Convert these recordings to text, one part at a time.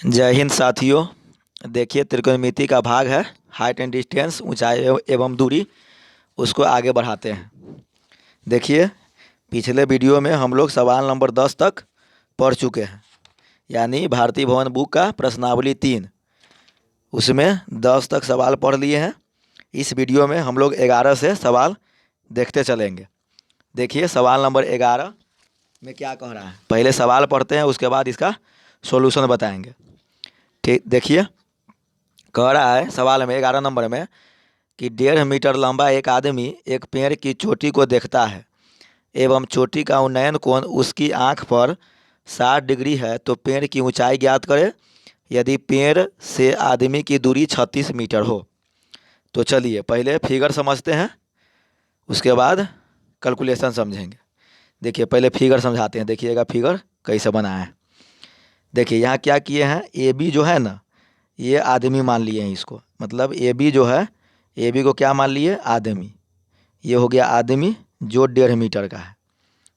जय हिंद साथियों। देखिए त्रिकोणमिति का भाग है हाइट एंड डिस्टेंस, ऊंचाई एवं दूरी। उसको आगे बढ़ाते हैं। देखिए पिछले वीडियो में हम लोग सवाल नंबर 10 तक पढ़ चुके हैं, यानी भारतीय भवन बुक का प्रश्नावली 3, उसमें 10 तक सवाल पढ़ लिए हैं। इस वीडियो में हम लोग 11 से सवाल देखते चलेंगे। देखिए सवाल नंबर 11 में क्या कह रहा है, पहले सवाल पढ़ते हैं, उसके बाद इसका सॉल्यूशन बताएंगे। ठीक, देखिए कह रहा है सवाल में 11 नंबर में कि 1.5 मीटर लंबा एक आदमी एक पेड़ की चोटी को देखता है एवं चोटी का उन्नयन कोण उसकी आंख पर 60 डिग्री है, तो पेड़ की ऊंचाई ज्ञात करे यदि पेड़ से आदमी की दूरी 36 मीटर हो। तो चलिए पहले फिगर समझते हैं, उसके बाद कैलकुलेशन समझेंगे। देखिए पहले फिगर समझाते हैं। देखिएगा फिगर कैसे बना है। देखिए यहाँ क्या किए हैं, ए बी जो है ना, ये आदमी मान लिए हैं इसको, मतलब ए बी जो है, ए बी को क्या मान लिए, आदमी। ये हो गया आदमी जो 1.5 मीटर का है,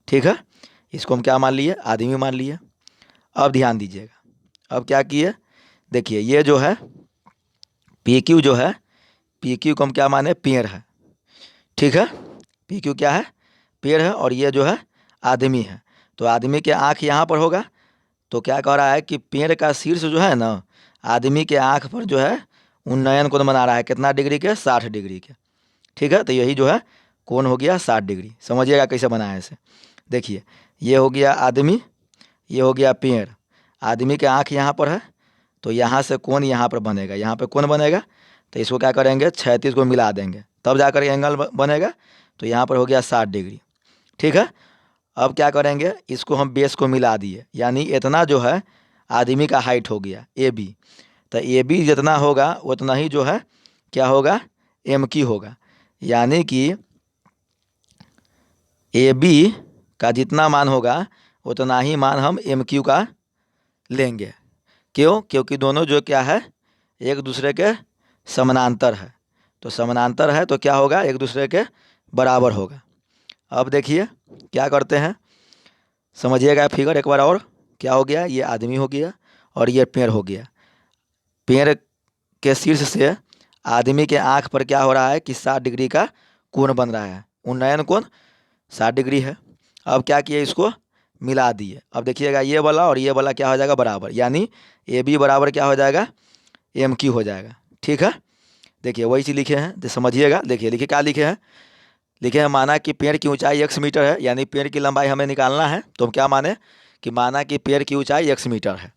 ठीक है। इसको हम क्या मान लिए, आदमी मान लिए। अब ध्यान दीजिएगा, अब क्या किए, देखिए ये जो है पी क्यू जो है, पी क्यू को हम क्या माने, पेड़ है, ठीक है। पी क्यू क्या है, पेड़ है, और ये जो है आदमी है। तो आदमी के आँख यहाँ पर होगा, तो क्या कह रहा है कि पेड़ का शीर्ष जो है ना, आदमी के आँख पर जो है उन्नयन कोण बना रहा है, कितना डिग्री के, 60 डिग्री के, ठीक है। तो यही जो है कोण हो गया 60 डिग्री। समझिएगा कैसे बनाया है इसे। देखिए ये हो गया आदमी, ये हो गया पेड़। आदमी के आँख यहाँ पर है, तो यहाँ से कोण यहाँ पर बनेगा, यहाँ पे कोण बनेगा। तो इसको क्या करेंगे, 36 को मिला देंगे, तब जाकर एंगल बनेगा। तो यहाँ पर हो गया 60 डिग्री, ठीक है। अब क्या करेंगे, इसको हम बेस को मिला दिए, यानी इतना जो है आदमी का हाइट हो गया ए बी। तो ए बी जितना होगा उतना ही जो है क्या होगा, एम क्यू होगा। यानी कि ए बी का जितना मान होगा उतना ही मान हम एम क्यू का लेंगे। क्यों, क्योंकि दोनों जो क्या है एक दूसरे के समानांतर है। तो समानांतर है तो क्या होगा, एक दूसरे के बराबर होगा। अब देखिए क्या करते हैं, समझिएगा फिगर एक बार और। क्या हो गया, ये आदमी हो गया और ये पेड़ हो गया। पेड़ के शीर्ष से आदमी के आँख पर क्या हो रहा है कि 60 डिग्री का कोण बन रहा है, उन्नयन कोण 60 डिग्री है। अब क्या किए, इसको मिला दिए। अब देखिएगा ये वाला और ये वाला क्या हो जाएगा, बराबर, यानी ए बी बराबर क्या हो जाएगा, एम क्यू हो जाएगा, ठीक है। देखिए वही चीज़ लिखे हैं, तो समझिएगा। देखिए लिखे क्या लिखे हैं, लिखे हैं माना कि पेड़ की ऊंचाई x मीटर है, यानी पेड़ की लंबाई हमें निकालना है। तो हम क्या माने कि माना कि पेड़ की ऊंचाई x मीटर है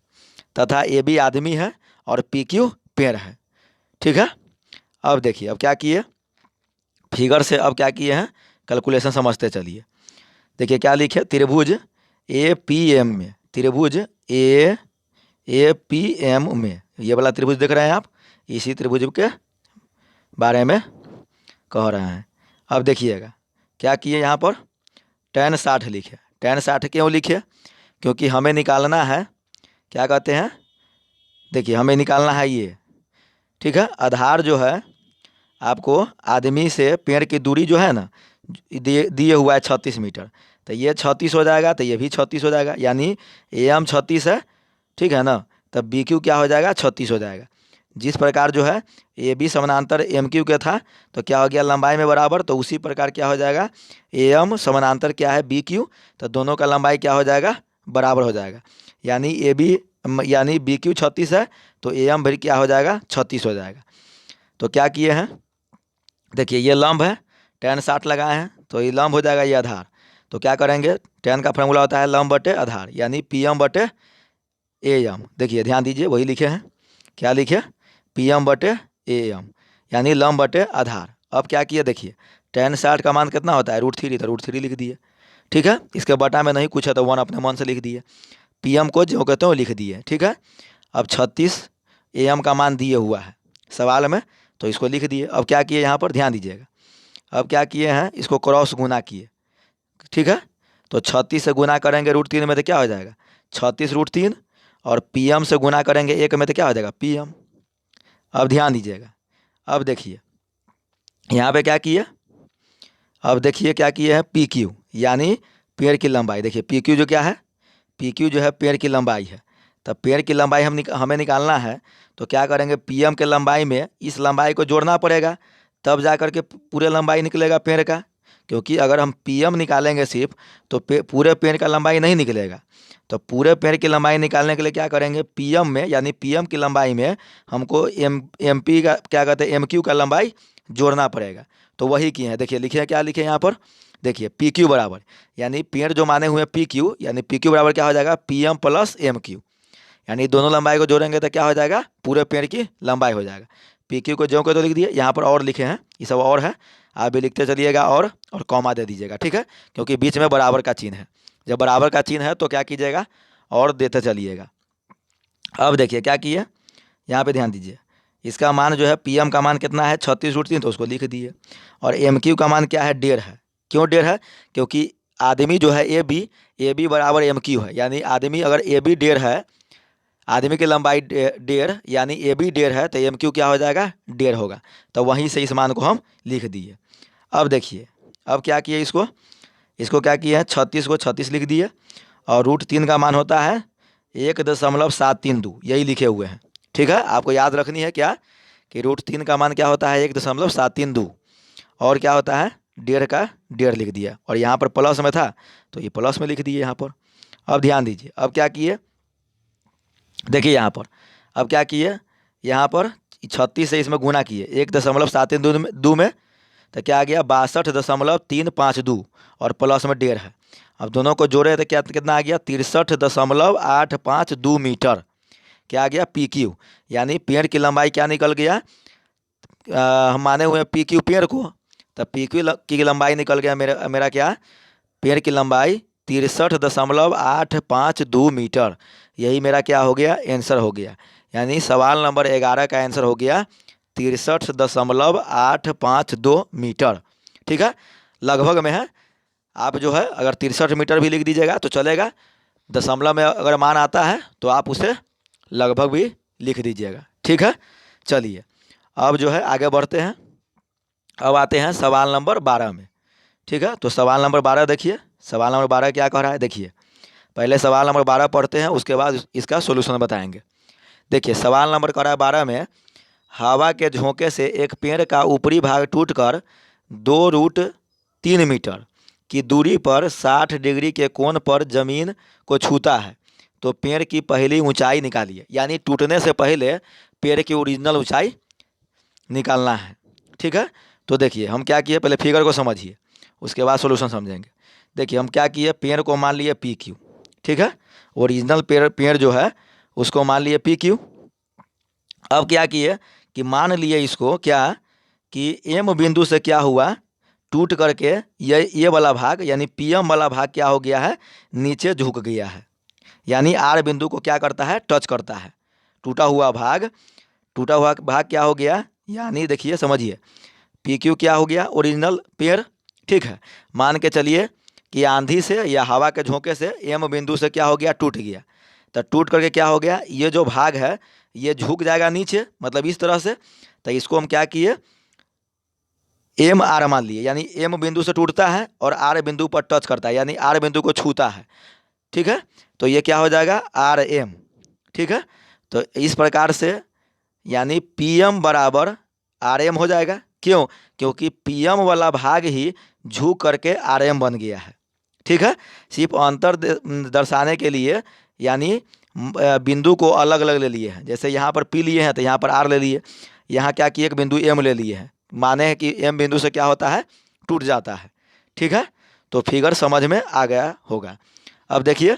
तथा ए बी आदमी है और पी क्यू पेड़ है, ठीक है। अब देखिए अब क्या किए, फिगर से अब क्या किए हैं, कैलकुलेशन समझते चलिए। देखिए क्या लिखे, त्रिभुज ए पी एम में, त्रिभुज ए पी एम में, ये वाला त्रिभुज देख रहे हैं आप, इसी त्रिभुज के बारे में कह रहे हैं। अब देखिएगा क्या किए, यहाँ पर tan 60 लिखे। tan 60 क्यों लिखे, क्योंकि हमें निकालना है, क्या कहते हैं, देखिए हमें निकालना है ये, ठीक है। आधार जो है आपको आदमी से पेड़ की दूरी जो है ना, दिए हुआ है 36 मीटर। तो ये 36 हो जाएगा, तो ये भी 36 हो जाएगा, यानी ए एम 36 है, ठीक है ना। तब बी क्यू क्या हो जाएगा, 36 हो जाएगा। जिस प्रकार जो है ए बी समानांतर एम क्यू के था, तो क्या हो गया लंबाई में बराबर, तो उसी प्रकार क्या हो जाएगा, ए एम समानांतर क्या है, बी क्यू, तो दोनों का लंबाई क्या हो जाएगा, बराबर हो जाएगा। यानी ए बी यानी बी क्यू 36 है, तो ए एम भी क्या हो जाएगा, 36 हो जाएगा। तो क्या किए हैं, देखिए ये लंब है, tan 60 लगाए हैं, तो ये लंब हो जाएगा, ये आधार। तो क्या करेंगे, tan का फार्मूला होता है लंब बटे आधार, यानी पी एम बटे ए एम। देखिए ध्यान दीजिए वही लिखे हैं, क्या लिखे, पी एम बटे ए एम, यानी लंब बटे आधार। अब क्या किए, देखिए tan 60 का मान कितना होता है, √3, तो √3 लिख दिए, ठीक है। इसके बटा में नहीं कुछ है तो 1 अपने मन से लिख दिए, पी एम को जो कहते हो लिख दिए, ठीक है। अब 36 ए एम का मान दिए हुआ है सवाल में, तो इसको लिख दिए। अब क्या किए, यहाँ पर ध्यान दीजिएगा, अब क्या किए हैं, इसको क्रॉस गुना किए, ठीक है। तो 36 से गुना करेंगे √3 में तो क्या हो जाएगा, 36 √3, और पी एम से गुना करेंगे 1 में तो क्या हो जाएगा, पी एम। अब ध्यान दीजिएगा, अब देखिए यहाँ पे क्या किए, अब देखिए क्या किए हैं, पी क्यू यानी पेड़ की लंबाई। देखिए पी क्यू जो क्या है, पी क्यू जो है पेड़ की लंबाई है, तब पेड़ की लंबाई हमें निकालना है, तो क्या करेंगे, पीएम के लंबाई में इस लंबाई को जोड़ना पड़ेगा, तब जा कर के पूरे लंबाई निकलेगा पेड़ का। क्योंकि अगर हम पीएम निकालेंगे सिर्फ, तो पूरे पेड़ का लंबाई नहीं निकलेगा। तो पूरे पेड़ की लंबाई निकालने के लिए क्या करेंगे, पीएम में यानी पीएम की लंबाई में हमको एमपी का क्या कहते हैं, एमक्यू का लंबाई जोड़ना पड़ेगा। तो वही किए हैं, देखिए लिखे हैं, क्या लिखे हैं यहाँ पर, देखिए पी क्यू बराबर, यानी पेड़ जो माने हुए पी क्यू, यानी पी क्यू बराबर क्या हो जाएगा, पीएम प्लस एम क्यू। यानी दोनों लंबाई को जोड़ेंगे तो क्या हो जाएगा, पूरे पेड़ की लंबाई हो जाएगा। पी क्यू को जो को तो लिख दिए, यहाँ पर और लिखे हैं, ये सब और है, आप भी लिखते चलिएगा, और कॉमा दे दीजिएगा, ठीक है, क्योंकि बीच में बराबर का चिन्ह है। जब बराबर का चिन्ह है तो क्या कीजिएगा, और देते चलिएगा। अब देखिए क्या किए, यहाँ पे ध्यान दीजिए, इसका मान जो है पीएम का मान कितना है, 36√3, तो उसको लिख दिए। और एमक्यू का मान क्या है, 1.5 है। क्यों 1.5 है, क्योंकि आदमी जो है ए बी बराबर एमक्यू है, यानी आदमी अगर ए बी 1.5 है, आदमी की लंबाई 1.5 यानी ए बी 1.5 है, तो एम क्यू क्या हो जाएगा, 1.5 होगा। तो वहीं से इस मान को हम लिख दिए। अब देखिए, अब क्या किए, इसको क्या किए हैं, 36 को 36 लिख दिए, और √3 का मान होता है 1.732, यही लिखे हुए हैं, ठीक है। आपको याद रखनी है क्या, कि √3 का मान क्या होता है, 1.732, और क्या होता है, 1.5 का 1.5 लिख दिया, और यहाँ पर प्लस में था तो ये प्लस में लिख दिए यहाँ पर। अब ध्यान दीजिए, अब क्या किए, देखिए यहाँ पर, अब क्या किए, यहाँ पर 36 से इसमें गुना किए 1.732 में, तो क्या आ गया, 62.352, और प्लस में 1.5 है। अब दोनों को जोड़े तो क्या कितना आ गया, 63.852 मीटर, क्या आ गया, पी क्यू। यानी पेड़ की लंबाई क्या निकल गया, हम माने हुए पी क्यू पेड़ को, तब पी क्यू की लंबाई निकल गया मेरा क्या, पेड़ की लंबाई 63.852 मीटर। यही मेरा क्या हो गया, आंसर हो गया। यानी सवाल नंबर 11 का आंसर हो गया 63.852 मीटर, ठीक है, लगभग में है। आप जो है अगर 63 मीटर भी लिख दीजिएगा तो चलेगा, दशमलव में अगर मान आता है तो आप उसे लगभग भी लिख दीजिएगा, ठीक है। चलिए अब जो है आगे बढ़ते हैं, अब आते हैं सवाल नंबर 12 में, ठीक है। तो सवाल नंबर 12 देखिए, सवाल नंबर 12 क्या कह रहा है, देखिए पहले सवाल नंबर 12 पढ़ते हैं, उसके बाद इसका सोल्यूशन बताएंगे। देखिए सवाल नंबर कह रहा है 12 में, हवा के झोंके से एक पेड़ का ऊपरी भाग टूटकर 2√3 मीटर की दूरी पर 60 डिग्री के कोण पर जमीन को छूता है, तो पेड़ की पहली ऊंचाई निकालिए। यानी टूटने से पहले पेड़ की ओरिजिनल ऊंचाई निकालना है, ठीक है। तो देखिए हम क्या किए, पहले फिगर को समझिए, उसके बाद सॉल्यूशन समझेंगे। देखिए हम क्या किए, पेड़ को मान लिए पी क्यू, ठीक है, ओरिजिनल पेड़ जो है उसको मान लिए पी क्यू। अब क्या किए कि मान लिए इसको क्या, कि एम बिंदु से क्या हुआ, टूट करके ये वाला भाग यानी पीएम वाला भाग क्या हो गया है, नीचे झुक गया है। यानी आर बिंदु को क्या करता है, टच करता है। टूटा हुआ भाग क्या हो गया, यानी देखिए समझिए, पी क्यू क्या हो गया, ओरिजिनल पेड़, ठीक है। मान के चलिए कि आंधी से या हवा के झोंके से एम बिंदु से क्या हो गया, टूट गया। तो टूट करके क्या हो गया, ये जो भाग है ये झुक जाएगा नीचे, मतलब इस तरह से। तो इसको हम क्या किए, एम आर मान लिए, यानी एम बिंदु से टूटता है और आर बिंदु पर टच करता है, यानी आर बिंदु को छूता है, ठीक है। तो ये क्या हो जाएगा, आर एम, ठीक है। तो इस प्रकार से यानी पी एम बराबर आर एम हो जाएगा। क्यों, क्योंकि पी एम वाला भाग ही झुक करके आर एम बन गया है, ठीक है। सिर्फ अंतर दर्शाने के लिए, यानी बिंदु को अलग अलग ले लिए हैं। जैसे यहाँ पर पी लिए हैं तो यहाँ पर आर ले लिए, यहाँ क्या किए, एक बिंदु एम ले लिए हैं, माने हैं कि एम बिंदु से क्या होता है, टूट जाता है, ठीक है। तो फिगर समझ में आ गया होगा। अब देखिए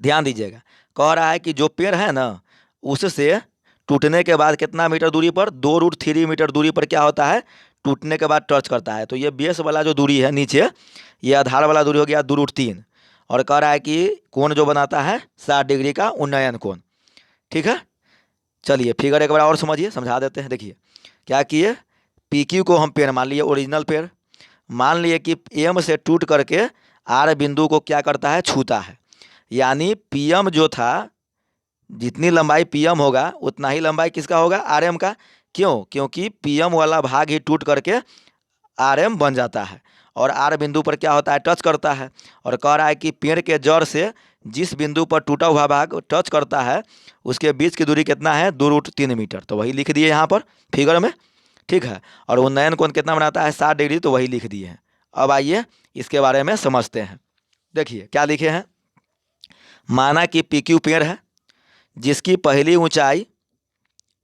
ध्यान दीजिएगा, कह रहा है कि जो पेड़ है ना, उससे टूटने के बाद कितना मीटर दूरी पर, 2√3 मीटर दूरी पर क्या होता है, टूटने के बाद टच करता है। तो ये बेस वाला जो दूरी है नीचे, ये आधार वाला दूरी हो गया 2√3, और कह रहा है कि कोण जो बनाता है 60 डिग्री का उन्नयन कोण, ठीक है। चलिए फिगर एक बार और समझिए, समझा देते हैं। देखिए क्या किए, पी क्यू को हम पेड़ मान लिए, ओरिजिनल पेड़ मान लिए कि एम से टूट करके आर बिंदु को क्या करता है, छूता है। यानी पीएम जो था, जितनी लंबाई पीएम होगा उतना ही लंबाई किसका होगा, आरएम का। क्यों, क्योंकि पीएम वाला भाग ही टूट करके आरएम बन जाता है, और आर बिंदु पर क्या होता है, टच करता है। और कह रहा है कि पेड़ के जड़ से जिस बिंदु पर टूटा हुआ भाग टच करता है उसके बीच की दूरी कितना है, 2√3 मीटर। तो वही लिख दिए यहाँ पर फिगर में, ठीक है। और उन्नयन कोण कितना बनाता है, 60 डिग्री, तो वही लिख दिए हैं। अब आइए इसके बारे में समझते हैं। देखिए क्या लिखे हैं। माना कि PQ पेड़ है जिसकी पहली ऊंचाई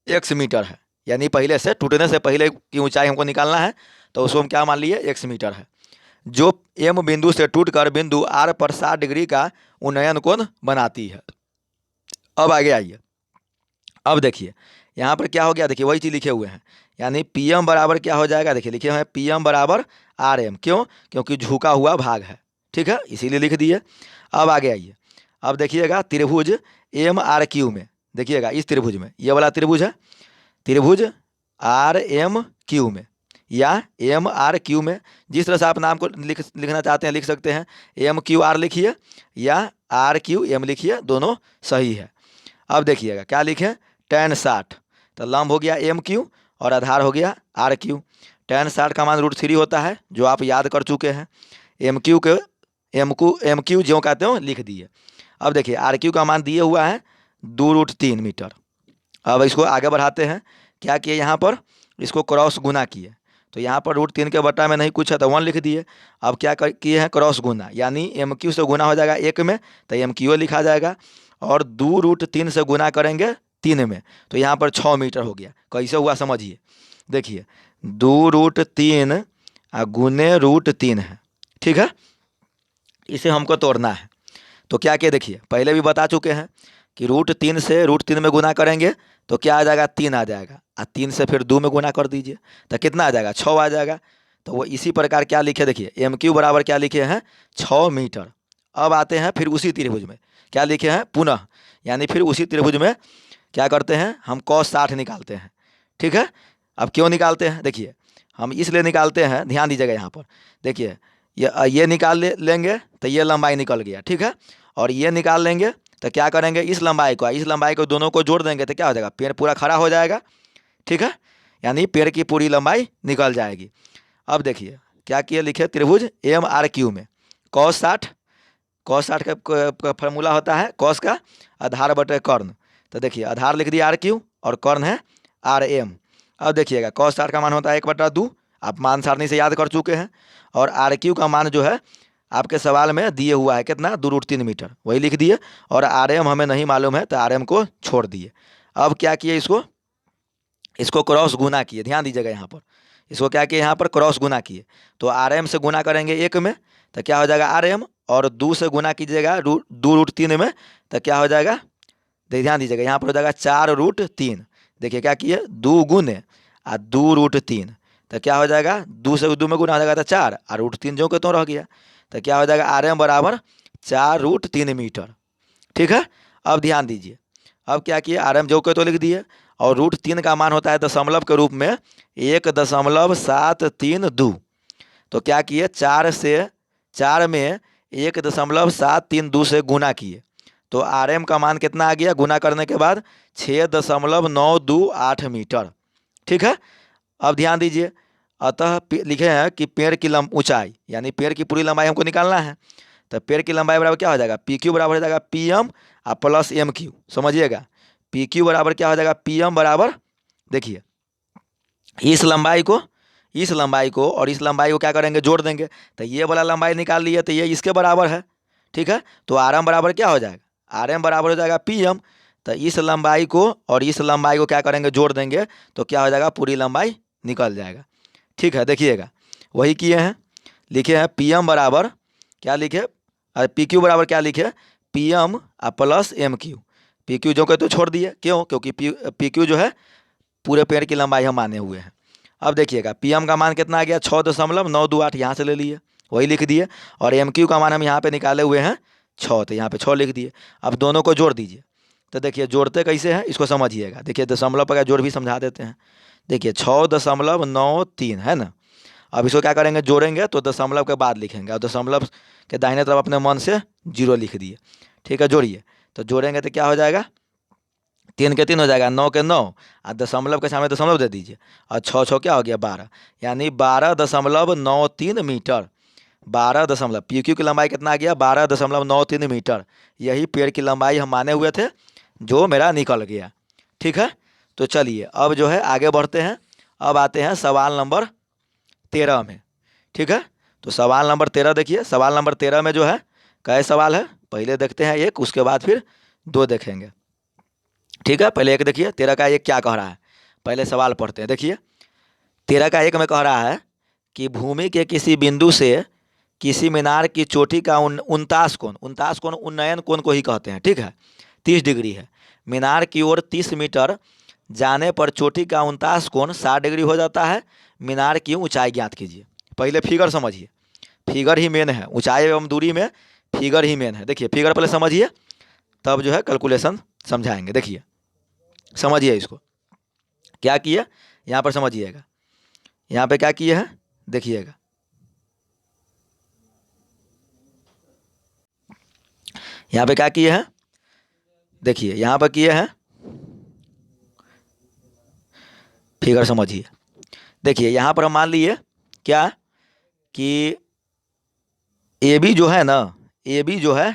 x मीटर है, यानी पहले से टूटने से पहले की ऊंचाई हमको निकालना है, तो उसको हम क्या मान लिए, x मीटर है, जो M बिंदु से टूटकर बिंदु R पर 60 डिग्री का उन्नयन कोण बनाती है। अब आगे आइए। अब देखिए यहाँ पर क्या हो गया, देखिए वही चीज़ लिखे हुए हैं, यानी PM बराबर क्या हो जाएगा, देखिए लिखे हुए हैं PM बराबर RM। क्यों, क्योंकि झुका हुआ भाग है, ठीक है, इसीलिए लिख दिए। अब आगे आइए। अब देखिएगा त्रिभुज MRQ में, देखिएगा इस त्रिभुज में, ये वाला त्रिभुज है, त्रिभुज RMQ में या MRQ में, जिस तरह से आप नाम को लिखना चाहते हैं लिख सकते हैं। MQR लिखिए या RQM लिखिए, दोनों सही है। अब देखिएगा क्या लिखें, tan 60, तो लंब हो गया MQ और आधार हो गया RQ। tan 60 का मान √3 होता है, जो आप याद कर चुके हैं। MQ जो कहते हो लिख दिए। अब देखिए RQ का मान दिए हुआ है 2√3 मीटर। अब इसको आगे बढ़ाते हैं। क्या किए यहाँ पर, इसको क्रॉस गुना किए, तो यहाँ पर √3 के बटा में नहीं कुछ है तो 1 लिख दिए। अब क्या किए हैं, क्रॉस गुना, यानी MQ से गुना हो जाएगा 1 में तो MQ लिखा जाएगा, और 2√3 से गुना करेंगे 3 में, तो यहाँ पर 6 मीटर हो गया। कैसे हुआ समझिए, देखिए 2√3 गुने √3 है, ठीक है, इसे हमको तोड़ना है। तो क्या किए, देखिए पहले भी बता चुके हैं कि √3 से √3 में गुना करेंगे तो क्या आ जाएगा, 3 आ जाएगा, और 3 से फिर 2 में गुना कर दीजिए तो कितना आ जाएगा, 6 आ जाएगा। तो वो इसी प्रकार क्या लिखे, देखिए MQ बराबर क्या लिखे हैं, 6 मीटर। अब आते हैं फिर उसी त्रिभुज में, क्या लिखे हैं पुनः, यानी फिर उसी त्रिभुज में क्या करते हैं, हम cos 60 निकालते हैं, ठीक है। अब क्यों निकालते हैं, देखिए हम इसलिए निकालते हैं, ध्यान दीजिएगा यहाँ पर, देखिए ये निकाल लेंगे तो ये लंबाई निकल गया, ठीक है, और ये निकाल लेंगे तो क्या करेंगे, इस लंबाई को दोनों को जोड़ देंगे तो क्या हो जाएगा, पेड़ पूरा खड़ा हो जाएगा, ठीक है, यानी पेड़ की पूरी लंबाई निकल जाएगी। अब देखिए क्या किए, लिखे त्रिभुज MRQ में cos 60 का फॉर्मूला होता है cos का आधार बटे कर्ण, तो देखिए आधार लिख दिया RQ और कर्ण है RM। अब देखिएगा cos 60 का मान होता है 1/2, आप मान सारणी से याद कर चुके हैं, और RQ का मान जो है आपके सवाल में दिए हुआ है कितना, 2√3 मीटर, वही लिख दिए, और RM हमें नहीं मालूम है तो RM को छोड़ दिए। अब क्या किए, इसको क्रॉस गुना किए, ध्यान दीजिएगा यहाँ पर, इसको क्या किए, यहाँ पर क्रॉस गुना किए, तो RM से गुना करेंगे 1 में तो क्या हो जाएगा RM, और 2 से गुना कीजिएगा 2√3 में तो क्या हो जाएगा, ध्यान दीजिएगा यहाँ पर हो जाएगा 4√3। देखिए क्या किए, 2 गुने 2√3 तो क्या हो जाएगा, 2 से 2 में गुना हो जाएगा तो 4, और √3 जो के तो रह गया, तो क्या हो जाएगा RM बराबर 4√3 मीटर, ठीक है। अब ध्यान दीजिए, अब क्या किए, RM जो के तो लिख दिए, और √3 का मान होता है दशमलव के रूप में 1.732, तो क्या किए, 4 में 1.732 से गुना किए, तो RM का मान कितना आ गया, गुना करने के बाद 6.928 मीटर, ठीक है। अब ध्यान दीजिए, अतः लिखे हैं कि पेड़ की ऊंचाई, यानी पेड़ की पूरी लंबाई हमको निकालना है, तो पेड़ की लंबाई बराबर क्या हो जाएगा, PQ बराबर हो जाएगा PM प्लस MQ, समझिएगा PQ बराबर क्या हो जाएगा, PM बराबर, देखिए इस लंबाई को और इस लंबाई को क्या करेंगे, जोड़ देंगे, तो ये वाला लंबाई निकाल लिए तो ये इसके बराबर है, ठीक है। तो RM बराबर क्या हो जाएगा, RM बराबर हो जाएगा PM, तो इस लंबाई को और इस लंबाई को क्या करेंगे, जोड़ देंगे तो क्या हो जाएगा, पूरी लंबाई निकल जाएगा, ठीक है। देखिएगा वही किए हैं, लिखे हैं PM बराबर क्या लिखे, PQ बराबर क्या लिखे, PM प्लस MQ, PQ जो के तो छोड़ दिए, क्यों, क्योंकि PQ जो है पूरे पेड़ की लंबाई हम माने हुए हैं। अब देखिएगा PM का मान कितना आ गया, 6.928, यहाँ से ले लिए, वही लिख दिए, और MQ का मान हम यहाँ पे निकाले हुए हैं 6, तो यहाँ पे 6 लिख दिए। अब दोनों को जोड़ दीजिए, तो देखिए जोड़ते कैसे हैं इसको समझिएगा, देखिए दशमलव का जोड़ भी समझा देते हैं। देखिए 6.93 है ना, अब इसको क्या करेंगे, जोड़ेंगे तो दशमलव के बाद लिखेंगे, और दशमलव के दाहिने तरफ अपने मन से 0 लिख दिए, ठीक है। जोड़िए, तो जोड़ेंगे तो क्या हो जाएगा, 3 के 3 हो जाएगा, 9 के 9, और दशमलव के सामने दशमलव दे दीजिए, और 6 6 क्या हो गया 12, यानी 12.93 मीटर 12 दशमलव, पी क्यू की लंबाई कितना आ गया 12.93 मीटर। यही पेड़ की लंबाई हम माने हुए थे, जो मेरा निकल गया। ठीक है, तो चलिए अब जो है आगे बढ़ते हैं। अब आते हैं सवाल नंबर 13 में। ठीक है, तो सवाल नंबर 13 देखिए। सवाल नंबर 13 में जो है कई सवाल है, पहले देखते हैं एक, उसके बाद फिर दो देखेंगे। ठीक है, पहले एक देखिए 13 का एक क्या कह रहा है, पहले सवाल पढ़ते हैं। देखिए 13 का एक में कह रहा है कि भूमि के किसी बिंदु से किसी मीनार की चोटी का उनतास कोण, उनतास कोण उन्नयन कोण को ही कहते हैं। ठीक है, 30 डिग्री है। मीनार की ओर 30 मीटर जाने पर चोटी का उनतास कोण 60 डिग्री हो जाता है। मीनार की ऊंचाई ज्ञात कीजिए। पहले फिगर समझिए, फिगर ही मेन है, ऊंचाई एवं दूरी में फिगर ही मेन है। देखिए फिगर पहले समझिए, तब जो है कैलकुलेशन समझाएंगे। देखिए समझिए इसको, क्या किए यहाँ पर समझिएगा, यहाँ पे क्या किए हैं देखिएगा। यहाँ पे क्या किए हैं देखिए, यहाँ पर किए हैं, फिगर समझिए। देखिए यहाँ पर हम मान लिए क्या कि ए बी जो है ना, ए बी जो है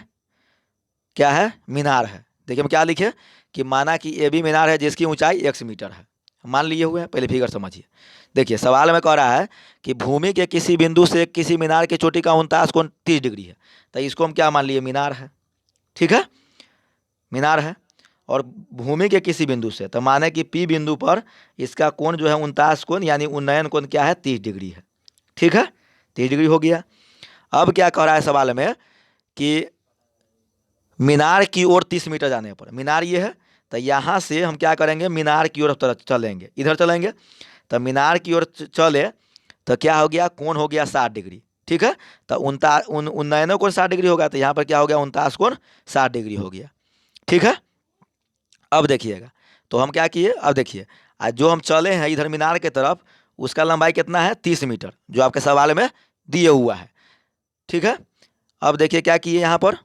क्या है मीनार है। देखिए हम क्या लिखे कि माना कि ए बी मीनार है जिसकी ऊंचाई 1 मीटर है, मान लिए हुए हैं। पहले फिगर समझिए। देखिए सवाल में कह रहा है कि भूमि के किसी बिंदु से किसी मीनार की चोटी का उनतास कोण 30 डिग्री है, तो इसको हम क्या मान लिए मीनार है। ठीक है, मीनार है। और भूमि के किसी बिंदु से, तो माने कि पी बिंदु पर इसका कोण जो है 49 कोण यानी उन्नयन कोण क्या है 30 डिग्री है। ठीक है, 30 डिग्री हो गया। अब क्या कह रहा है सवाल में कि मीनार की ओर 30 मीटर जाने पर, मीनार ये है, तो यहाँ से हम क्या करेंगे मीनार की ओर तरफ चलेंगे, इधर चलेंगे। तो मीनार की ओर चले तो क्या हो गया, कोण हो गया 60 डिग्री। ठीक है, तो उन्नयन कोण 60 डिग्री होगा, तो यहाँ पर क्या हो गया 49 कोण 60 डिग्री हो गया। ठीक है, अब देखिएगा, तो हम क्या किए, अब देखिए आज जो हम चले हैं इधर मीनार के तरफ, उसका लंबाई कितना है 30 मीटर, जो आपके सवाल में दिए हुआ है। ठीक है, अब देखिए क्या किए यहाँ पर,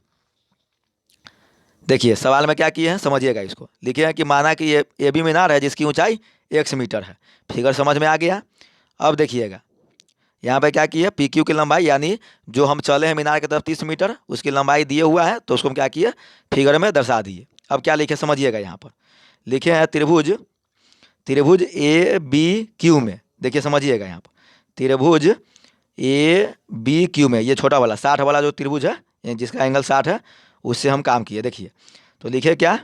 देखिए सवाल में क्या किए हैं समझिएगा इसको। लिखे हैं कि माना कि ये ए बी मीनार है जिसकी ऊंचाई 1 मीटर है। फिगर समझ में आ गया। अब देखिएगा यहाँ पे क्या किए, पी क्यू की लंबाई यानी जो हम चले हैं मीनार की तरफ 30 मीटर, उसकी लंबाई दिए हुआ है, तो उसको हम क्या किए फिगर में दर्शा दिए। अब क्या लिखे समझिएगा, यहाँ पर लिखे हैं त्रिभुज, त्रिभुज ए बी क्यू में। देखिए समझिएगा यहाँ पर त्रिभुज ए बी क्यू में, ये छोटा वाला 60 वाला जो त्रिभुज है जिसका एंगल 60 है, उससे हम काम किए। देखिए तो लिखे क्या,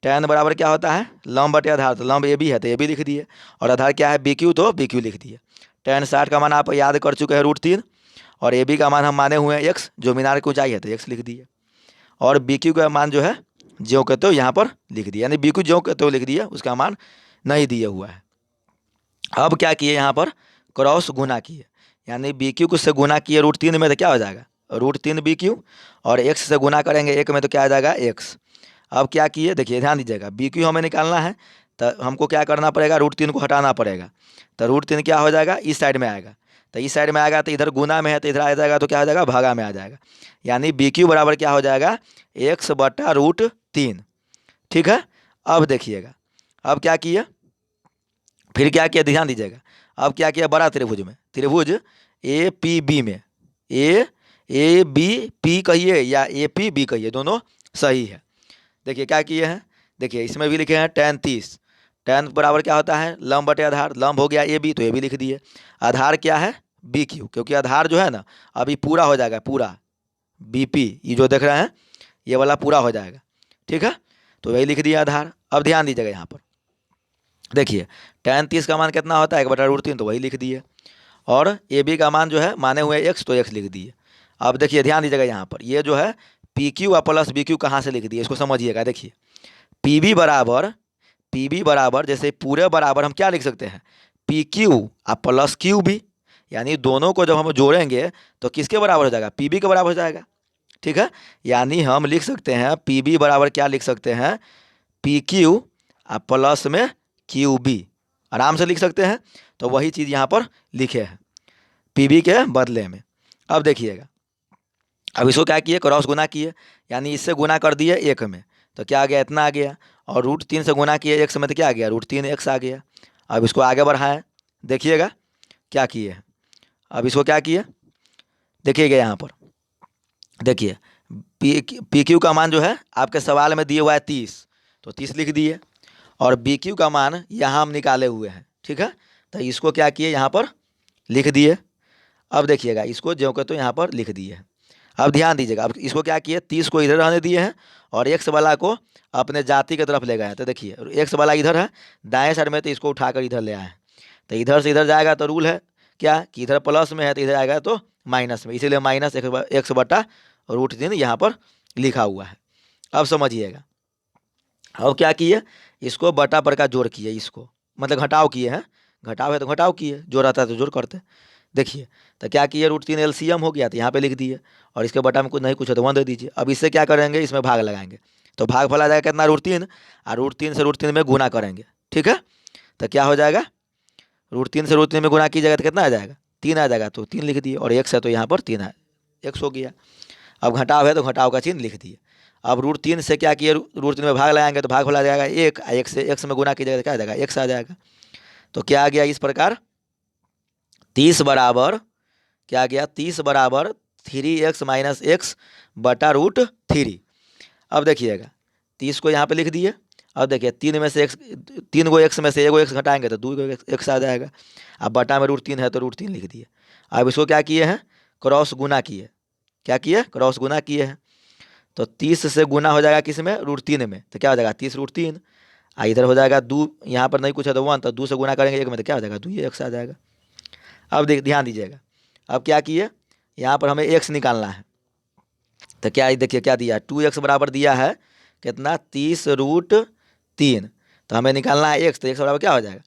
tan बराबर क्या होता है लंब बटे आधार, तो लंब ए बी है तो ए बी लिख दिए, और आधार क्या है बी क्यू, तो बी क्यू लिख दिए। tan 60 का मान आप याद कर चुके हैं √3, और ए बी का मान हम माने हुए हैं x, जो मीनार की ऊंचाई है तो x लिख दिए, और बी क्यू का मान जो है ज्यों के तो यहाँ पर लिख दिया, यानी बी क्यू ज्यों के तो लिख दिया, उसका मान नहीं दिया हुआ है। अब क्या किए यहाँ पर क्रॉस गुना किए, यानी बी क्यू से गुना किए √3 में, तो क्या हो जाएगा √3 बी क्यू, और x से गुना करेंगे 1 में तो क्या आ जाएगा x। अब क्या किए देखिए ध्यान दीजिएगा, बी क्यू हमें निकालना है, तो हमको क्या करना पड़ेगा √3 को हटाना पड़ेगा, तो √3 क्या हो जाएगा इस साइड में आएगा, तो इस साइड में आएगा तो इधर गुना में है तो इधर आ जाएगा, तो क्या हो जाएगा भागा में आ जाएगा, यानी बी क्यू बराबर क्या हो जाएगा x बटा √3। ठीक है, अब देखिएगा अब क्या किए, फिर क्या किया ध्यान दीजिएगा, अब क्या किया बड़ा त्रिभुज में, त्रिभुज ए पी बी में, ए बी पी कहिए या ए पी बी कहिए, दोनों सही है। देखिए क्या किए हैं, देखिए इसमें भी लिखे हैं tan 30, tan बराबर क्या होता है लंब बटे आधार, लंब हो गया ए बी तो ए बी लिख दिए, आधार क्या है बी क्यू, क्योंकि आधार जो है ना अभी पूरा हो जाएगा, पूरा बी पी ये जो देख रहे हैं ये वाला पूरा हो जाएगा। ठीक है, तो वही लिख दिया आधार। अब ध्यान दीजिएगा यहाँ पर देखिए tan 30 का मान कितना होता है 1 बटा √3, तो वही लिख दिए, और ए बी का मान जो है माने हुए x, तो x लिख दिए। अब देखिए ध्यान दीजिएगा यहाँ पर ये जो है P Q plus B Q कहाँ से लिख दिए, इसको समझिएगा। देखिए पी बी बराबर जैसे पूरे बराबर हम क्या लिख सकते हैं P Q plus Q B, यानी दोनों को जब हम जोड़ेंगे तो किसके बराबर हो जाएगा पी बी के बराबर हो जाएगा। ठीक है, यानी हम लिख सकते हैं पी बी बराबर क्या लिख सकते हैं पी क्यू प्लस में क्यू बी, आराम से लिख सकते हैं। तो वही चीज़ यहाँ पर लिखे हैं पी बी के बदले में। अब देखिएगा अब इसको क्या किए क्रॉस गुना किए, यानी इससे गुना कर दिए 1 में तो क्या आ गया इतना आ गया, और √3 से गुना किए x में तो क्या आ गया √3 x आ गया। अब इसको आगे बढ़ाएं, देखिएगा क्या किए हैं, अब इसको क्या किए देखिएगा यहाँ पर, देखिए पी क्यू का मान जो है आपके सवाल में दिए हुआ है 30, तो 30 लिख दिए, और बी क्यू का मान यहाँ हम निकाले हुए हैं, ठीक है। तो इसको क्या किए, यहाँ पर लिख दिए। अब देखिएगा इसको जो कहते तो यहाँ पर लिख दिए। अब ध्यान दीजिएगा, अब इसको क्या किए, 30 को इधर रहने दिए हैं और एक्स वाला को अपने जाति की तरफ ले गए हैं। तो देखिए एक्स वाला इधर है दाएं साइड में, तो इसको उठाकर इधर ले आए हैं। तो इधर से इधर जाएगा तो रूल है क्या कि इधर प्लस में है तो इधर आएगा तो माइनस में, इसीलिए माइनस एक्स बटा √3 यहाँ पर लिखा हुआ है। अब समझिएगा, अब क्या किए, इसको बटा पर का जोड़ किए, इसको मतलब घटाव किए हैं, घटाव है तो घटाव किए, जोड़ आता है तो जोड़ करते। देखिए तो क्या किए, √3 एलसीएम हो गया तो यहाँ पे लिख दिए, और इसके बटा में कुछ नहीं कुछ है तो 1 दे दीजिए। अब इससे क्या करेंगे, इसमें भाग लगाएंगे, तो भाग फल आ जाएगा कितना, √3, और √3 से √3 में गुना करेंगे, ठीक है। तो क्या हो जाएगा, √3 से √3 में गुना कीजिएगा तो कितना आ जाएगा, 3 आ जाएगा, तो 3 लिख दिए, और एक्स है तो यहाँ पर 3 है, एक्स हो गया। अब घटाव है तो घटाव का चिन्ह लिख दिए। अब √3 से क्या किए, √3 में भाग लगाएंगे तो भाग फल आ जाएगा 1, एक से एक्स में गुना कीजिएगा तो क्या आ जाएगा, एक्स आ जाएगा। तो क्या आ गया इस प्रकार, 30 बराबर क्या आ गया, 30 बराबर 3x - x बटा √3। अब देखिएगा 30 को यहाँ पे लिख दिए। अब देखिए 3 में से x, 3 गो x में से एगो x घटाएंगे तो 2 गो x आ जाएगा। अब बटा में √3 है तो √3 लिख दिए। अब इसको क्या किए हैं, क्रॉस गुना किए, क्या किए, क्रॉस गुना किए हैं। तो 30 से गुना हो जाएगा किस में, √3 में, तो क्या हो जाएगा 30 √3, इधर हो जाएगा 2, यहाँ पर नहीं कुछ है तो 1, तो 2 से गुना करेंगे 1 में तो क्या हो जाएगा 2 x आ जाएगा। अब ध्यान दीजिएगा, अब क्या किए, यहाँ पर हमें x निकालना है। तो क्या देखिए क्या दिया, 2x बराबर दिया है कितना, 30 √3, तो हमें निकालना है x, तो x बराबर क्या हो जाएगा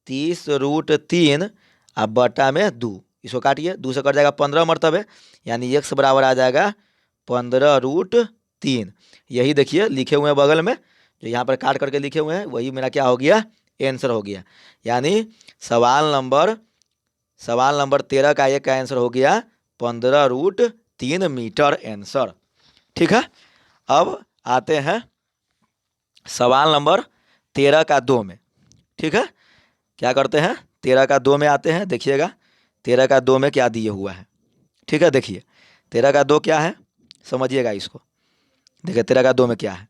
30 √3 अब बटा में 2, इसको काटिए, 2 से कट जाएगा 15 मरतबे, यानी x बराबर आ जाएगा 15 √3। यही देखिए लिखे हुए हैं बगल में, जो यहाँ पर काट करके लिखे हुए हैं वही मेरा क्या हो गया, आंसर हो गया। यानी सवाल नंबर 13 का एक का आंसर हो गया 15 √3 मीटर आंसर, ठीक है। अब आते हैं सवाल नंबर 13 का 2 में, ठीक है। क्या करते हैं, 13 का 2 में आते हैं, देखिएगा 13 का 2 में क्या दिए हुआ है, ठीक है। देखिए 13 का 2 क्या है, समझिएगा इसको। देखिए 13 का 2 में क्या है,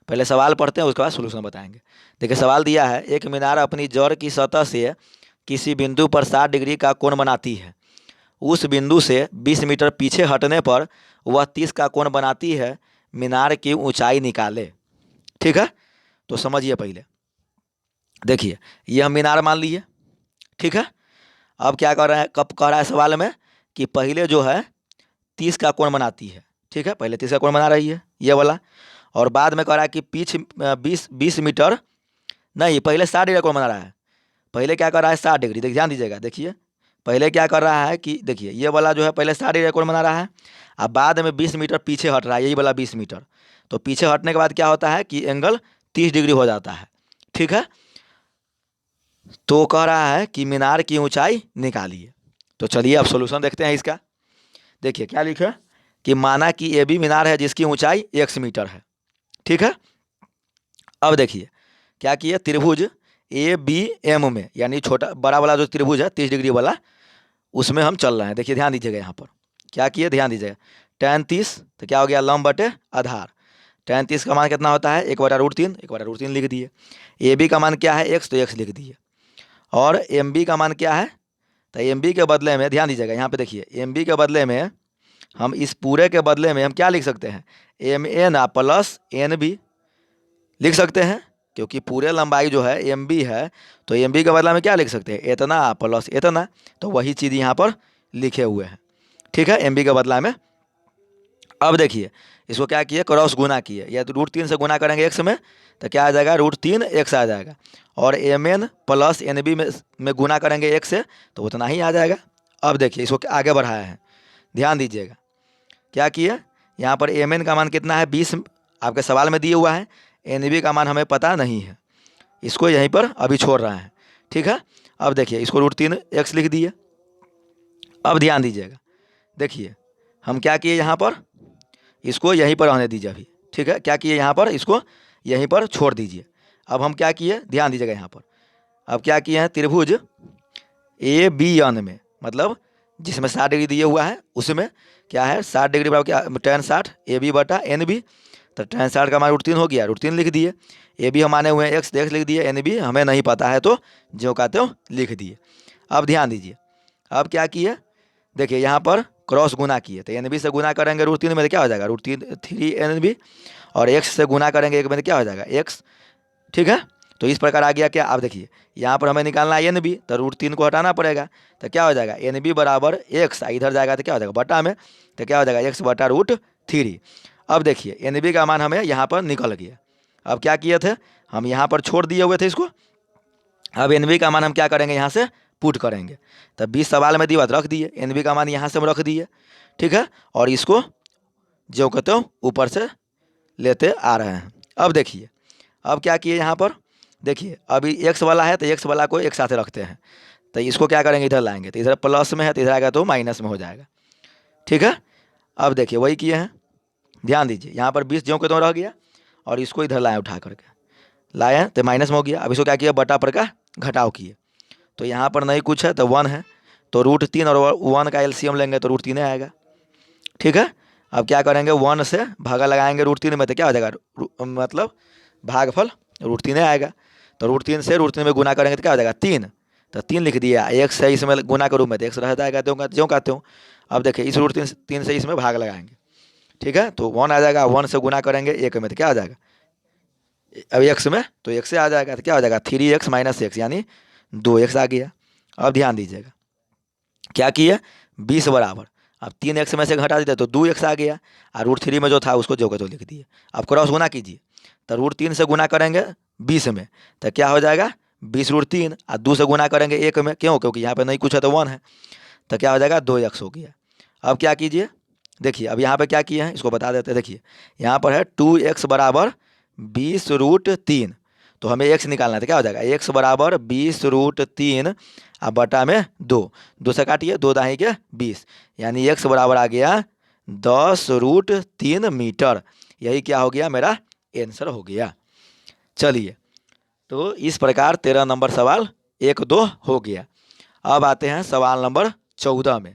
पहले सवाल पढ़ते हैं उसके बाद सोल्यूशन बताएंगे। देखिए सवाल दिया है, एक मीनार अपनी जड़ की सतह से किसी बिंदु पर 60 डिग्री का कोण बनाती है, उस बिंदु से 20 मीटर पीछे हटने पर वह 30 का कोण बनाती है, मीनार की ऊंचाई निकाले, ठीक है। तो समझिए पहले, देखिए ये हम मीनार मान लिए, ठीक है। अब क्या कर रहे हैं, कब कह रहा है सवाल में कि पहले जो है 30 का कोण बनाती है, ठीक है, पहले 30 का कोण बना रही है ये वाला, और बाद में कह रहा है कि पीछे 20 मीटर नहीं, पहले 60 डिग्री का कोण बना रहा है। पहले क्या कर रहा है 60 डिग्री, देखिए ध्यान दीजिएगा, देखिए पहले क्या कर रहा है कि देखिए ये वाला जो है पहले 60 डिग्री का कोण बना रहा है, अब बाद में 20 मीटर पीछे हट रहा है, यही वाला 20 मीटर, तो पीछे हटने के बाद क्या होता है कि एंगल 30 डिग्री हो जाता है, ठीक है। तो कह रहा है कि मीनार की ऊंचाई निकालिए। तो चलिए अब सॉल्यूशन देखते हैं इसका। देखिए क्या लिखे कि माना कि ए बी मीनार है जिसकी ऊंचाई x मीटर है, ठीक है। अब देखिए क्या किए, त्रिभुज ABM में, यानी छोटा बड़ा वाला जो त्रिभुज है 30 डिग्री वाला, उसमें हम चल रहे हैं। देखिए ध्यान दीजिएगा, यहाँ पर क्या किए, ध्यान दीजिएगा, tan 30 तो क्या हो गया, लंब बटे आधार, tan 30 का मान कितना होता है 1/√3, 1/√3 लिख दिए। AB का मान क्या है x, तो x लिख दिए। और MB का मान क्या है, तो MB के बदले में ध्यान दीजिएगा, यहाँ पे देखिए MB के बदले में हम इस पूरे के बदले में हम क्या लिख सकते हैं, MN प्लस NB लिख सकते हैं, क्योंकि पूरे लंबाई जो है MB है, तो MB के बदला में क्या लिख सकते हैं, इतना प्लस इतना, तो वही चीज़ यहाँ पर लिखे हुए हैं, ठीक है, MB के बदला में। अब देखिए इसको क्या किए, क्रॉस गुना किए, या तो √3 से गुना करेंगे x में तो क्या आ जाएगा, √3 x आ जाएगा, और MN प्लस NB में गुना करेंगे x से तो उतना ही आ जाएगा। अब देखिए इसको आगे बढ़ाया है, ध्यान दीजिएगा क्या किए, यहाँ पर MN का मान कितना है 20 आपके सवाल में दिए हुआ है, NB का मान हमें पता नहीं है, इसको यहीं पर अभी छोड़ रहा है, ठीक है। अब देखिए इसको √3 x लिख दिए। अब ध्यान दीजिएगा, देखिए हम क्या किए, यहाँ पर इसको यहीं पर रहने दीजिए अभी, ठीक है, क्या किए यहाँ पर इसको यहीं पर छोड़ दीजिए। अब हम क्या किए, ध्यान दीजिएगा यहाँ पर, अब क्या किए हैं, त्रिभुज ABN में, मतलब जिसमें 60 डिग्री दिए हुआ है उसमें क्या है 60 डिग्री बराबर क्या tan 60 ए बी बटा एन बी। तो tan 60 का हमारा √3 हो गया, √3 लिख दिए। ए बी हम माने हुए हैं x, तो x लिख दिए, एन बी हमें नहीं पता है तो जो कहते हो लिख दिए। अब ध्यान दीजिए, अब क्या किए, देखिए यहाँ पर क्रॉस गुना किए, तो एन बी से गुना करेंगे √3 में तो क्या हो जाएगा √3 एन बी, और x से गुना करेंगे 1 में तो क्या हो जाएगा x। ठीक है, तो इस प्रकार आ गया क्या। आप देखिए यहाँ पर हमें निकालना है एन बी, तो √3 को हटाना पड़ेगा, तो क्या हो जाएगा एन बी बराबर x, इधर जाएगा तो क्या हो जाएगा बटा में, तो क्या हो जाएगा x बटा √3। अब देखिए एन बी का मान हमें यहाँ पर निकल गया। अब क्या किए थे, हम यहाँ पर छोड़ दिए हुए थे इसको। अब एन बी का मान हम क्या करेंगे, यहाँ से पुट करेंगे, तो 20 सवाल में दिया तो रख दिए, एन बी का मान यहाँ से हम रख दिए। ठीक है, और इसको जो कहते हो ऊपर से लेते आ रहे हैं। अब देखिए अब क्या किए यहाँ पर, देखिए अभी x वाला है तो x वाला को एक साथ रखते हैं, तो इसको क्या करेंगे इधर लाएंगे, तो इधर प्लस में है तो इधर आएगा तो माइनस में हो जाएगा। ठीक है, अब देखिए वही किए हैं, ध्यान दीजिए यहाँ पर 20 ज्यों के त्यों रह गया, और इसको इधर लाए उठा करके लाए हैं तो माइनस में हो गया। अब इसको क्या किया बटा पर का घटाव किए, तो यहाँ पर नहीं कुछ है तो 1 है, तो √3 और 1 का एलसीएम लेंगे तो √3 आएगा। ठीक है, अब क्या करेंगे 1 से भागा लगाएंगे √3 में तो क्या हो जाएगा मतलब भागफल √3 आएगा, तो √3 से √3 में गुना करेंगे तो क्या हो जाएगा 3, तो 3 लिख दिया, एक से इसमें गुना करूँ में तो x रह जाएगा जो कहते हो। अब देखिए इस √3 से इसमें भाग लगाएंगे, ठीक है, तो 1 आ जाएगा, 1 से गुना करेंगे 1 में तो क्या आ जाएगा अब x में, तो x से आ जाएगा तो क्या हो जाएगा 3x - x यानी 2x आ गया। अब ध्यान दीजिएगा क्या किए 20 बराबर, अब 3x में से घटा दीजिए तो 2x आ गया, और √3 में जो था उसको जो का तो लिख दिए। अब क्रॉस गुना कीजिए, तो √3 से गुना करेंगे 20 में तो क्या हो जाएगा 20 √3, और 2 से गुना करेंगे 1 में, क्यों क्योंकि यहाँ पे नहीं कुछ है तो 1 है, तो क्या हो जाएगा 2x हो गया। अब क्या कीजिए, देखिए अब यहाँ पे क्या किए हैं इसको बता देते हैं। देखिए यहाँ पर है 2x बराबर 20 √3, तो हमें x निकालना है तो क्या हो जाएगा x बराबर 20 √3 अब बटा में 2 से काटिए 2 दाही के 20, यानी x बराबर आ गया 10 √3 मीटर। यही क्या हो गया मेरा आंसर हो गया। चलिए, तो इस प्रकार 13 नंबर सवाल 1 2 हो गया। अब आते हैं सवाल नंबर 14 में।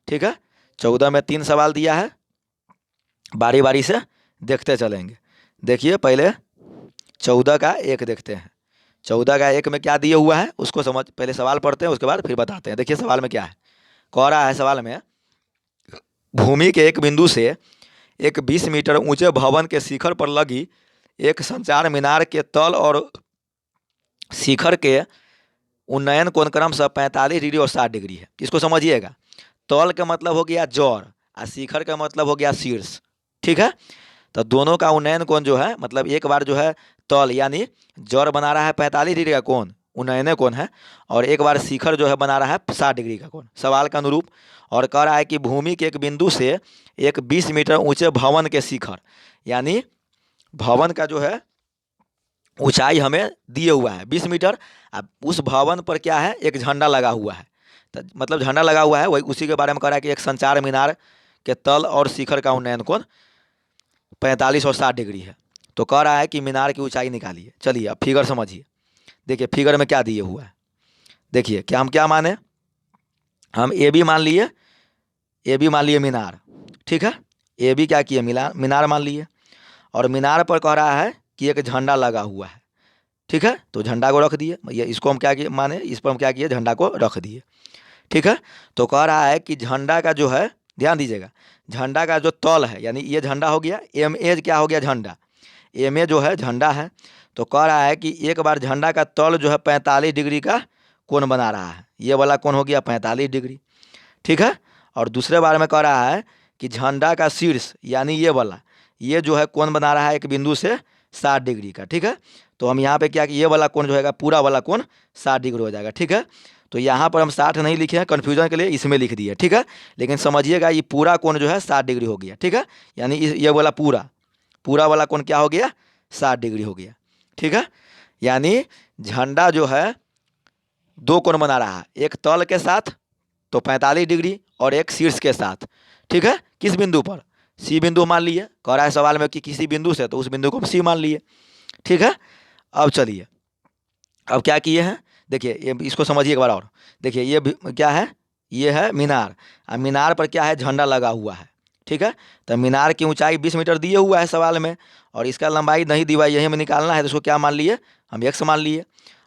ठीक है, 14 में 3 सवाल दिया है, बारी बारी से देखते चलेंगे। देखिए पहले 14 का 1 देखते हैं। 14 का 1 में क्या दिया हुआ है उसको समझ, पहले सवाल पढ़ते हैं उसके बाद फिर बताते हैं। देखिए सवाल में क्या है, कह रहा है सवाल में भूमि के एक बिंदु से एक 20 मीटर ऊंचे भवन के शिखर पर लगी एक संचार मीनार के तल और शिखर के उन्नयन कोण क्रमशः 45 डिग्री और 60 डिग्री है। इसको समझिएगा, तल का मतलब हो गया जड़ और शिखर का मतलब हो गया शीर्ष। ठीक है, तो दोनों का उन्नयन कोण जो है मतलब एक बार जो है तल यानी जड़ बना रहा है 45 डिग्री का कोण, उन्नयन कोण है, और एक बार शिखर जो है बना रहा है 60 डिग्री का कोण, सवाल का अनुरूप। और कह रहा है कि भूमि के एक बिंदु से एक 20 मीटर ऊंचे भवन के शिखर, यानी भवन का जो है ऊंचाई हमें दिए हुआ है 20 मीटर। अब उस भवन पर क्या है एक झंडा लगा हुआ है, तो मतलब झंडा लगा हुआ है वही उसी के बारे में कह रहा है कि एक संचार मीनार के तल और शिखर का उन्नयन कोण 45 और 60 डिग्री है। तो कह रहा है कि मीनार की ऊंचाई निकालिए। चलिए अब फिगर समझिए, देखिए फिगर में क्या दिए हुआ है। देखिए क्या हम क्या माने, हम ए बी मान लिए, ए बी मान लिए मीनार। ठीक है, ए बी क्या किए मीनार मान लिए, और मीनार पर कह रहा है कि एक झंडा लगा हुआ है। ठीक है, तो झंडा को रख दिए, ये इसको हम क्या किए माने, इस पर हम क्या किए झंडा को रख दिए। ठीक है, तो कह रहा है कि झंडा का जो है, ध्यान दीजिएगा, झंडा का जो तल है यानी ये झंडा हो गया, एम ए क्या हो गया झंडा, एम ए जो है झंडा है। तो कह रहा है कि एक बार झंडा का तल जो है 45 डिग्री का कोण बना रहा है, ये वाला कोण हो गया 45 डिग्री। ठीक है, और दूसरे बार में कह रहा है कि झंडा का शीर्ष यानी ये वाला, ये जो है कोण बना रहा है एक बिंदु से 60 डिग्री का। ठीक है, तो हम यहाँ पे क्या कि ये वाला कोण जो है पूरा वाला कोण 60 डिग्री हो जाएगा। ठीक है, तो यहाँ पर हम 60 नहीं लिखे हैं कन्फ्यूजन के लिए, इसमें लिख दिए। ठीक है, लेकिन समझिएगा ये पूरा कोण जो है 60 डिग्री हो गया। ठीक है, यानी ये वाला पूरा वाला कोण क्या हो गया 60 डिग्री हो गया। ठीक है, यानी झंडा जो है 2 कोण बना रहा है, एक तल के साथ तो 45 डिग्री और एक शीर्ष के साथ। ठीक है, किस बिंदु पर, सी बिंदु मान लिए, कह रहा है सवाल में कि किसी बिंदु से, तो उस बिंदु को हम सी मान लिए। ठीक है, अब चलिए अब क्या किए हैं, देखिए ये इसको समझिए एक बार और। देखिए ये क्या है, ये है मीनार। अब मीनार पर क्या है, झंडा लगा हुआ है। ठीक है, तो मीनार की ऊंचाई 20 मीटर दिए हुआ है सवाल में, और इसका लंबाई नहीं दी हुआ है, यही हमें निकालना है। तो इसको क्या मान लिए हम, एक्स मान लिए।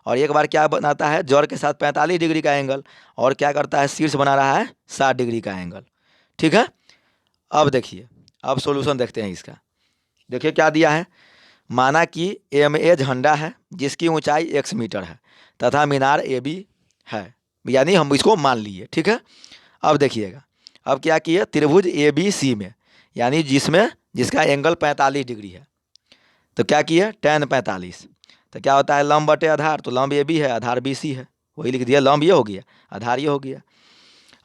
और एक बार क्या बनाता है, जड़ के साथ 45 डिग्री का एंगल, और क्या करता है, शीर्ष बना रहा है 60 डिग्री का एंगल। ठीक है, अब देखिए, अब सॉल्यूशन देखते हैं इसका। देखिए क्या दिया है, माना कि एम ए झंडा है जिसकी ऊंचाई एक्स मीटर है तथा मीनार ए बी है, यानी हम इसको मान लिए। ठीक है, अब देखिएगा, अब क्या किए, त्रिभुज ए बी सी में, यानी जिसका एंगल 45 डिग्री है, तो क्या किए, tan 45, तो क्या होता है, लंब बटे आधार, तो लंब ए बी है, आधार बी सी है, वही लिख दिया, लंब ये हो गया, आधार ये हो गया।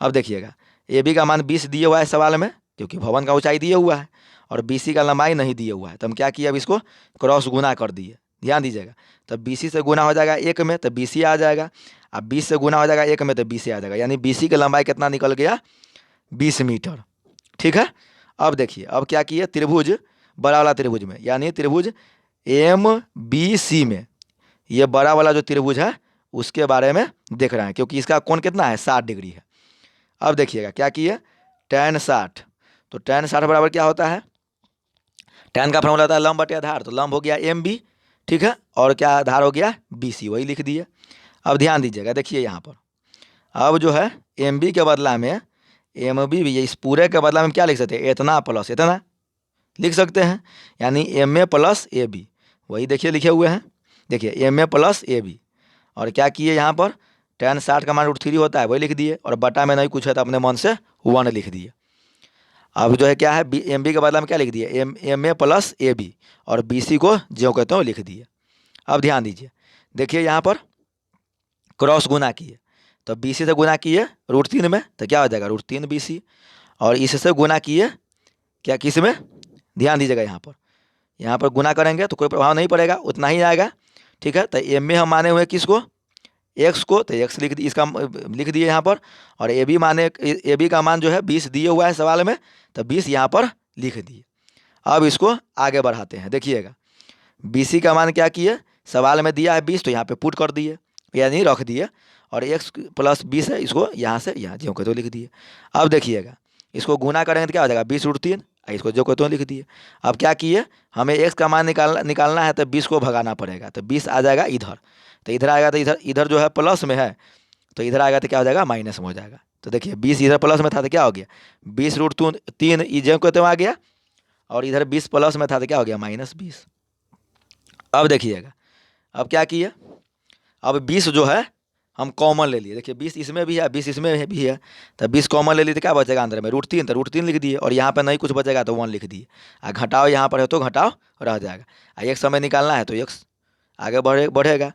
अब देखिएगा, ए बी का मान 20 दिए हुआ है सवाल में, क्योंकि भवन का ऊंचाई दिए हुआ है, और बी सी का लंबाई नहीं दिए हुआ है, तो हम क्या किए, अब इसको क्रॉस गुना कर दिए। ध्यान दीजिएगा, तो बी सी से गुना हो जाएगा एक में, तो बी सी आ जाएगा, अब 20 से गुना हो जाएगा एक में, तो बी सी आ जाएगा, यानी बी सी की लंबाई कितना निकल गया, 20 मीटर। ठीक है, अब देखिए, अब क्या किए, त्रिभुज, बड़ा वाला त्रिभुज में, यानी त्रिभुज एम बी सी में, ये बड़ा वाला जो त्रिभुज है उसके बारे में देख रहे हैं, क्योंकि इसका कोण कितना है, 60 डिग्री है। अब देखिएगा क्या किए, tan 60, तो tan 60 बराबर क्या होता है, tan का फॉर्मूला होता है लंब बटे आधार, तो लंब हो गया एम बी। ठीक है, और क्या आधार हो गया बी सी, वही लिख दिए। अब ध्यान दीजिएगा, देखिए यहाँ पर, अब जो है एम बी के बदला में एम बी भी, इस पूरे के बदला में क्या लिख सकते हैं, इतना प्लस इतना लिख सकते हैं, यानी M A plus A B, वही देखिए लिखे हुए हैं। देखिए M A plus A B, और क्या किए यहाँ पर, tan 60 का मान √3 होता है, वही लिख दिए, और बटा में नहीं कुछ है तो अपने मन से 1 लिख दिए। अब जो है क्या है, एम बी के बदला में क्या लिख दिए, M A plus A B, और बी सी को जो कहते हो लिख दिए। अब ध्यान दीजिए, देखिए यहाँ पर क्रॉस गुना किए, तो बी सी से गुना किए √3 में, तो क्या हो जाएगा, √3 बी सी, और इससे गुना किए क्या, किस में, ध्यान दीजिएगा यहाँ पर गुना करेंगे तो कोई प्रभाव नहीं पड़ेगा, उतना ही आएगा। ठीक है, तो एम में हम माने हुए किसको, एक्स को, तो एक्स लिख दिए, इसका लिख दिए यहाँ पर, और ए बी माने, ए बी का मान जो है 20 दिए हुआ है सवाल में, तो 20 यहाँ पर लिख दिए। अब इसको आगे बढ़ाते हैं, देखिएगा, बी सी का मान क्या किए, सवाल में दिया है 20, तो यहाँ पे पुट कर दिए, यानी रख दिए, और एक्स प्लस 20 है, इसको यहाँ से यहाँ ज्यों के तो लिख दिए। अब देखिएगा, इसको गुना करेंगे तो क्या हो जाएगा, 20√3, इसको जो कहते हो लिख दिए। अब क्या किए, हमें एक्स का मान निकालना है, तो 20 को भगाना पड़ेगा, तो 20 आ जाएगा इधर, तो इधर आएगा, तो इधर जो है प्लस में है, तो इधर आएगा तो क्या हो जाएगा, माइनस में हो जाएगा। तो देखिए 20 इधर प्लस में था तो क्या हो गया, 20√3 जो कहते हो आ गया, और इधर 20 प्लस में था तो क्या हो गया, -20। अब देखिएगा, अब क्या किए, अब 20 जो है हम कॉमन ले लिए, देखिए 20 इसमें भी है, 20 इसमें भी है, तो 20 कॉमन ले लिए तो क्या बचेगा अंदर में, √3, तो √3 लिख दिए, और यहाँ पे नहीं कुछ बचेगा तो 1 लिख दिए। घटाओ यहाँ पर है तो घटाओ रह जाएगा, एक समय निकालना है तो एक्स आगे बढ़ेगा।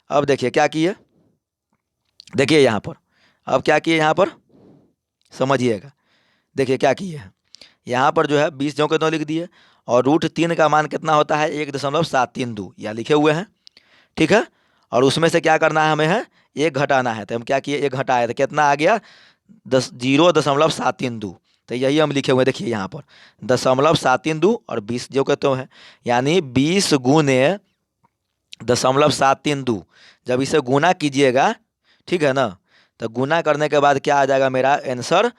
अब देखिए क्या किए, देखिए यहाँ पर, अब क्या किए यहाँ पर समझिएगा, देखिए क्या किए हैं, यहाँ पर जो है 20 जो के 2 लिख दिए, और √3 का मान कितना होता है, 1.732 या लिखे हुए हैं। ठीक है, और उसमें से क्या करना है हमें, है एक घटाना है, तो हम क्या किए, एक घटाए तो कितना आ गया, 0.732, तो यही हम लिखे हुए, देखिए यहाँ पर 0.732 और 20 जो कहते हैं, यानी 20 गुने 0.732, जब इसे गुना कीजिएगा, ठीक है ना, तो गुना करने के बाद क्या आ जाएगा मेरा आंसर,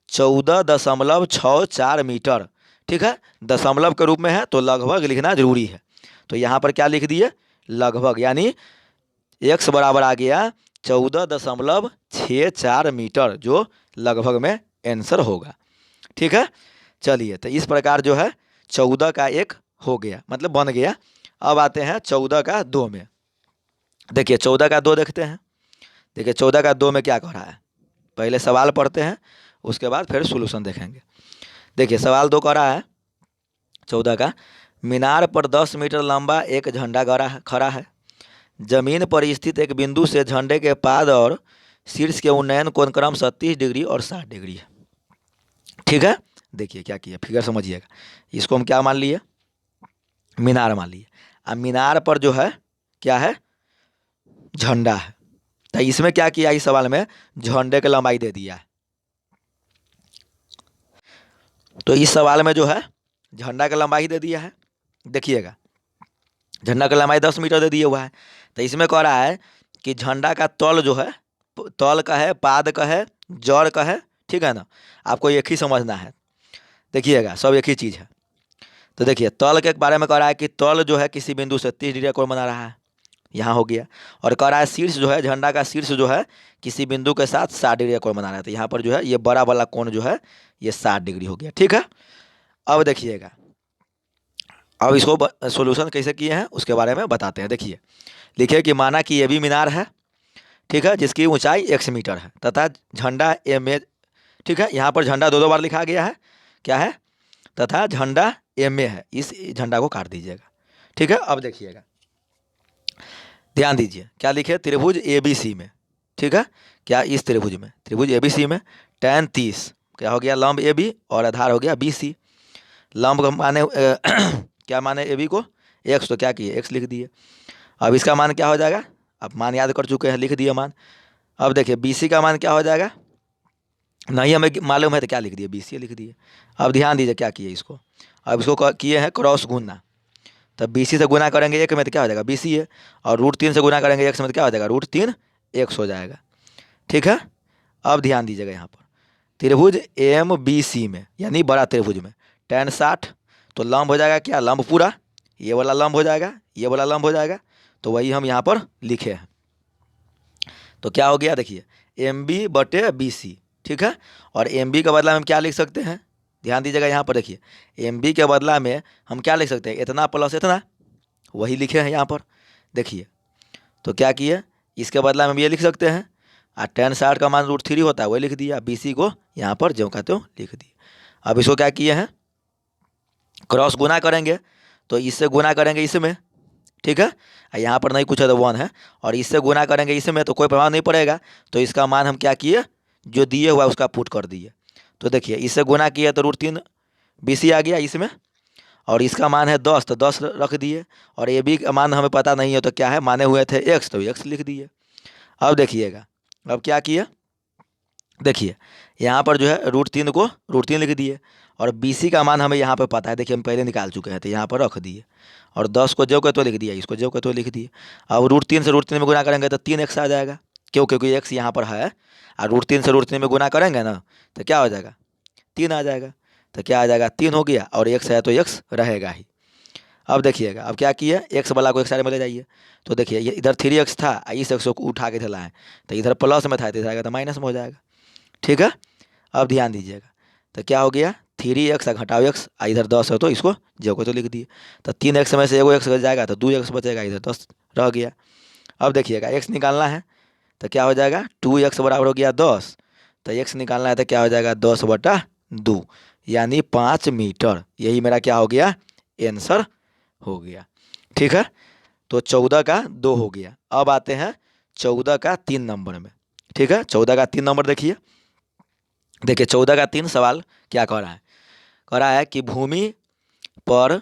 14.64 मीटर। ठीक है, दशमलव के रूप में है तो लगभग लिखना जरूरी है, तो यहाँ पर क्या लिख दिए, लगभग, यानी एक्स बराबर आ गया 14.64 मीटर, जो लगभग में आंसर होगा। ठीक है, चलिए, तो इस प्रकार जो है 14 का 1 हो गया, मतलब बन गया। अब आते हैं 14 का 2 में, देखिए 14 का 2 देखते हैं। देखिए 14 का 2 में क्या कह रहा है, पहले सवाल पढ़ते हैं, उसके बाद फिर सोल्यूशन देखेंगे। देखिए सवाल 2 कह रहा है 14 का, मीनार पर 10 मीटर लंबा एक झंडा खड़ा है, जमीन पर स्थित एक बिंदु से झंडे के पाद और शीर्ष के उन्नयन कोण क्रम 30 डिग्री और 60 डिग्री है। ठीक है, देखिए क्या किया, फिगर समझिएगा, इसको हम क्या मान लिए, मीनार मान लिए। अब मीनार पर जो है क्या है, झंडा है, तो इसमें क्या किया, इस सवाल में झंडे की लंबाई दे दिया है, तो इस सवाल में जो है झंडा की लंबाई दे दिया है। देखिएगा झंडा की लंबाई 10 मीटर दे दिया हुआ है, तो इसमें कह रहा है कि झंडा का तल जो है, तल का है, पाद का है जड़ का है, ठीक है ना। आपको एक ही समझना है, देखिएगा सब एक ही चीज़ है। तो देखिए तल के बारे में कह रहा है कि तल जो है किसी बिंदु से 30 डिग्री का कोण बना रहा है, यहाँ हो गया। और कह रहा है शीर्ष जो है, झंडा का शीर्ष जो है किसी बिंदु के साथ 60 डिग्री का कोण बना रहा है, तो यहाँ पर जो है ये बड़ा वाला कोण जो है ये 60 डिग्री हो गया, ठीक है। अब देखिएगा, अब इसको सोल्यूशन कैसे किए हैं उसके बारे में बताते हैं। देखिए लिखिए कि माना कि ये भी मीनार है, ठीक है, जिसकी ऊंचाई 1 मीटर है तथा झंडा एम ए, ठीक है, यहाँ पर झंडा दो दो बार लिखा गया है, क्या है, तथा झंडा एम ए है, इस झंडा को काट दीजिएगा, ठीक है। अब देखिएगा ध्यान दीजिए क्या लिखे, त्रिभुज ए बी सी में, ठीक है, क्या इस त्रिभुज में, त्रिभुज ए बी सी में tan 30 क्या हो गया, लंब ए बी और आधार हो गया बी सी। लंब का माने क्या माने ए बी को x, तो क्या किए x लिख दिए। अब इसका मान क्या हो जाएगा, अब मान याद कर चुके हैं, लिख दिए मान। अब देखिए बी सी का मान क्या हो जाएगा, नहीं हमें मालूम है तो क्या लिख दिए, बी सी लिख दिए। अब ध्यान दीजिए क्या किए इसको, अब इसको किए हैं क्रॉस गुना, तब बी सी से गुना करेंगे एक में तो क्या हो जाएगा बी सी है, और √3 से गुना करेंगे x में तो क्या हो जाएगा √3 x हो जाएगा, ठीक है। अब ध्यान दीजिएगा यहाँ पर त्रिभुज एम बी सी में यानी बड़ा त्रिभुज में tan 60, तो लंब हो जाएगा क्या, लंब पूरा, ये वाला लंब हो जाएगा, ये वाला लंब हो जाएगा, तो वही हम यहाँ पर लिखे हैं। तो क्या हो गया देखिए एम बी बटे बी सी, ठीक है। और एम बी के बदला में हम क्या लिख सकते हैं, ध्यान दीजिएगा यहाँ पर देखिए एम बी के बदला में हम क्या लिख सकते हैं, इतना प्लस इतना, वही लिखे हैं यहाँ पर देखिए। तो क्या किए, इसके बदला में हम ये लिख सकते हैं, और tan 60 का मान √3 होता है वही लिख दिया, बी सी को यहाँ पर जो कहते हो लिख दिए। अब इसको क्या किए हैं, क्रॉस गुना करेंगे, तो इससे गुना करेंगे इसमें, ठीक है, यहाँ पर नहीं कुछ है तो 1 है, और इससे गुना करेंगे इसमें तो कोई प्रभाव नहीं पड़ेगा, तो इसका मान हम क्या किए, जो दिए हुआ उसका पुट कर दिए। तो देखिए इससे गुना किया तो √3 बी सी आ गया इसमें, और इसका मान है 10 तो 10 रख दिए, और ए बी का मान हमें पता नहीं है तो क्या है, माने हुए थे x तो x लिख दिए। अब देखिएगा अब क्या किए, देखिए यहाँ पर जो है √3 को √3 लिख दिए, और बी सी का मान हमें यहाँ पर पता है, देखिए हम पहले निकाल चुके हैं तो यहाँ पर रख दिए, और 10 को जो के तो लिख दिया, इसको जो के तो लिख दिए। अब √3 से √3 में गुना करेंगे तो 3x आ जाएगा, क्यों, क्योंकि x यहाँ पर है, और √3 से √3 में गुना करेंगे ना तो क्या हो जाएगा 3 आ जाएगा, तो क्या आ जाएगा 3 हो गया, और x है तो x रहेगा ही। अब देखिएगा अब क्या किया, x वाला को एक साइड में ले जाइए, तो देखिए ये इधर 3x था, इस x को उठा के चला है, तो इधर प्लस में था तो इधर आएगा तो माइनस में हो जाएगा, ठीक है। अब ध्यान दीजिएगा तो क्या हो गया 3x घटाओ x, इधर 10 है तो इसको जो को तो लिख दिए, तो 3x में से एगो x जाएगा तो 2x बचेगा, इधर 10 रह गया। अब देखिएगा x निकालना है तो क्या हो जाएगा 2x बराबर हो गया 10, तो x निकालना है तो क्या हो जाएगा 10/2 यानी 5 मीटर, यही मेरा क्या हो गया आंसर हो गया, ठीक है। तो 14 का 2 हो गया। अब आते हैं 14 का 3 नंबर में, ठीक है। 14 का 3 नंबर देखिए, देखिए 14 का 3 सवाल क्या कह रहा है, कह रहा है कि भूमि पर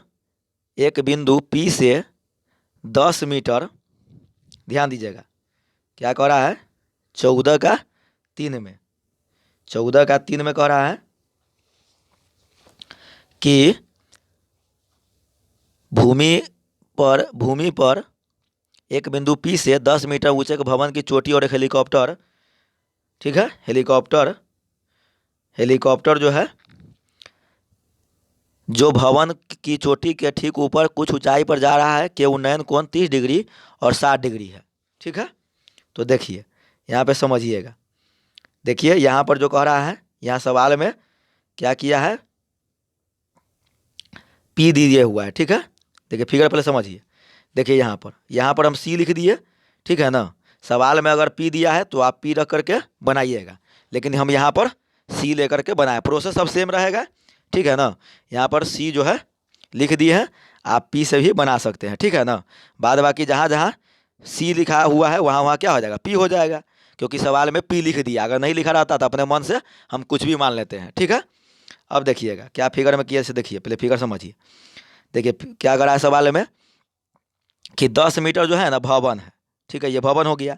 एक बिंदु P से 10 मीटर, ध्यान दीजिएगा क्या कह रहा है 14 का 3 में, 14 का 3 में कह रहा है कि भूमि पर एक बिंदु P से 10 मीटर ऊंचे एक भवन की चोटी और एक हेलीकॉप्टर, ठीक है, हेलीकॉप्टर जो है जो भवन की चोटी के ठीक ऊपर कुछ ऊंचाई पर जा रहा है के उन्नयन कोण 30 डिग्री और 60 डिग्री है, ठीक है। तो देखिए यहाँ पे समझिएगा, देखिए यहाँ पर जो कह रहा है, यहाँ सवाल में क्या किया है P दिए हुआ है, ठीक है। देखिए फिगर पहले समझिए, देखिए यहाँ पर हम C लिख दिए, ठीक है ना। सवाल में अगर P दिया है तो आप P रख करके बनाइएगा, लेकिन हम यहाँ पर C लेकर के बनाए, प्रोसेस सब सेम रहेगा, ठीक है ना। यहाँ पर C जो है लिख दिए हैं, आप P से भी बना सकते हैं, ठीक है ना। बाद बाकी जहाँ जहाँ C लिखा हुआ है वहाँ वहाँ क्या हो जाएगा P हो जाएगा, क्योंकि सवाल में P लिख दिया, अगर नहीं लिखा रहता तो अपने मन से हम कुछ भी मान लेते हैं, ठीक है। अब देखिएगा क्या फिगर में किया से, देखिए पहले फिगर समझिए, देखिए क्या करा है सवाल में कि 10 मीटर जो है ना भवन है, ठीक है, ये भवन हो गया,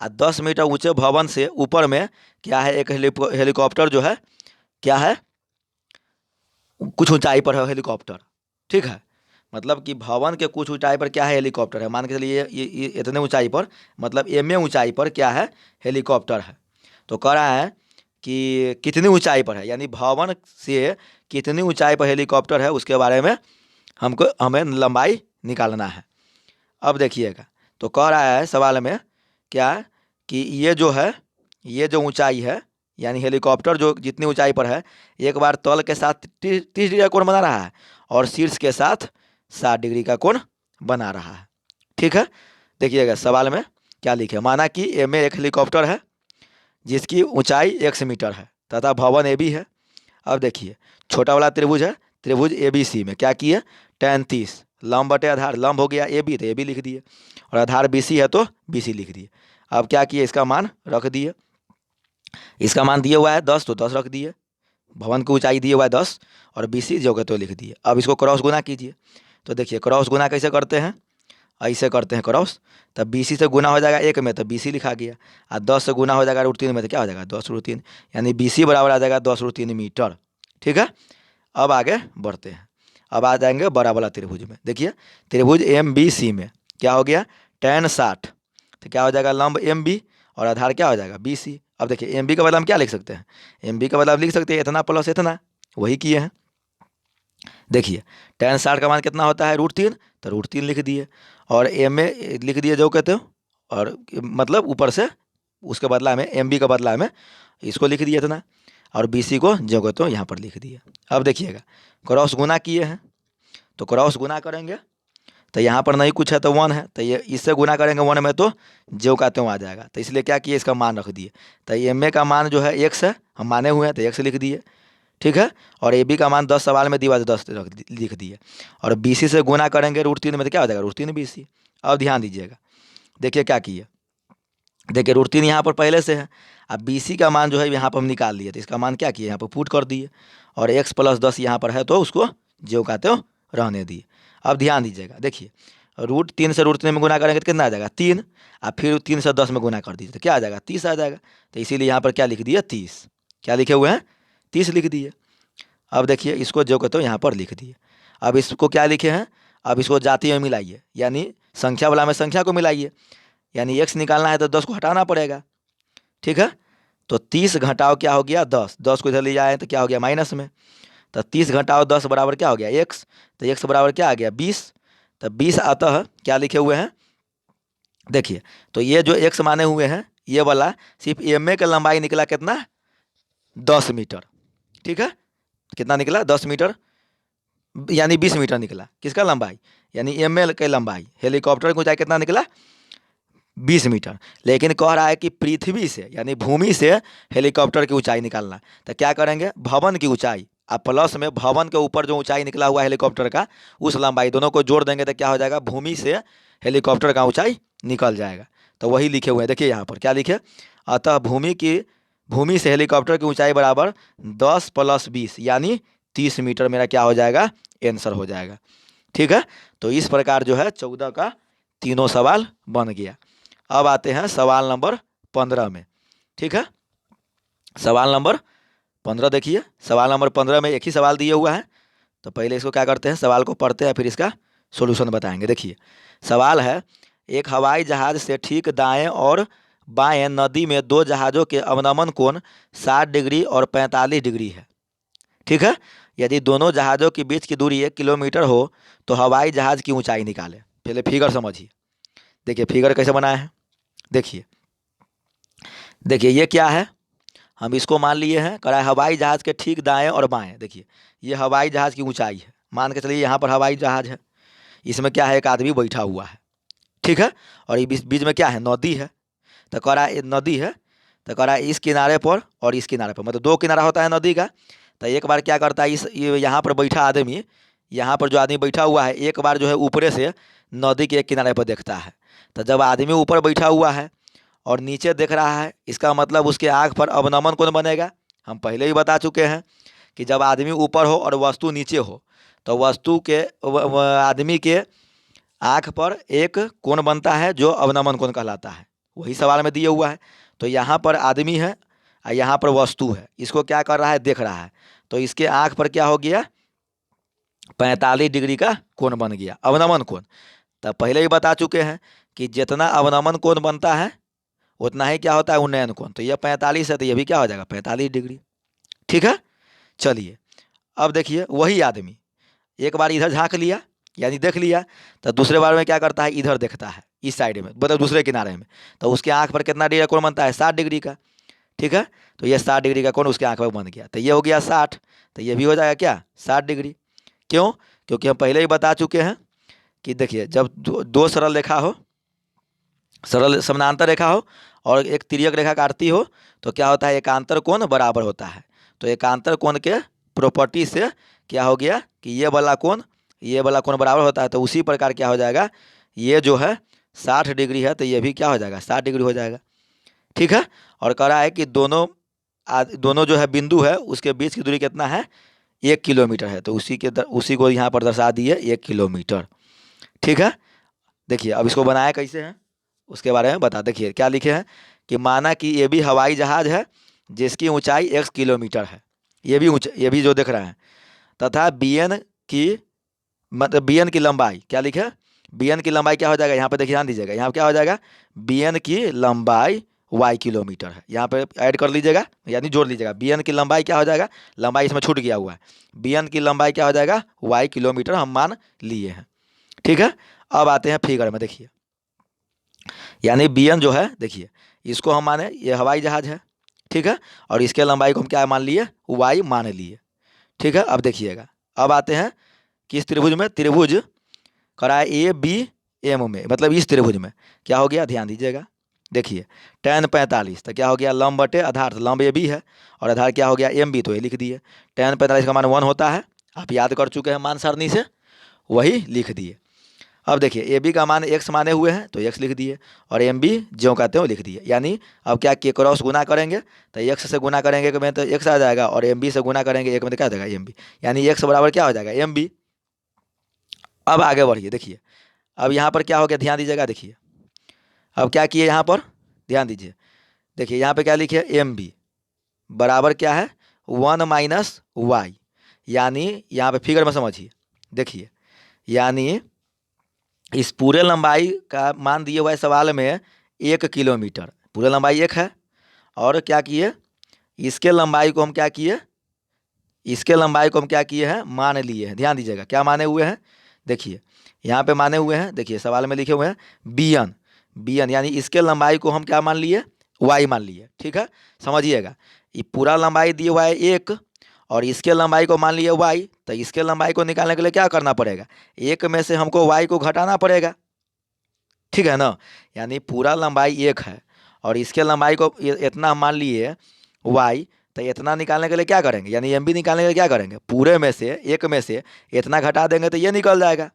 और 10 मीटर ऊंचे भवन से ऊपर में क्या है एक हेलीकॉप्टर जो है क्या है कुछ ऊंचाई पर है हेलीकॉप्टर, ठीक है। मतलब कि भवन के कुछ ऊंचाई पर क्या है हेलीकॉप्टर है, मान के चलिए ये इतने ऊंचाई पर, मतलब एम ऊंचाई पर क्या है हेलीकॉप्टर है। तो कह रहा है कि कितनी ऊंचाई पर है, यानी भवन से कितनी ऊंचाई पर हेलीकॉप्टर है उसके बारे में हमें लंबाई निकालना है। अब देखिएगा, तो कह रहा है सवाल में क्या, कि ये जो है, ये जो ऊंचाई है, यानी हेलीकॉप्टर जो जितनी ऊंचाई पर है, एक बार तल के साथ 30 डिग्री का कोण बना रहा है और शीर्ष के साथ 60 डिग्री का कोण बना रहा है। ठीक है, देखिएगा सवाल में क्या लिखे, माना कि ए में एक हेलीकॉप्टर है जिसकी ऊंचाई 100 मीटर है तथा भवन ए भी है। अब देखिए, छोटा वाला त्रिभुज है, त्रिभुज ए बी सी में क्या किए, tan 30 लंब बटे आधार, लंब हो गया ए बी तो ए बी लिख दिए, और आधार बी सी है तो बी सी लिख दिए। अब क्या किए, इसका मान रख दिए, इसका मान दिया हुआ है 10 तो 10 रख दिए, भवन की ऊंचाई दिए हुआ है 10 और बी सी जो तो लिख दिए। अब इसको क्रॉस गुना कीजिए, तो देखिए क्रॉस गुना कैसे करते हैं, ऐसे करते हैं क्रॉस, तब बी सी से गुना हो जाएगा 1 में तो बी सी लिखा गया, और 10 से गुना हो जाएगा √3 में तो क्या हो जाएगा 10√3, यानी बी सी बराबर आ जाएगा 10√3 मीटर। ठीक है, अब आगे बढ़ते हैं, अब आ जाएंगे बड़ा वाला त्रिभुज में। देखिए त्रिभुज एम बी सी में क्या हो गया, tan 60 तो क्या हो जाएगा लंब एम बी और आधार क्या हो जाएगा बी सी। अब देखिए एम बी का बदला हम क्या लिख सकते हैं, एम बी का बदला हम लिख सकते हैं इतना प्लस इतना, वही किए हैं। देखिए tan 60 का मान कितना होता है √3 तो √3 लिख दिए, और एम में लिख दिए जो कहते हो, और मतलब ऊपर से उसके बदला में एम बी का बदला में इसको लिख दिया इतना, और बी सी को जो कहते हो यहाँ पर लिख दिया। अब देखिएगा क्रॉस गुना किए हैं, तो क्रॉस गुना करेंगे तो यहाँ पर नहीं कुछ है तो 1 है, तो ये इससे गुना करेंगे 1 में तो जो का त्यों आ जाएगा, तो इसलिए क्या किए इसका मान रख दिए। तो एम ए का मान जो है 1 है, हम माने हुए हैं तो 1 लिख दिए। ठीक है, और ए बी का मान 10 सवाल में दिया तो 10 लिख दिए, और बी सी से गुना करेंगे √3 में तो क्या हो जाएगा √3 बी सी। अब ध्यान दीजिएगा, देखिए क्या किए, देखिए √3 यहाँ पर पहले से है, अब बी सी का मान जो है यहाँ पर हम निकाल लिए, तो इसका मान क्या किए यहाँ पर पुट कर दिए, और x + 10 यहाँ पर है तो उसको जो का त्यों रहने दिए। अब ध्यान दीजिएगा, देखिए √3 से √3 में गुना करेंगे तो कितना आ जाएगा 3, अब फिर 3 से 10 में गुना कर दीजिए तो क्या आ जाएगा 30 आ जाएगा, तो इसीलिए यहाँ पर क्या लिख दिए 30, क्या लिखे हुए हैं 30 लिख दिए। अब देखिए इसको जो कहते हो यहाँ पर लिख दिए। अब इसको क्या लिखे हैं, अब इसको जाति में मिलाइए, यानी संख्या वाला में संख्या को मिलाइए, यानी x निकालना है तो 10 को हटाना पड़ेगा। ठीक है, तो 30 घटाओ क्या हो गया 10, 10 को इधर ले जाए तो क्या हो गया माइनस में, तो 30 घटाओ 10 बराबर क्या हो गया x, तो x बराबर क्या आ गया 20, तो 20 अतः क्या लिखे हुए हैं, देखिए तो ये जो x माने हुए हैं ये वाला सिर्फ एम ए का लंबाई निकला कितना 10 मीटर। ठीक है, कितना निकला 10 मीटर, यानी 20 मीटर निकला किसका लंबाई, यानी एम एल की लंबाई, हेलीकॉप्टर की ऊंचाई कितना निकला 20 मीटर। लेकिन कह रहा है कि पृथ्वी से यानी भूमि से हेलीकॉप्टर की ऊंचाई निकालना, तो क्या करेंगे भवन की ऊंचाई अब प्लस में भवन के ऊपर जो ऊंचाई निकला हुआ है हेलीकॉप्टर का उस लंबाई दोनों को जोड़ देंगे तो क्या हो जाएगा भूमि से हेलीकॉप्टर का ऊंचाई निकल जाएगा। तो वही लिखे हुए हैं, देखिए यहाँ पर क्या लिखे, अतः भूमि से हेलीकॉप्टर की ऊंचाई बराबर 10 + 20 यानी 30 मीटर मेरा क्या हो जाएगा आंसर हो जाएगा। ठीक है, तो इस प्रकार जो है 14 का तीनों सवाल बन गया। अब आते हैं सवाल नंबर 15 में। ठीक है, सवाल नंबर 15 देखिए, सवाल नंबर 15 में एक ही सवाल दिए हुआ है, तो पहले इसको क्या करते हैं सवाल को पढ़ते हैं फिर इसका सॉल्यूशन बताएंगे। देखिए सवाल है, एक हवाई जहाज से ठीक दाएं और बाएं नदी में दो जहाज़ों के अवनमन कोण 60 डिग्री और 45 डिग्री है। ठीक है, यदि दोनों जहाज़ों के बीच की दूरी 1 किलोमीटर हो तो हवाई जहाज़ की ऊंचाई निकालें। पहले फिगर समझिए, देखिए फिगर कैसे बनाया है, देखिए देखिए ये क्या है, हम इसको मान लिए हैं करा हवाई जहाज़ के ठीक दाएं और बाएं। देखिए ये हवाई जहाज़ की ऊंचाई है, मान के चलिए यहाँ पर हवाई जहाज़ है, इसमें क्या है एक आदमी बैठा हुआ है। ठीक है, और ये बीच में क्या है नदी है, तो कह रहा है नदी है, तो कह रहा है इस किनारे पर और इस किनारे पर, मतलब 2 किनारा होता है नदी का। तो एक बार क्या करता है ये यहाँ पर बैठा आदमी, यहाँ पर जो आदमी बैठा हुआ है एक बार जो है ऊपरे से नदी के एक किनारे पर देखता है। तो जब आदमी ऊपर बैठा हुआ है और नीचे देख रहा है, इसका मतलब उसके आँख पर अवनमन कोण बनेगा। हम पहले ही बता चुके हैं कि जब आदमी ऊपर हो और वस्तु नीचे हो तो वस्तु के आदमी के आँख पर एक कोण बनता है जो अवनमन कोण कहलाता है, वही सवाल में दिया हुआ है। तो यहाँ पर आदमी है और यहाँ पर वस्तु है, इसको क्या कर रहा है देख रहा है, तो इसके आँख पर क्या हो गया 45 डिग्री का कोण बन गया अवनमन कोण। तब पहले ही बता चुके हैं कि जितना अवनमन कोण बनता है उतना ही क्या होता है उन्नयन कोण। तो ये 45 है तो ये भी क्या हो जाएगा 45 डिग्री। ठीक है, चलिए अब देखिए वही आदमी एक बार इधर झांक लिया यानी देख लिया, तो दूसरे बार में क्या करता है इधर देखता है इस साइड में, मतलब दूसरे किनारे में, तो उसके आंख पर कितना डिग्री का कोण बनता है 60 डिग्री का। ठीक है, तो ये 60 डिग्री का कोण उसके आंख पर बन गया, तो ये हो गया 60, तो ये भी हो जाएगा क्या 60 डिग्री। क्यों? क्योंकि हम पहले ही बता चुके हैं कि देखिए जब दो सरल रेखा हो, सरल समानांतर रेखा हो और एक तिर्यक रेखा काटती हो तो क्या होता है एकांतर कोण बराबर होता है। तो एकांतर कोण के प्रॉपर्टी से क्या हो गया कि ये वाला कोण बराबर होता है, तो उसी प्रकार क्या हो जाएगा ये जो है 60 डिग्री है तो ये भी क्या हो जाएगा 60 डिग्री हो जाएगा। ठीक है, और कह रहा है कि दोनों जो है बिंदु है उसके बीच की दूरी कितना है 1 किलोमीटर है, तो उसी को यहाँ पर दर्शा दिए 1 किलोमीटर। ठीक है, देखिए अब इसको बनाया कैसे है उसके बारे में बता। देखिए क्या लिखे हैं कि माना कि ये भी हवाई जहाज है जिसकी ऊंचाई x किलोमीटर है, ये भी जो देख रहे हैं, तथा बी एन की लंबाई क्या लिखे बी एन की लंबाई क्या हो जाएगा यहाँ पे देखिए ध्यान दीजिएगा, यहाँ क्या हो जाएगा बी एन की लंबाई y किलोमीटर है, यहाँ पे ऐड कर लीजिएगा यानी जोड़ लीजिएगा। बी एन की लंबाई क्या हो जाएगा, लंबाई इसमें छूट गया हुआ है, बी एन की लंबाई क्या हो जाएगा y किलोमीटर हम मान लिए हैं। ठीक है, अब आते हैं फिगर में, देखिए यानी बी एन जो है देखिए इसको हम माने ये हवाई जहाज है। ठीक है, और इसके लंबाई को हम क्या मान लिए y मान लिए। ठीक है, अब देखिएगा अब आते हैं किस त्रिभुज में, त्रिभुज कराए ए बी एम में, मतलब इस त्रिभुज में क्या हो गया ध्यान दीजिएगा। देखिए tan 45 तो क्या हो गया लंब बटे आधार, तो लंब ए बी है और आधार क्या हो गया एम बी, तो ये लिख दिए। tan 45 का मान 1 होता है, आप याद कर चुके हैं मान सारणी से, वही लिख दिए। अब देखिए ए बी का मान x माने हुए हैं तो x लिख दिए और एम बी जो कहते हैं वो लिख दिए। यानी अब क्या के क्रॉस गुना करेंगे तो x से गुना करेंगे एक में तो x आ जाएगा और एम बी से गुना करेंगे एक में तो क्या आ जाएगा एम बी, यानी x बराबर क्या हो जाएगा एम बी। अब आगे बढ़िए, देखिए अब यहाँ पर क्या हो गया ध्यान दीजिएगा। देखिए अब क्या किए यहाँ पर ध्यान दीजिए, देखिए यहाँ पे क्या लिखे एम बी बराबर क्या है 1 माइनस वाई, यानी यहाँ पे फिगर में समझिए। देखिए यानी इस पूरे लंबाई का मान दिए हुआ है सवाल में 1 किलोमीटर, पूरे लंबाई 1 है, और क्या किए इसके लंबाई को हम क्या किए, इसके लंबाई को हम क्या किए हैं मान लिए हैं। ध्यान दीजिएगा क्या माने हुए हैं, देखिए यहाँ पे माने हुए हैं, देखिए सवाल में लिखे हुए हैं बी एन, यानी इसके लंबाई को हम क्या मान लिए वाई मान लिए। ठीक है, समझिएगा ये पूरा लंबाई दिए हुआ है 1 और इसके लंबाई को मान लिए वाई, तो इसके लंबाई को निकालने के लिए क्या करना पड़ेगा 1 में से हमको वाई को घटाना पड़ेगा। ठीक है ना, यानी पूरा लंबाई 1 है और इसके लंबाई को इतना हम मान लिए वाई, तो इतना निकालने के लिए क्या करेंगे यानी एम बी निकालने के लिए क्या करेंगे पूरे में से 1 में से इतना घटा देंगे तो ये निकल जाएगा।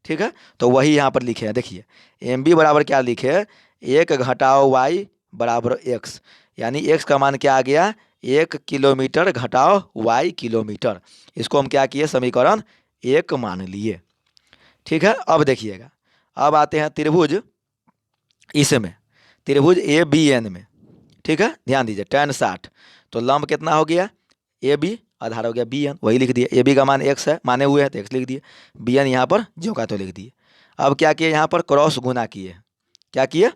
ठीक है, तो वही यहाँ पर लिखे हैं, देखिए एम बी बराबर क्या लिखे 1 घटाओ वाई बराबर एक्स, यानी एक्स का मान क्या आ गया 1 किलोमीटर घटाओ वाई किलोमीटर, इसको हम क्या किए समीकरण 1 मान लिए। ठीक है, अब देखिएगा अब आते हैं त्रिभुज इसमें, त्रिभुज ए बी एन में। ठीक है, ध्यान दीजिए tan 60 तो लंब कितना हो गया ए बी, आधार हो गया बी एन, वही लिख दिए। ए बी का मान x है माने हुए हैं तो x लिख दिए, बी एन यहाँ पर जो का तो लिख दिए। अब क्या किए यहाँ पर क्रॉस गुना किए, क्या किए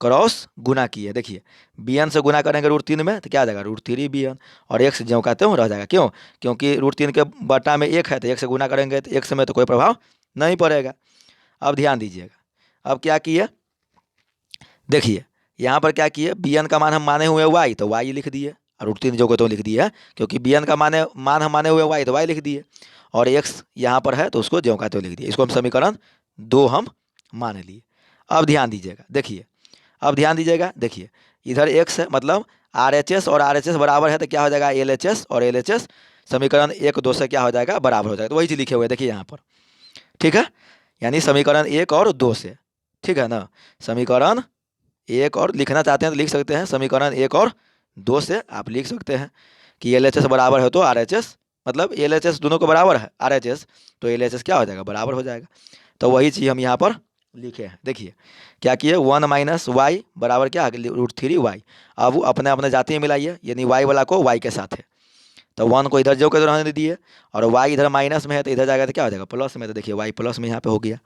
क्रॉस गुना किए। देखिए बी एन से गुना करेंगे √3 में तो क्या आ जाएगा √3 बी एन और x जो कहते हो रह जाएगा, क्यों क्योंकि √3 के बटा में 1 है तो 1 से गुना करेंगे तो 1 में तो कोई प्रभाव नहीं पड़ेगा। अब ध्यान दीजिएगा अब क्या किए, देखिए यहाँ पर क्या किए बी एन का मान हम माने हुए वाई तो वाई लिख दिए और √3 जो को तो लिख दिया, क्योंकि बी एन का मान हम माने हुए वाई तो वाई लिख दिए और एक्स यहाँ पर है तो उसको जो का तो लिख दिए। इसको हम समीकरण 2 हम मान लिए। अब ध्यान दीजिएगा, देखिए अब ध्यान दीजिएगा, देखिए इधर एक्स है मतलब आर एच एस और आर एच एस बराबर है तो क्या हो जाएगा एल एच एस और एल एच एस समीकरण 1 2 से क्या हो जाएगा बराबर हो जाएगा, तो वही चीज़ लिखे हुए हैं देखिए यहाँ पर। ठीक है, यानी समीकरण 1 और 2 से, ठीक है ना, समीकरण 1 और लिखना चाहते हैं तो लिख सकते हैं, समीकरण 1 और 2 से आप लिख सकते हैं कि एल एच एस बराबर है तो आर एच एस, मतलब एल एच एस दोनों को बराबर है आर एच एस तो एल एच एस क्या हो जाएगा बराबर हो जाएगा। तो वही चीज़ हम यहाँ पर लिखे हैं। देखिए क्या किए 1 माइनस वाई बराबर क्या √3 वाई, अब अपने अपने जाति में मिलाइए, यानी वाई वाला को वाई के साथ है तो 1 को इधर जो के रहने दिए और वाई इधर माइनस में है तो इधर जाएगा तो क्या हो जाएगा प्लस में, तो देखिए वाई प्लस में यहाँ पे हो गया।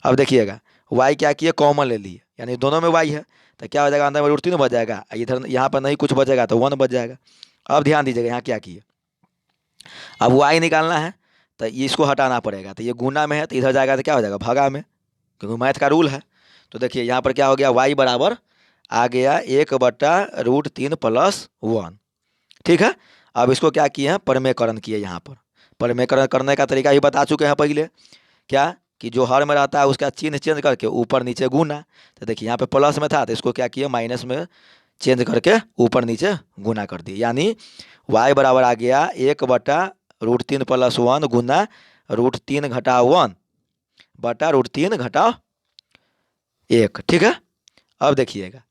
अब देखिएगा वाई क्या किए कॉमन ले लिए, यानी दोनों में वाई है, तो क्या हो जाएगा, अंदर में √3 बच जाएगा, इधर यहाँ पर नहीं कुछ बचेगा तो 1 बच जाएगा। अब ध्यान दीजिएगा यहाँ क्या किए, अब वाई निकालना है तो ये इसको हटाना पड़ेगा, तो ये गुना में है तो इधर जाएगा तो क्या हो जाएगा, भागा में, क्योंकि मैथ का रूल है। तो देखिए यहाँ पर क्या हो गया, वाई बराबर आ गया 1/√3 + 1। ठीक है, अब इसको क्या किए हैं, परमेकरण किए। यहाँ पर परमेकरण करने का तरीका ही बता चुके हैं पहले, क्या कि जो हर में रहता है उसका चिन्ह चेंज करके ऊपर नीचे गुना। तो देखिए यहाँ पे प्लस में था तो इसको क्या किए, माइनस में चेंज करके ऊपर नीचे गुना कर दिए, यानी y बराबर आ गया 1/√3 + 1 गुना √3 घटाओ 1 बटा √3 घटाओ 1। ठीक है, अब देखिएगा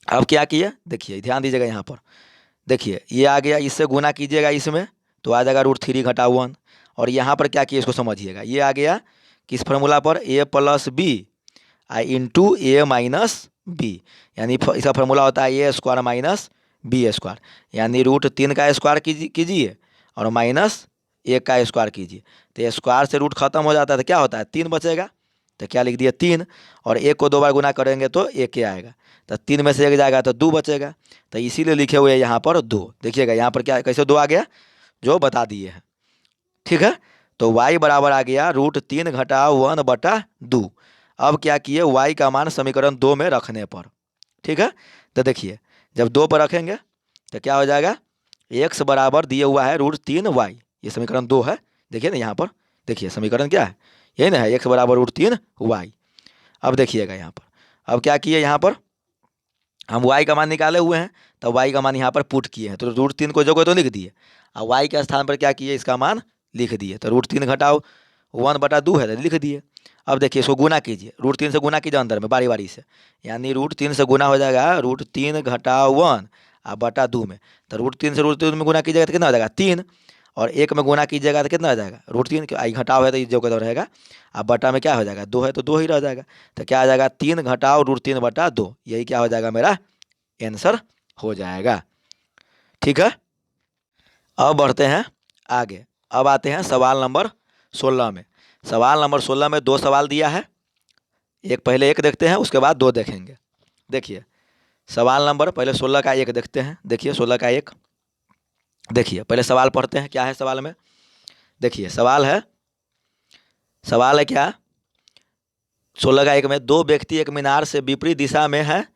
अब क्या किए, देखिए ध्यान दीजिएगा यहाँ पर, देखिए ये आ गया, इससे गुना कीजिएगा इसमें तो आ जाएगा √3 घटाओ 1। और यहाँ पर क्या किए इसको समझिएगा, ये आ गया किस फार्मूला पर, a + b into a - b, यानी इसका फार्मूला होता है a² - b², यानी √3 का स्क्वायर कीजिए और -1 का स्क्वायर कीजिए, तो स्क्वायर से रूट खत्म हो जाता है तो क्या होता है, 3 बचेगा। तो क्या लिख दिया 3, और 1 को 2 बार गुना करेंगे तो 1 ही आएगा, तो 3 में से 1 जाएगा तो 2 बचेगा, तो इसीलिए लिखे हुए हैं यहाँ पर 2। देखिएगा यहाँ पर क्या कैसे 2 आ गया, जो बता दिए हैं। ठीक है, तो y बराबर आ गया √3 घटाओ 1 बटा 2। अब क्या किए, y का मान समीकरण 2 में रखने पर, ठीक है, तो देखिए जब 2 पर रखेंगे तो क्या हो जाएगा, x बराबर दिए हुआ है √3y, ये समीकरण 2 है। देखिए ना यहाँ पर, देखिए समीकरण क्या है, यही ना है, x बराबर √3y। अब देखिएगा यहाँ पर, अब क्या किए, यहाँ पर हम y का मान निकाले हुए हैं तो y का मान यहाँ पर पुट किए हैं, तो √3 को जगह तो लिख दिए, और y के स्थान पर क्या किए, इसका मान लिख दिए, तो √3 घटाओ 1 बटा 2 है तो लिख दिए। अब देखिए इसको गुना कीजिए, √3 से गुना कीजिए अंदर में बारी बारी से, यानी √3 से गुना हो जाएगा √3 घटाओ 1 बटा 2 में, तो √3 से √3 में गुना कीजिएगा तो कितना हो जाएगा 3, और 1 में गुना कीजिएगा तो कितना हो जाएगा √3, आई घटाओ है तो ये जो का रहेगा, अब बटा में क्या हो जाएगा 2 है तो 2 ही रह जाएगा, तो क्या आ जाएगा 3 घटाओ √3 बटा 2, यही क्या हो जाएगा मेरा आंसर हो जाएगा। ठीक है, अब बढ़ते हैं आगे, अब आते हैं सवाल नंबर 16 में। सवाल नंबर 16 में 2 सवाल दिया है, एक पहले एक देखते हैं उसके बाद 2 देखेंगे। देखिए सवाल नंबर पहले 16 का 1 देखते हैं, देखिए 16 का 1, देखिए पहले सवाल पढ़ते हैं क्या है सवाल में। देखिए सवाल है क्या, 16 का 1 में 2 व्यक्ति एक मीनार से विपरीत दिशा में है,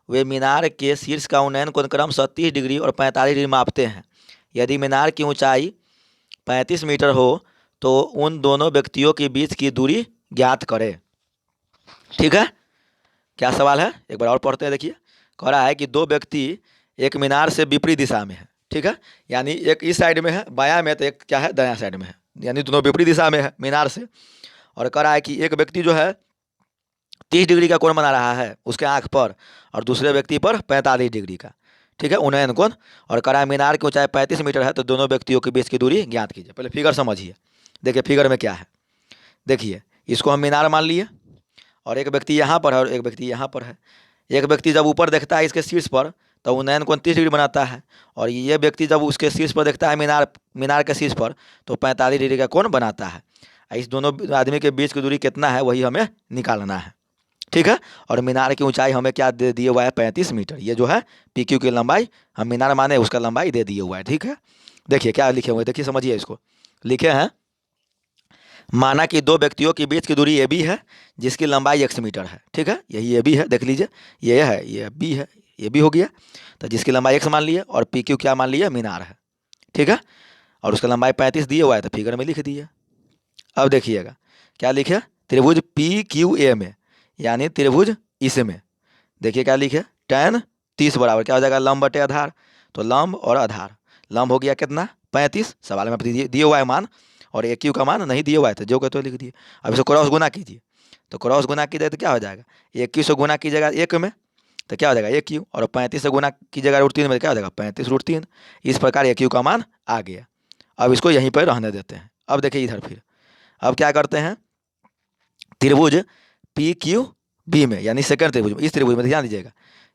वे मीनार के शीर्ष का उन्नयन कोण क्रम 30 डिग्री और 45 डिग्री मापते हैं। यदि मीनार की ऊंचाई 35 मीटर हो तो उन दोनों व्यक्तियों के बीच की दूरी ज्ञात करें। ठीक है, क्या सवाल है, एक बार और पढ़ते हैं। देखिए कह रहा है कि 2 व्यक्ति एक मीनार से विपरीत दिशा में है, ठीक है, यानी एक इस साइड में है बायां में, तो एक क्या है दायां साइड में है, यानी दोनों विपरीत दिशा में है मीनार से। और कह रहा है कि एक व्यक्ति जो है 30 डिग्री का कोण बना रहा है उसके आँख पर, और दूसरे व्यक्ति पर 45 डिग्री का, ठीक है, उन्नयन कोण। और कह रहा है मीनार की ऊंचाई 35 मीटर है तो दोनों व्यक्तियों के बीच की दूरी ज्ञात कीजिए। पहले फिगर समझिए, देखिए फिगर में क्या है, देखिए इसको हम मीनार मान लिए, और एक व्यक्ति यहाँ पर है और एक व्यक्ति यहाँ पर है। एक व्यक्ति जब ऊपर देखता है इसके शीर्ष पर तो उन्नयन कोण 30 डिग्री बनाता है, और ये व्यक्ति जब उसके शीर्ष पर देखता है मीनार के शीर्ष पर तो 45 डिग्री का कोण बनाता है। इस दोनों आदमी के बीच की दूरी कितना है वही हमें निकालना है। ठीक है, और मीनार की ऊंचाई हमें क्या दे दिए हुआ है 35 मीटर, ये जो है PQ की लंबाई हम मीनार माने उसका लंबाई दे दिए हुआ है। ठीक है, देखिए क्या लिखे हुए, देखिए समझिए इसको, लिखे हैं माना कि 2 व्यक्तियों के बीच की दूरी AB है जिसकी लंबाई x मीटर है। ठीक है, यही AB है, देख लीजिए ये है, ये B है, ये B हो गया, तो जिसकी लंबाई x मान लिए, और PQ क्या मान लिया, मीनार है। ठीक है, और उसका लंबाई 35 दिए हुआ है तो फिगर में लिख दिए। अब देखिएगा क्या लिखे, त्रिभुज PQA में, यानी त्रिभुज इसमें, देखिए क्या लिखे tan 30 बराबर क्या हो जाएगा लंब बटे आधार, तो लंब और आधार, लंब हो गया कितना 35, सवाल में दिए हुआ है मान, और AQ का मान नहीं दिए हुआ है तो जो कहते हो लिख दिए। अब इसको क्रॉस गुना कीजिए, तो क्रॉस गुना कीजिए तो क्या हो जाएगा, AQ से गुना कीजिएगा 1 में तो क्या हो जाएगा AQ, और 35 से गुना कीजिएगा √3 में तो क्या हो जाएगा 35 √3। इस प्रकार AQ का मान आ गया। अब इसको यहीं पर रहने देते हैं। अब देखिए इधर फिर, अब क्या करते हैं, त्रिभुज PQB में, यानी सेकंड त्रिभुज में, इस त्रिभुज में ध्यान दीजिएगा,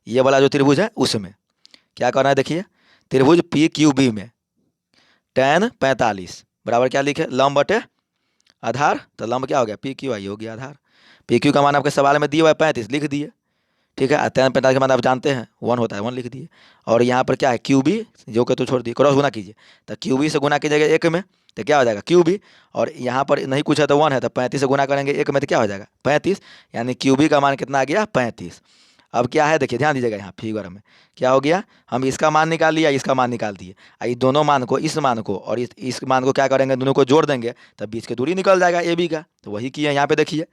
ये वाला जो त्रिभुज है उसमें क्या करना है, देखिए त्रिभुज PQB में tan 45 बराबर क्या लिखे लंब बटे आधार, तो लंब क्या हो गया PQI हो गया आधार, पी क्यू का मान आपके सवाल में दिया हुआ है 35, लिख दिए। ठीक है, 45 के मान आप जानते हैं 1 होता है, 1 लिख दिए। और यहाँ पर क्या है क्यू बी, जो के तो छोड़ दिए, क्रॉस गुना कीजिए, तो क्यू बी से गुना कीजिएगा 1 में तो क्या हो जाएगा क्यू बी, और यहाँ पर नहीं कुछ है तो 1 है, तो 35 से गुना करेंगे 1 में तो क्या हो जाएगा 35, यानी क्यू बी का मान कितना आ गया 35। अब क्या है देखिए, ध्यान दीजिएगा, यहाँ फिगर में क्या हो गया, हम इसका मान निकाल लिया, इसका मान निकाल दिए, ये दोनों मान को, इस मान को और इस मान को क्या करेंगे, दोनों को जोड़ देंगे, तब बीच की दूरी निकल जाएगा ए बी का। तो वही किए यहाँ पे, देखिए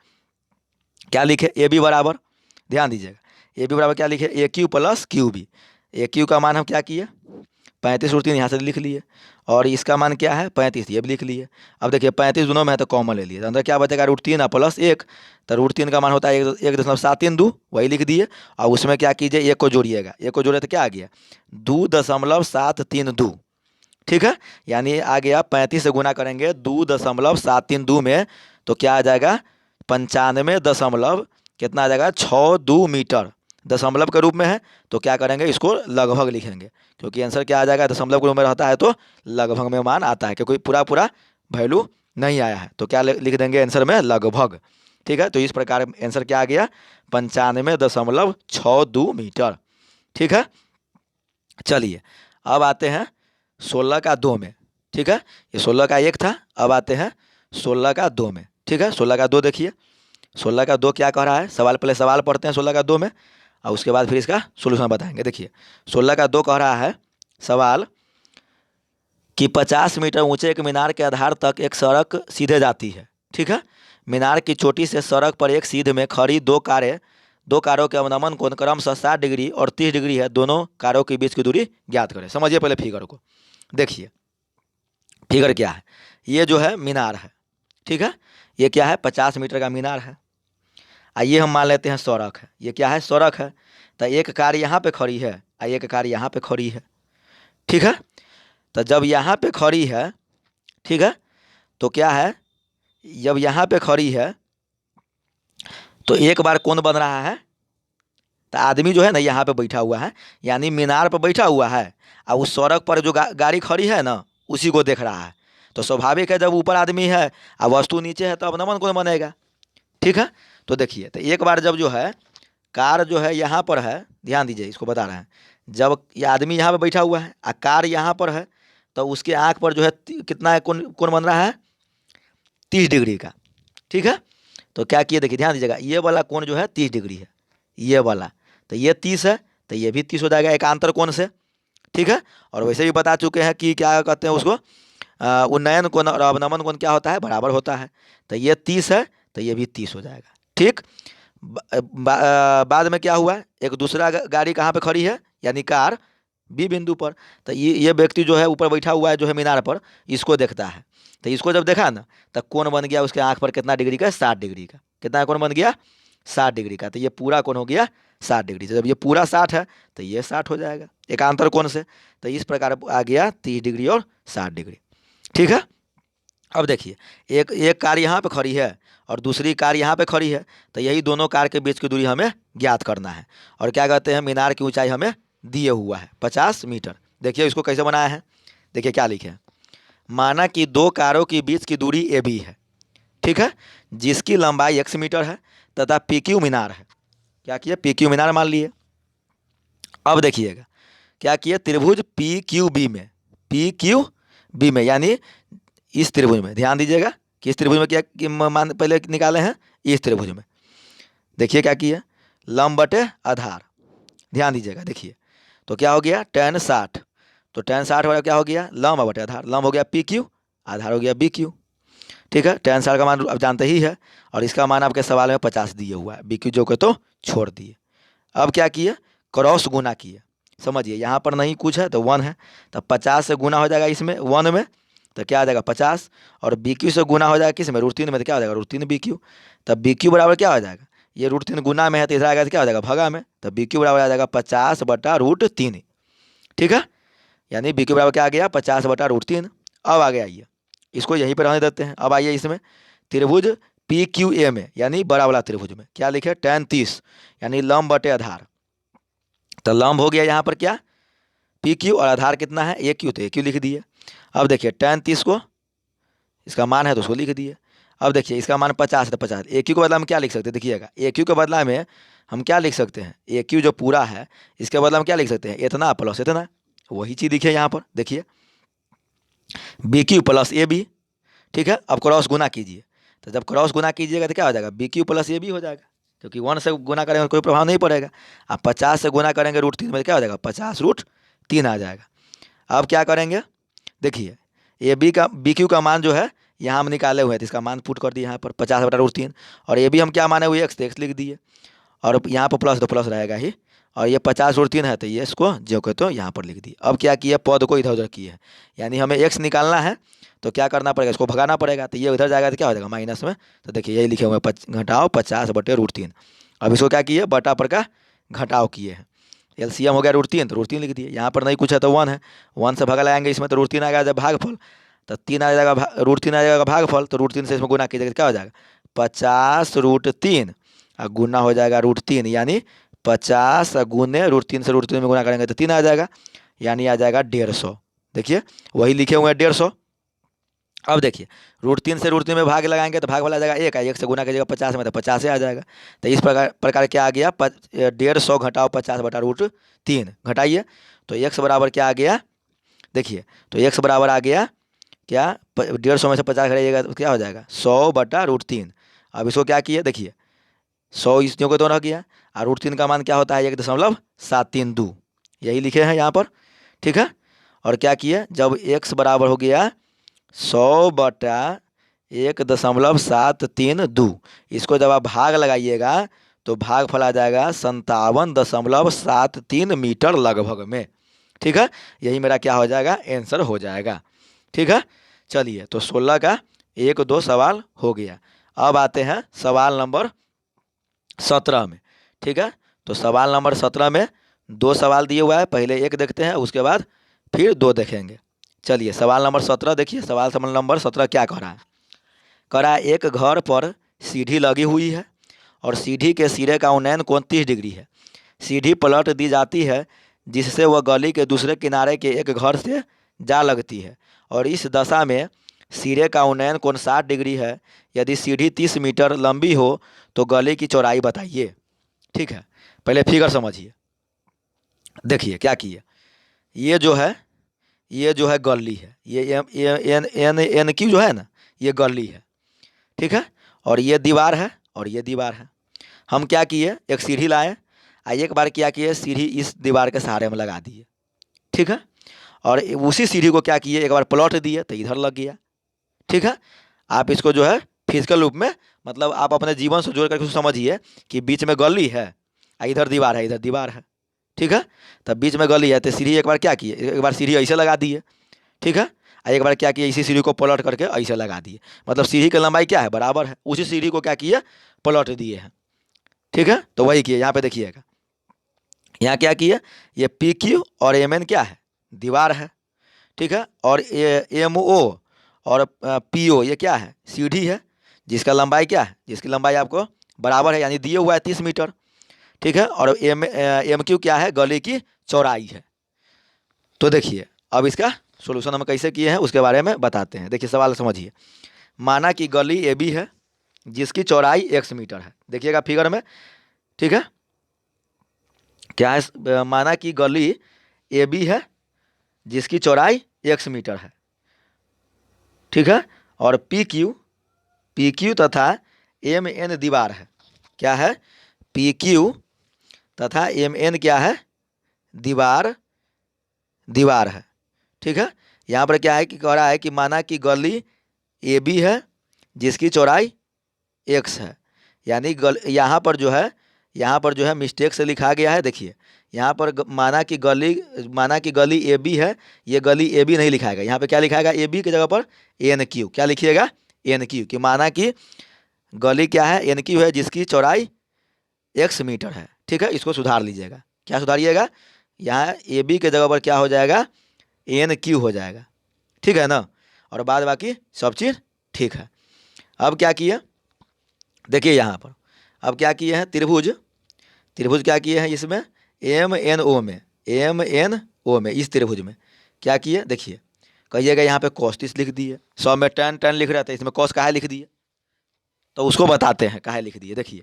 क्या लिखे, ए बी बराबर, ध्यान दीजिएगा, ए बी बराबर क्या लिखे, ए क्यू प्लस क्यू बी। ए क्यू का मान हम क्या किए 35/3 यहाँ से लिख लिए, और इसका मान क्या है 35, ये भी लिख लिए। अब देखिए 35 दोनों में है तो कॉमन ले लिए, तो अंदर क्या बचेगा √3 प्लस 1, तो √3 का मान होता है 1.732, वही लिख दिए। और उसमें क्या कीजिए, एक को जोड़िएगा, एक को जोड़े तो क्या आ गया 2.732। ठीक है, यानी आ गया 35 से गुना करेंगे 2.732 में, तो क्या आ जाएगा 95 दशमलव कितना आ जाएगा 62 मीटर। दशमलव के रूप में है तो क्या करेंगे, इसको लगभग लिखेंगे, क्योंकि आंसर क्या आ जाएगा दशमलव के रूप में रहता है तो लगभग में मान आता है, क्योंकि पूरा पूरा वैल्यू नहीं आया है, तो क्या लिख देंगे आंसर में लगभग। ठीक है, तो इस प्रकार आंसर क्या आ गया 95.62 मीटर। ठीक है, चलिए अब आते हैं 16 का 2 में। ठीक है, ये 16 का 1 था, अब आते हैं 16 का 2 में। ठीक है, 16 का 2 देखिए, 16 का 2 क्या कह रहा है, सवाल पहले सवाल पढ़ते हैं 16 का 2 में, और उसके बाद फिर इसका सोल्यूशन बताएंगे। देखिए 16 का 2 कह रहा है सवाल कि 50 मीटर ऊंचे एक मीनार के आधार तक एक सड़क सीधे जाती है। ठीक है, मीनार की चोटी से सड़क पर एक सीध में खड़ी दो कारों के अवनमन कोण क्रमशः 60 डिग्री और 30 डिग्री है, दोनों कारों के बीच की दूरी ज्ञात करें। समझिए पहले फिगर को, देखिए फिगर क्या है, ये जो है मीनार है। ठीक है, ये क्या है 50 मीटर का मीनार है, आइए हम मान लेते हैं सड़क है, ये क्या है सड़क है, तो एक कार यहाँ पे खड़ी है और एक कार यहाँ पे खड़ी है। ठीक है, तो जब यहाँ पे खड़ी है, ठीक है, तो क्या है जब यहाँ पे खड़ी है तो एक बार कौन बन रहा है, तो आदमी जो है ना यहाँ पे बैठा हुआ है, यानी मीनार पर बैठा हुआ है, और उस सड़क पर जो गाड़ी खड़ी है ना उसी को देख रहा है। तो स्वाभाविक है जब ऊपर आदमी है और वस्तु नीचे है तो अवनमन कौन बनेगा। ठीक है, तो देखिए, तो एक बार जब जो है कार जो है यहाँ पर है, ध्यान दीजिए इसको बता रहे हैं, जब ये आदमी यहाँ पर बैठा हुआ है और कार यहाँ पर है, तो उसके आँख पर जो है कितना है कौन बन रहा है 30 डिग्री का। ठीक है, तो क्या किए देखिए, ध्यान दीजिएगा, ये वाला कोण जो है 30 डिग्री है, ये वाला, तो ये 30 है तो ये भी 30 हो जाएगा एकांतर कोण से। ठीक है, और वैसे भी बता चुके हैं कि क्या कहते हैं उसको, उन्नयन कोण और अवनमन कोण क्या होता है बराबर होता है, तो ये 30 है तो ये भी 30 हो जाएगा। ठीक, बाद में क्या हुआ, एक दूसरा गाड़ी कहाँ पे खड़ी है, यानी कार बी बिंदु पर, तो ये व्यक्ति जो है ऊपर बैठा हुआ है जो है मीनार पर, इसको देखता है, तो इसको जब देखा ना तो कौन बन गया उसके आँख पर कितना डिग्री का 60 डिग्री का, कितना कौन बन गया 60 डिग्री का, तो ये पूरा कौन हो गया 60 डिग्री से, जब ये पूरा 60 है तो ये 60 हो जाएगा एकांतर कोण से, तो इस प्रकार आ गया 30 डिग्री और 60 डिग्री। ठीक है, अब देखिए एक कार यहाँ पे खड़ी है और दूसरी कार यहाँ पे खड़ी है, तो यही दोनों कार के बीच की दूरी हमें ज्ञात करना है, और क्या कहते हैं मीनार की ऊंचाई हमें दिए हुआ है 50 मीटर। देखिए इसको कैसे बनाया है, देखिए क्या लिखे हैं, माना कि दो कारों के बीच की दूरी ए बी है। ठीक है, जिसकी लंबाई x मीटर है तथा पी क्यू मीनार है, क्या किए पी क्यू मीनार मान लिए। अब देखिएगा क्या किए, त्रिभुज पी क्यू बी में यानी इस त्रिभुज में, ध्यान दीजिएगा कि इस त्रिभुज में क्या मान पहले निकाले हैं, इस त्रिभुज में देखिए क्या किए लंब बटे आधार, ध्यान दीजिएगा देखिए, तो क्या हो गया tan 60, तो tan 60 वाला क्या हो गया लंब बटे आधार, लंब हो गया पी क्यू, आधार हो गया बी क्यू। ठीक है, tan 60 का मान अब जानते ही है, और इसका मान आपके सवाल में 50 दिए हुआ है, बी क्यू जो के तो छोड़ दिए। अब क्या किए क्रॉस गुना किए, समझिए यहाँ पर नहीं कुछ है तो 1 है, तो 50 से गुना हो जाएगा इसमें 1 में, तो क्या आ जाएगा 50, और बी क्यू से गुना हो जाएगा किस में √3 में, तो क्या हो जाएगा √3 बी क्यू, तब बी क्यू बराबर क्या हो जाएगा, ये √3 गुना में है तो इधर आएगा तो क्या हो जाएगा भगा में, तो बी क्यू बराबर आ जाएगा 50/√3। ठीक है, यानी बी क्यू बराबर क्या आ गया 50/√3। अब आ गया ये, इसको यहीं पर रहने देते हैं। अब आइए इसमें त्रिभुज पी क्यू ए में यानी बड़ा वाला त्रिभुज में क्या लिखे tan 30 यानी लंब बटे आधार, तो लंब हो गया यहाँ पर क्या पी क्यू और आधार कितना है ए क्यू, तो ए क्यू लिख दिए। अब देखिए tan 30 को इसका मान है तो उसको लिख दिए। अब देखिए इसका मान 50 है तो 50, ए क्यू के बदला में क्या लिख सकते हैं, देखिएगा ए क्यू के बदला में हम क्या लिख सकते हैं, ए क्यू जो पूरा है इसके बदला में क्या लिख सकते हैं, इतना प्लस इतना, वही चीज़ दिखिए यहाँ पर देखिए, B Q plus A B. ठीक है, अब क्रॉस गुना कीजिए, तो जब क्रॉस गुना कीजिएगा तो क्या हो जाएगा, B Q plus A B हो जाएगा, क्योंकि 1 से गुना करेंगे कोई प्रभाव नहीं पड़ेगा। आप 50 से गुना करेंगे √3 में क्या हो जाएगा, 50√3 आ जाएगा। अब क्या करेंगे, देखिए ए बी का बी क्यू का मान जो है यहाँ हम निकाले हुए थे, इसका मान पुट कर दिए यहाँ पर 50/√3, और ए बी हम क्या माने हुए एक्स, तो एक्स लिख दिए, और यहाँ पर प्लस तो प्लस रहेगा ही, और ये 50/3 है तो ये इसको जो कहते तो यहाँ पर लिख दिए। अब क्या किया, पद को इधर उधर किए हैं, यानी हमें एक्स निकालना है तो क्या करना पड़ेगा, इसको भगाना पड़ेगा, तो ये उधर जाएगा तो क्या हो जाएगा माइनस में, तो देखिए यही लिखे हुए हैं घटाओ 50/√3। अब इसको क्या किए, बटा पर का घटाव किए हैं, एलसीएम हो गया √3 तो √3 लिख दिए, यहाँ पर नहीं कुछ है तो 1 है, 1 से भगा लगाएंगे इसमें तो √3 आ गया, जब भागफल तो 3 आ जाएगा, √3 आ जाएगा भागफल, तो √3 से इसमें गुना कीजिएगा तो क्या हो जाएगा 50√3 और गुना हो जाएगा √3, यानी 50 गुने √3 से √3 में गुना करेंगे तो 3 आ जाएगा, यानी आ जाएगा 150। देखिए वही लिखे हुए हैं 150। अब देखिए √3 से √3 में भाग लगाएंगे तो भाग वाला आ जाएगा 1, 1 से गुना कीजिएगा 50 में तो 50 आ जाएगा, तो इस प्रकार क्या आ गया, 150 घटाओ 50/√3 घटाइए, तो x बराबर क्या आ गया, देखिए तो x बराबर आ गया क्या, 150 में से 50 घटाइएगा तो क्या हो जाएगा 100/√3। अब इसको क्या किए, देखिए 100 इस को तो रह गया, और √3 का मान क्या होता है 1.732, यही लिखे हैं यहाँ पर। ठीक है, और क्या किए, जब x बराबर हो गया 100/1.732, इसको जब आप भाग लगाइएगा तो भागफल आ जाएगा 57.73 मीटर लगभग में। ठीक है, यही मेरा क्या हो जाएगा, आंसर हो जाएगा। ठीक है, चलिए तो 16 का 1-2 सवाल हो गया। अब आते हैं सवाल नंबर 17 में। ठीक है, तो सवाल नंबर 17 में 2 सवाल दिए हुआ है, पहले एक देखते हैं उसके बाद फिर 2 देखेंगे। चलिए सवाल नंबर 17 देखिए, सवाल नंबर 17 क्या कह रहा है, कह रहा है एक घर पर सीढ़ी लगी हुई है और सीढ़ी के सिरे का उन्नयन कोण 30 डिग्री है। सीढ़ी पलट दी जाती है जिससे वह गली के दूसरे किनारे के एक घर से जा लगती है, और इस दशा में सिरे का उन्नयन कोण 60 डिग्री है। यदि सीढ़ी 30 मीटर लंबी हो तो गली की चौड़ाई बताइए। ठीक है, पहले फिगर समझिए, देखिए क्या किए, ये जो है गली है, ये एन क्यू जो है ना ये गली है। ठीक है, और ये दीवार है और ये दीवार है। हम क्या किए, एक सीढ़ी लाए, एक बार क्या किए, सीढ़ी इस दीवार के सहारे में लगा दिए। ठीक है, और उसी सीढ़ी को क्या किए, एक बार प्लॉट दिए तो इधर लग गया। ठीक है, आप इसको जो है फिजिकल रूप में, मतलब आप अपने जीवन से जोड़ करके समझिए कि बीच में गली है, इधर दीवार है, इधर दीवार है। ठीक है, तब बीच में गली है तो सीढ़ी एक बार क्या किए, एक बार सीढ़ी ऐसे लगा दिए। ठीक है, एक बार क्या किया, इसी सीढ़ी को पलट करके ऐसे लगा दिए, मतलब सीढ़ी की लंबाई क्या है बराबर है, उसी सीढ़ी को क्या किए पलट दिए हैं। ठीक है, तो वही किए, यहाँ पे देखिएगा, यहाँ क्या किए, ये पी क्यू और एम एन क्या है दीवार है। ठीक है, और एम ओ और पी ओ ये क्या है सीढ़ी है, जिसका लंबाई क्या है, जिसकी लंबाई आपको बराबर है, यानी दिए हुआ है 30 मीटर। ठीक है, और एम क्यू क्या है, गली की चौड़ाई है। तो देखिए अब इसका सोल्यूशन हम कैसे किए हैं उसके बारे में बताते हैं। देखिए सवाल समझिए, माना कि गली ए बी है जिसकी चौड़ाई x मीटर है। देखिएगा फिगर में। ठीक है, क्या है, माना कि गली ए बी है जिसकी चौड़ाई x मीटर है। ठीक है, और पी क्यू तथा एम एन दीवार है। क्या है, पी क्यू तथा एम एन क्या है दीवार है। ठीक है, यहाँ पर क्या है कि कह रहा है कि माना कि गली ए बी है जिसकी चौड़ाई x है, यानी यहाँ पर जो है मिस्टेक से लिखा गया है। देखिए यहाँ पर माना कि गली ए बी है, ये गली ए बी नहीं लिखाएगा, यहाँ पे क्या लिखाएगा, ए बी की जगह पर एन क्यू, क्या लिखिएगा एन क्यू, कि माना कि गली क्या है एन क्यू है जिसकी चौड़ाई x मीटर है। ठीक है, इसको सुधार लीजिएगा, क्या सुधारिएगा, यहाँ ए बी के जगह पर क्या हो जाएगा एन क्यू हो जाएगा। ठीक है ना, और बाद बाकी सब चीज़ ठीक है। अब क्या किए, देखिए यहाँ पर अब क्या किए हैं, त्रिभुज क्या किए हैं, इसमें एम एन ओ में इस त्रिभुज में क्या किए, देखिए कहिएगा यहाँ पे cos 30 लिख दिए, 100 में tan लिख रहा था, इसमें cos का है लिख दिए। तो उसको बताते हैं, काहे लिख दिए। देखिए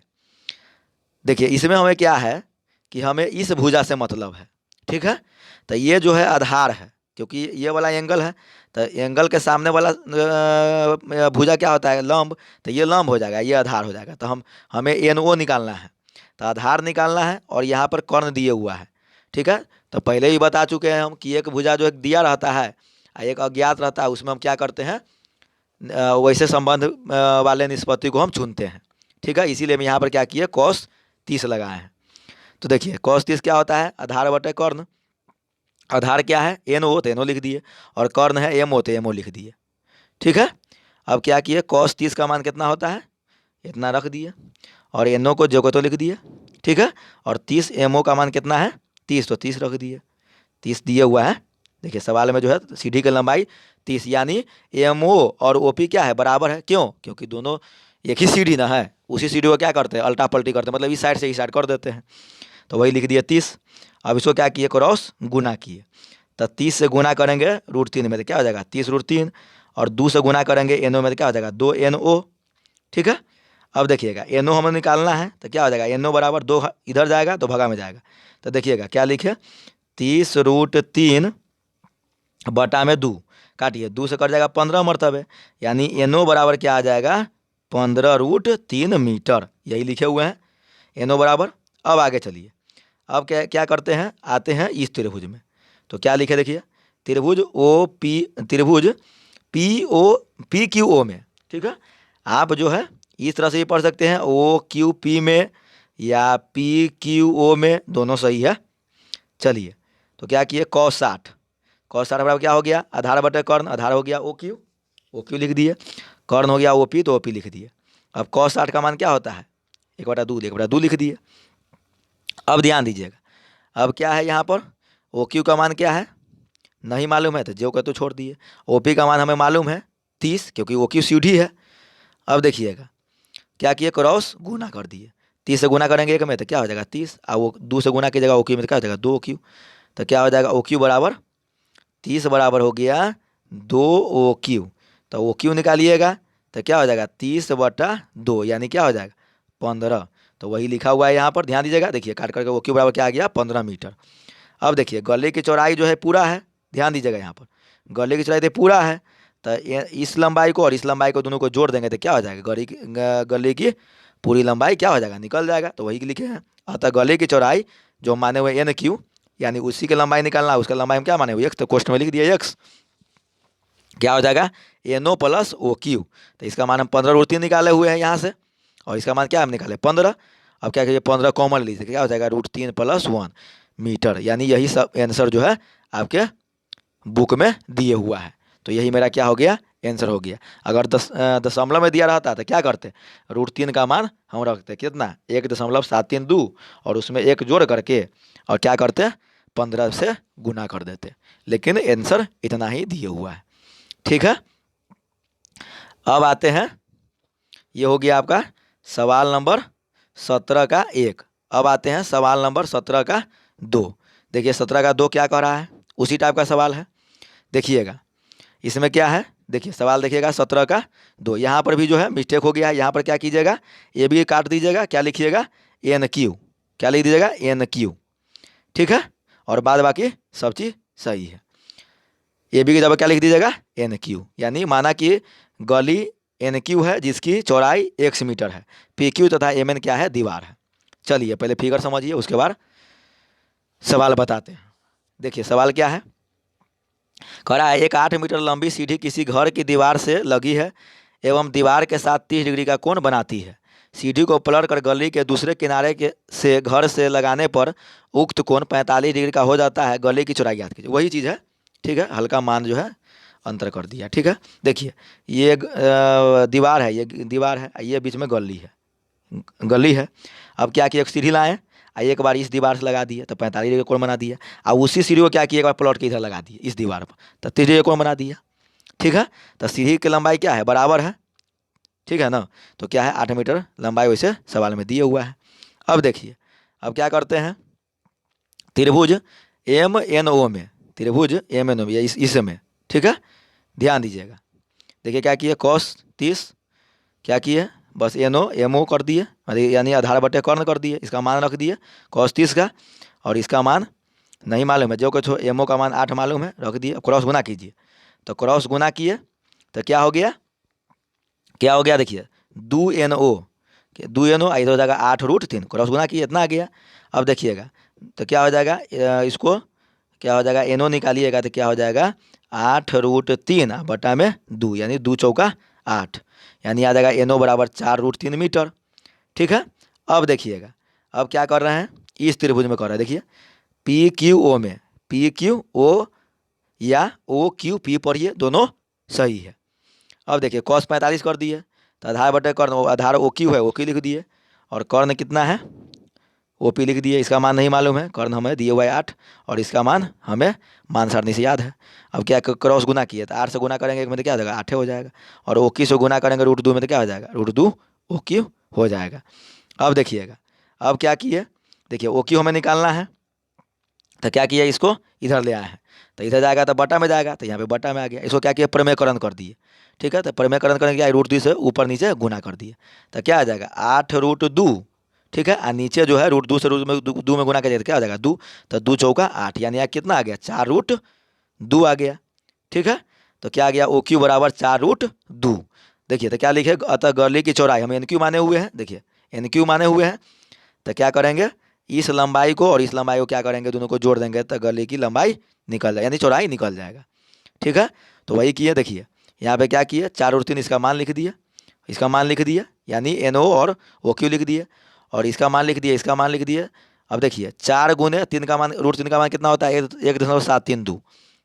देखिए इसमें हमें क्या है कि हमें इस भुजा से मतलब है, ठीक है। तो ये जो है आधार है, क्योंकि ये वाला एंगल है, तो एंगल के सामने वाला भुजा क्या होता है, लंब। तो ये लंब हो जाएगा, ये आधार हो जाएगा। तो हमें एन ओ निकालना है, तो आधार निकालना है, और यहाँ पर कर्ण दिए हुआ है, ठीक है। तो पहले ही बता चुके हैं हम कि एक भुजा जो एक दिया रहता है और एक अज्ञात रहता है, उसमें हम क्या करते हैं, वैसे संबंध वाले निष्पत्ति को हम चुनते हैं, ठीक है। इसीलिए हम यहाँ पर क्या किए, cos 30 लगाए हैं। तो देखिए cos 30 क्या होता है, आधार बटे कर्ण। आधार क्या है, एन ओ, तो एन ओ लिख दिए, और कर्ण है एम ओ, तो एम ओ लिख दिए, ठीक है। अब क्या किए, cos 30 का मान कितना होता है, इतना रख दिए, और एन ओ को जो को तो लिख दिए, ठीक है। और 30 एम ओ का मान कितना है, 30, तो 30 रख दिए, 30 दिए हुआ है। देखिए सवाल में जो है सीढ़ी की लंबाई 30, यानी एम ओ और ओ पी क्या है, बराबर है। क्यों, क्योंकि दोनों एक ही सीढ़ी ना है, उसी सीढ़ी को क्या करते हैं, अल्टा पल्टी करते हैं, मतलब इस साइड से इस साइड कर देते हैं। तो वही लिख दिए 30। अब इसको क्या किए, क्रॉस गुना किए। तो 30 से गुना करेंगे √3 में, तो क्या हो जाएगा 30√3, और 2 से गुना करेंगे एन ओ में, तो क्या हो जाएगा 2 एन ओ, ठीक है। अब देखिएगा एन ओ हमें निकालना है, तो क्या हो जाएगा, एन ओ बराबर 2 इधर जाएगा तो भगा में जाएगा। तो देखिएगा क्या लिखे, 30√3 बटा में 2, काटिए 2 से कट जाएगा 15 मरतबे, यानी एन ओ बराबर क्या आ जाएगा, 15√3 मीटर, यही लिखे हुए हैं एन ओ बराबर। अब आगे चलिए, अब क्या क्या करते हैं, आते हैं इस त्रिभुज में। तो क्या लिखे देखिए, त्रिभुज ओ पी, त्रिभुज P O P Q O में, ठीक है। आप जो है इस तरह से भी पढ़ सकते हैं, ओ क्यू पी में या पी क्यू ओ में, दोनों सही है। चलिए तो क्या किए, cos 60 बराबर क्या हो गया, आधार बटे कर्ण, आधार हो गया ओ क्यू लिख दिए, कर्ण हो गया ओ पी, तो ओ पी लिख दिए। अब cos 60 का मान क्या होता है, 1/2 लिख दिए। अब ध्यान दीजिएगा, अब क्या है यहाँ पर, ओ क्यू का मान क्या है नहीं मालूम है, तो जो कहते छोड़ दिए। ओ पी का मान हमें मालूम है 30, क्योंकि ओ क्यू सीढ़ी है। अब देखिएगा क्या किए, क्रॉस गुना कर दिए, 30 से गुना करेंगे एक में, तो क्या हो जाएगा 30, और वो 2 से गुना कीजिएगा ओ क्यू में, तो क्या हो जाएगा 2 क्यू। तो क्या हो जाएगा, ओ क्यू बराबर 30 बराबर हो गया 2 ओ क्यू। तो ओ क्यू निकालिएगा, तो क्या हो जाएगा 30/2, यानी क्या हो जाएगा 15। तो वही लिखा हुआ है यहाँ पर, ध्यान दीजिएगा। देखिए काट करके ओ क्यू बराबर क्या आ गया, 15 मीटर। अब देखिए गले की चौड़ाई जो है पूरा है, ध्यान दीजिएगा यहाँ पर, गले की चौड़ाई तो पूरा है। तो इस लंबाई को और इस लंबाई को दोनों को जोड़ देंगे, तो क्या हो जाएगा, गले की पूरी लंबाई क्या हो जाएगा, निकल जाएगा। तो वही लिखे हैं। अतः गले की चौड़ाई जो माने हुए एन क्यू, यानी उसी की लंबाई निकालना है, उसका लंबाई हम क्या माने हुए एक्स, तो क्वेश्चन में लिख दिया एक्स, क्या हो जाएगा N O plus O Q. तो इसका मान हम 15√3 निकाले हुए हैं यहाँ से, और इसका मान क्या हम निकाले 15। अब क्या करिए 15 कॉमन लीजिए, क्या हो जाएगा √3 + 1 मीटर, यानी यही सब आंसर जो है आपके बुक में दिए हुआ है। तो यही मेरा क्या हो गया, आंसर हो गया। अगर दशमलव में दिया रहता तो क्या करते, √3 का मान हम रखते कितना 1.732, और उसमें एक जोड़ करके और क्या करते 15 से गुना कर देते, लेकिन आंसर इतना ही दिए हुआ है, ठीक है। अब आते हैं, ये हो गया आपका सवाल नंबर 17 का 1। अब आते हैं सवाल नंबर 17 का 2। देखिए 17 का 2 क्या कह रहा है, उसी टाइप का सवाल है। देखिएगा इसमें क्या है, देखिए सवाल देखिएगा 17 का 2, यहाँ पर भी जो है मिस्टेक हो गया है। यहाँ पर क्या कीजिएगा, ये भी काट दीजिएगा, क्या लिखिएगा एन क्यू, क्या लिख दीजिएगा एन क्यू, ठीक है। और बाद बाकी सब चीज़ सही है। ए बी की जगह क्या लिख दीजिएगा एन क्यू, यानी माना कि गली एन क्यू है जिसकी चौड़ाई x मीटर है, पी क्यू तथा एम एन क्या है, दीवार है। चलिए पहले फिगर समझिए, उसके बाद सवाल बताते हैं। देखिए सवाल क्या है, कह रहा है एक 8 मीटर लंबी सीढ़ी किसी घर की दीवार से लगी है एवं दीवार के साथ 30 डिग्री का कोण बनाती है। सीढ़ी को पलट कर गली के दूसरे किनारे के से घर से लगाने पर उक्त कोण 45 डिग्री का हो जाता है। गली की चौड़ाई ज्ञात कीजिए, वही चीज़ है, ठीक है। हल्का मान जो है अंतर कर दिया, ठीक है। देखिए ये दीवार है, ये दीवार है, ये बीच में गली है। अब क्या किया, एक सीढ़ी लाएँ, एक बार इस दीवार से लगा दिए तो 45 डिग्री का कोण बना दिया, और उसी सीढ़ी को क्या किया, एक बार प्लॉट के इधर लगा दिए इस दीवार पर, तो 30 डिग्री का कोण बना दिया, ठीक है। तो सीढ़ी की लंबाई क्या है, बराबर है, ठीक है ना। तो क्या है 8 मीटर लंबाई वैसे सवाल में दिए हुआ है। अब देखिए अब क्या करते हैं, त्रिभुज एम एन ओ में, त्रिभुज एम एन ओ में इसमें, ठीक है, ध्यान दीजिएगा। देखिए क्या किए cos 30, क्या किए बस एनो एम ओ कर दिए, यानी आधार बटे कर्ण कर दिए, इसका मान रख दिए cos 30 का, और इसका मान नहीं मालूम है, जो कुछ एम ओ का मान 8 मालूम है, रख दिए, क्रॉस गुना कीजिए। तो क्रॉस गुना किए तो क्या हो गया, क्या हो गया देखिए, 2NO, 2NO इधर हो जाएगा 8√3, क्रॉस गुना किए इतना आ गया। अब देखिएगा तो क्या हो जाएगा, इसको क्या हो जाएगा, एनो निकालिएगा तो क्या हो जाएगा 8√3 बटा में 2, यानी 2 चौका 8, यानी आ जाएगा एनो बराबर 4√3 मीटर। ठीक है। अब देखिएगा, अब क्या कर रहे हैं, इस त्रिभुज में कर रहे हैं, देखिए PQO में, PQO या OQP पढ़िए, दोनों सही है। अब देखिए cos 45 कर दिए, तो आधार बटे कर्ण, आधार OQ है, OQ लिख दिए, और कर्ण कितना है OP लिख दिए, इसका मान नहीं मालूम है, कर्ण हमें दिए हुआ है 8, और इसका मान हमें मान सारणी से याद है। अब क्या क्रॉस गुना किए तो 8 से गुना करेंगे एक में तो क्या हो जाएगा 8 हो जाएगा, और OQ से गुना करेंगे √2 में तो क्या हो जाएगा √2 OQ हो जाएगा। अब देखिएगा, अब क्या किए, देखिए OQ हमें निकालना है, तो क्या किया, इसको इधर ले आए हैं, तो इधर जाएगा तो बटा में जाएगा, तो यहाँ पे बटा में आ गया, इसको क्या किया प्रमेयकरण कर दिए। ठीक है, तो प्रमेयकरण करने क्या √2 से ऊपर नीचे गुना कर दिए, तो क्या आ जाएगा 8√2। ठीक है, और नीचे जो है √2 से दो में गुना करिए तो क्या हो जाएगा 2, तो 2 चौका 8, यानी यहाँ कितना आ गया 4√2 आ गया। ठीक है, तो क्या आ गया OQ बराबर 4√2। देखिए तो क्या लिखे, अतः गली की चौड़ाई, हम NQ माने हुए हैं, देखिए NQ माने हुए हैं, तो क्या करेंगे इस लंबाई को और इस लंबाई को क्या करेंगे, दोनों को जोड़ देंगे तो गली की लंबाई निकल जाए, यानी चौड़ाई निकल जाएगा। ठीक है, तो वही किए, देखिए यहाँ पे क्या किए 4√3, इसका मान लिख दिया, इसका मान लिख दिया, यानी NO और OQ लिख दिए, और इसका मान लिख दिया, इसका मान लिख दिए। अब देखिए 4 गुने 3 का मान, √3 का मान कितना होता है 1.732,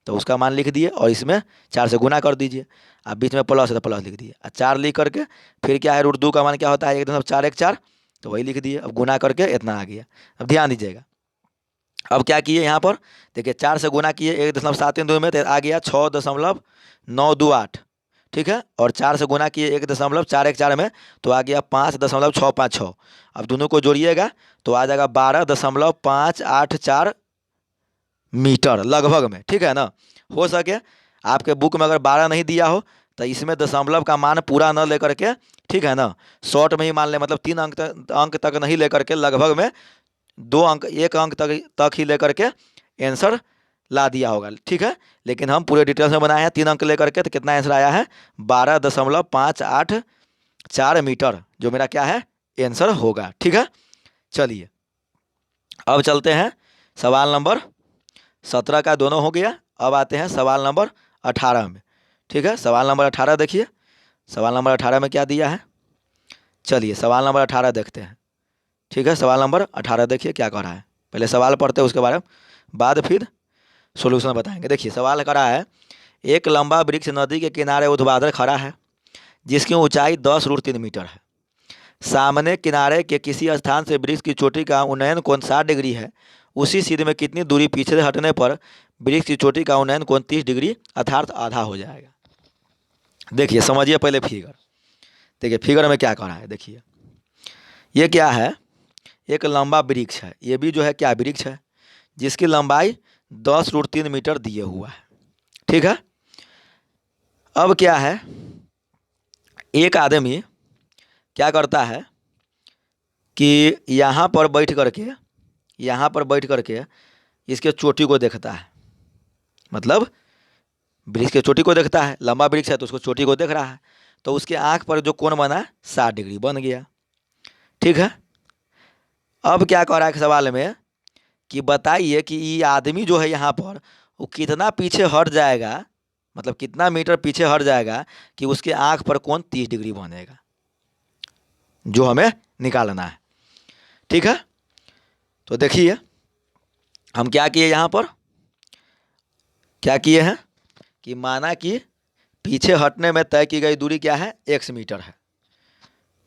तो उसका मान लिख दिए, और इसमें 4 से गुना कर दीजिए, अब बीच में प्लस है तो प्लस लिख दिए, और 4 लिख करके फिर क्या है √2 का मान क्या होता है 1.414, तो वही लिख दिए, अब गुना करके इतना आ गया। अब ध्यान दीजिएगा, अब क्या किए यहाँ पर, देखिए 4 से गुना किए 1.732 में, तो आ गया 6.928। ठीक है, और 4 से गुना किए 1.414 में, तो आ गया 5.656। अब दोनों को जोड़िएगा तो आ जाएगा 12.584 मीटर लगभग में। ठीक है ना, हो सके आपके बुक में अगर 12 नहीं दिया हो तो इसमें दशमलव का मान पूरा न लेकर के, ठीक है ना, शॉर्ट में ही मान ले, मतलब 3 अंक तक नहीं लेकर के, लगभग में 2 अंक 1 अंक तक ही लेकर के आंसर ला दिया होगा। ठीक है, लेकिन हम पूरे डिटेल्स में बनाए हैं 3 अंक लेकर के, तो कितना आंसर आया है 12.584 मीटर, जो मेरा क्या है आंसर होगा। ठीक है, चलिए अब चलते हैं सवाल नंबर 17 का, दोनों हो गया। अब आते हैं सवाल नंबर 18 में। ठीक है, सवाल नंबर 18 देखिए, सवाल नंबर 18 में क्या दिया है, चलिए सवाल नंबर 18 देखते हैं। ठीक है, सवाल नंबर 18 देखिए क्या कह रहा है, पहले सवाल पढ़ते हैं उसके बारे में बाद फिर सॉल्यूशन बताएंगे। देखिए सवाल करा है, एक लंबा वृक्ष नदी के किनारे ऊर्ध्वाधर खड़ा है जिसकी ऊंचाई 10√3 मीटर है। सामने किनारे के किसी स्थान से वृक्ष की चोटी का उन्नयन कोण 60 डिग्री है। उसी सीध में कितनी दूरी पीछे हटने पर वृक्ष की चोटी का उन्नयन कोण 30 डिग्री अर्थात आधा हो जाएगा। देखिए समझिए पहले फिगर, देखिए फिगर में क्या कह रहा है, देखिए ये क्या है, एक लंबा वृक्ष है, ये भी जो है क्या वृक्ष है जिसकी लंबाई 10√3 मीटर दिए हुआ है। ठीक है, अब क्या है, एक आदमी क्या करता है कि यहाँ पर बैठ करके इसके चोटी को देखता है, मतलब वृक्ष के चोटी को देखता है, लंबा वृक्ष है तो उसको चोटी को देख रहा है, तो उसके आँख पर जो कोण बना 60 डिग्री बन गया। ठीक है, अब क्या कह रहा है सवाल में कि बताइए कि ये आदमी जो है यहाँ पर वो कितना पीछे हट जाएगा, मतलब कितना मीटर पीछे हट जाएगा कि उसके आँख पर कोण 30 डिग्री बनेगा, जो हमें निकालना है। ठीक है, तो देखिए हम क्या किए, यहाँ पर क्या किए हैं कि माना कि पीछे हटने में तय की गई दूरी क्या है x मीटर है,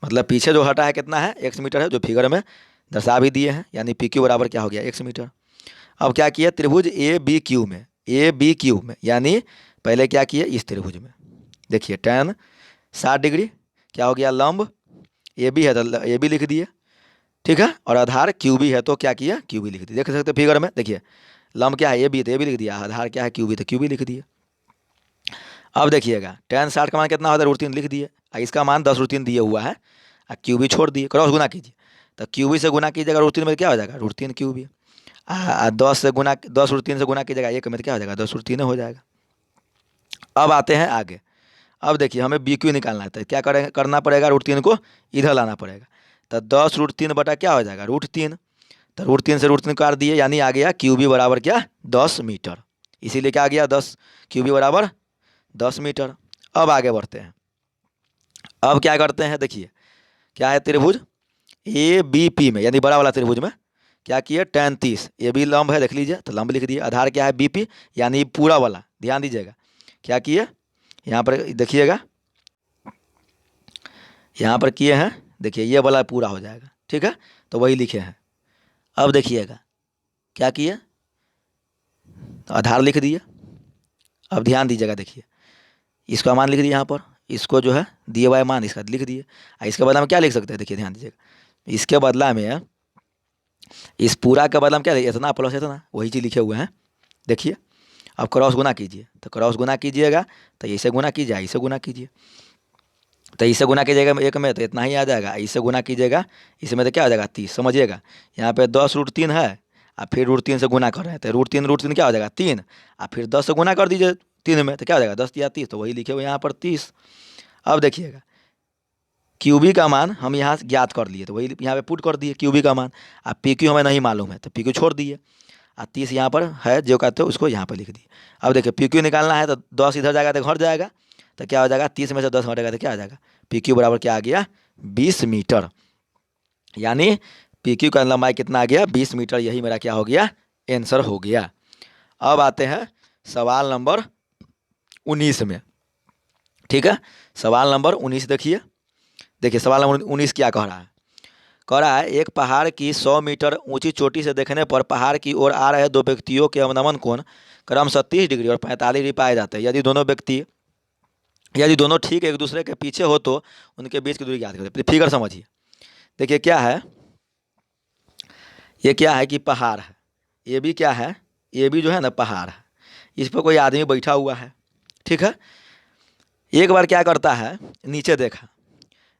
मतलब पीछे जो हटा है कितना है x मीटर है, जो फिगर में दर्शा भी दिए हैं, यानी PQ बराबर क्या हो गया x मीटर। अब क्या किया, त्रिभुज ABQ में यानी पहले क्या किए इस त्रिभुज में, देखिए tan 60 डिग्री क्या हो गया, लंब AB है तो AB लिख दिए। ठीक है, और आधार QB है तो क्या किया QB लिख दिया, देख सकते फिगर में, देखिए लंब क्या है AB तो AB लिख दिया, आधार क्या है QB तो QB लिख दिया। अब देखिएगा tan 60 का मान कितना होता है √3 लिख दिए, इसका मान 10√3 दिए हुआ है, और क्यू बी छोड़ दिए, क्रॉस गुना कीजिए। तो क्यू बी से गुना कीजिएगा √3 में, क्या हो जाएगा √3 क्यू बी। 10 से गुना, 10 √3 से गुना कीजिएगा 1 में, तो क्या हो जाएगा 10 √3 हो जाएगा। अब आते हैं आगे। अब देखिए हमें बी क्यू निकालना है, तो क्या करेंगे, करना पड़ेगा √3 को इधर लाना पड़ेगा। तो 10 √3 बटा क्या हो जाएगा √3। तो √3 से √3 काट दिए, यानी आ गया क्यू बी बराबर क्या 10 मीटर। इसीलिए क्या आ गया 10 क्यू बी बराबर 10 मीटर। अब आगे बढ़ते हैं। अब क्या करते हैं, देखिए क्या है, त्रिभुज ए बी पी में, यानी बड़ा वाला त्रिभुज में क्या किए, tan 30, ए बी लंब है, देख लीजिए, तो लंब लिख दिए। आधार क्या है बी पी, यानी पूरा वाला, ध्यान दीजिएगा क्या किए, यहाँ पर देखिएगा, यहाँ पर किए हैं, देखिए ये वाला पूरा हो जाएगा, ठीक है, तो वही लिखे हैं। अब देखिएगा क्या किए, तो आधार लिख दिए। अब ध्यान दीजिएगा, देखिए इसका मान लिख दिए यहाँ पर, इसको जो है दिए हुआ मान इसका लिख दिए। इसके बदला में क्या लिख सकते हैं, देखिए ध्यान दीजिएगा, इसके बदला में, इस पूरा के बदला में क्या, इतना प्लस इतना, वही चीज़ लिखे हुए हैं। देखिए अब क्रॉस गुना कीजिए, तो क्रॉस गुना कीजिएगा, तो इसे गुना कीजिए, इसे गुना कीजिए, तो इसे गुना कीजिएगा एक में तो इतना ही आ जाएगा, इसे गुना कीजिएगा इसमें तो क्या हो जाएगा 30। समझिएगा यहाँ पे 10 √3 है, और फिर √3 से गुना कर रहे हैं, तो √3 क्या हो जाएगा 3, और फिर 10 से गुना कर दीजिए 3 में, तो क्या हो जाएगा 10 या 30, तो वही लिखे हुए यहाँ पर 30। अब देखिएगा क्यूबी का मान हम यहाँ से ज्ञात कर लिए, तो वही यहाँ पे पुट कर दिए क्यूबी का मान। अब पी क्यू हमें नहीं मालूम है, तो पी क्यू छोड़ दिए, और 30 यहाँ पर है जो कहते हो उसको यहाँ पर लिख दिए। अब देखिए पी क्यू निकालना है, तो 10 इधर जाएगा तो घट जाएगा, तो क्या हो जाएगा 30 में से 10 घटेगा तो क्या आ जाएगा, पी क्यू बराबर क्या आ गया 20 मीटर। यानी पी क्यू का लंबाई कितना आ गया 20 मीटर। यही मेरा क्या हो गया आंसर हो गया। अब आते हैं सवाल नंबर 19 में, ठीक है, सवाल नंबर 19 देखिए। देखिए सवाल नंबर 19 क्या कह रहा है, कह रहा है एक पहाड़ की 100 मीटर ऊंची चोटी से देखने पर पहाड़ की ओर आ रहे दो व्यक्तियों के अवनमन कोण क्रमशः 30 डिग्री और 45 डिग्री पाए जाते हैं। यदि दोनों ठीक एक दूसरे के पीछे हो तो उनके बीच की दूरी ज्ञात करें। फिगर समझिए, देखिए क्या है, ये क्या है कि पहाड़ है, ये भी क्या है, ये भी जो है ना पहाड़ है, इस पर कोई आदमी बैठा हुआ है, ठीक है। एक बार क्या करता है, नीचे देखा,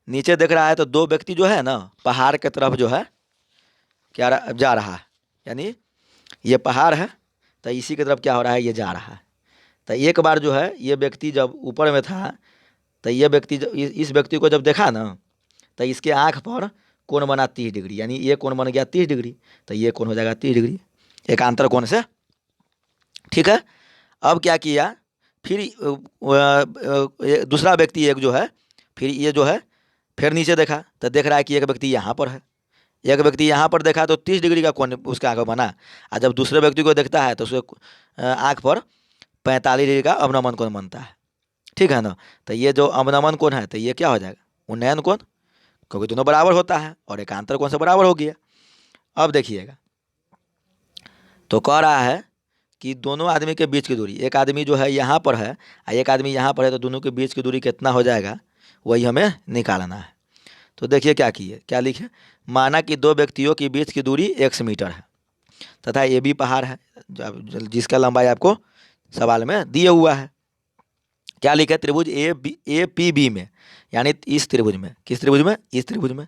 नीचे देख रहा है तो दो व्यक्ति जो है ना पहाड़ के तरफ जो है क्या जा रहा है, यानी ये पहाड़ है तो इसी की तरफ क्या हो रहा है, ये जा रहा है। तो एक बार जो है ये व्यक्ति जब ऊपर में था, तो ये व्यक्ति जब इस व्यक्ति को जब देखा ना, तो इसके आँख पर कोण बना 30 डिग्री, यानी ये कोण बन गया 30 डिग्री, तो ये कोण हो जाएगा 30 डिग्री एकांतर कोण से, ठीक है। अब क्या किया, फिर दूसरा व्यक्ति एक जो है, फिर ये जो है फिर नीचे देखा तो देख रहा है कि एक व्यक्ति यहाँ पर है, एक व्यक्ति यहाँ पर देखा तो 30 डिग्री का कोण उसके आँख बना। और जब दूसरे व्यक्ति को देखता है तो उसके आँख पर 45 डिग्री का अवनमन कोण बनता है, ठीक है ना। तो ये जो अवनमन कोण है तो ये क्या हो जाएगा उन्नयन कोण, क्योंकि दोनों बराबर होता है और एकांतर कोण से बराबर हो गया। अब देखिएगा तो कह रहा है कि दोनों आदमी के बीच की दूरी, एक आदमी जो है यहाँ पर है और एक आदमी यहाँ पर है, तो दोनों के बीच की दूरी कितना हो जाएगा वही हमें निकालना है। तो देखिए क्या किए, क्या लिखे, माना कि दो व्यक्तियों के बीच की दूरी 100 मीटर है तथा ये भी पहाड़ है जिसका लंबाई आपको सवाल में दिए हुआ है। क्या लिखे, त्रिभुज ए पी बी में, यानी इस त्रिभुज में, किस त्रिभुज में, इस त्रिभुज में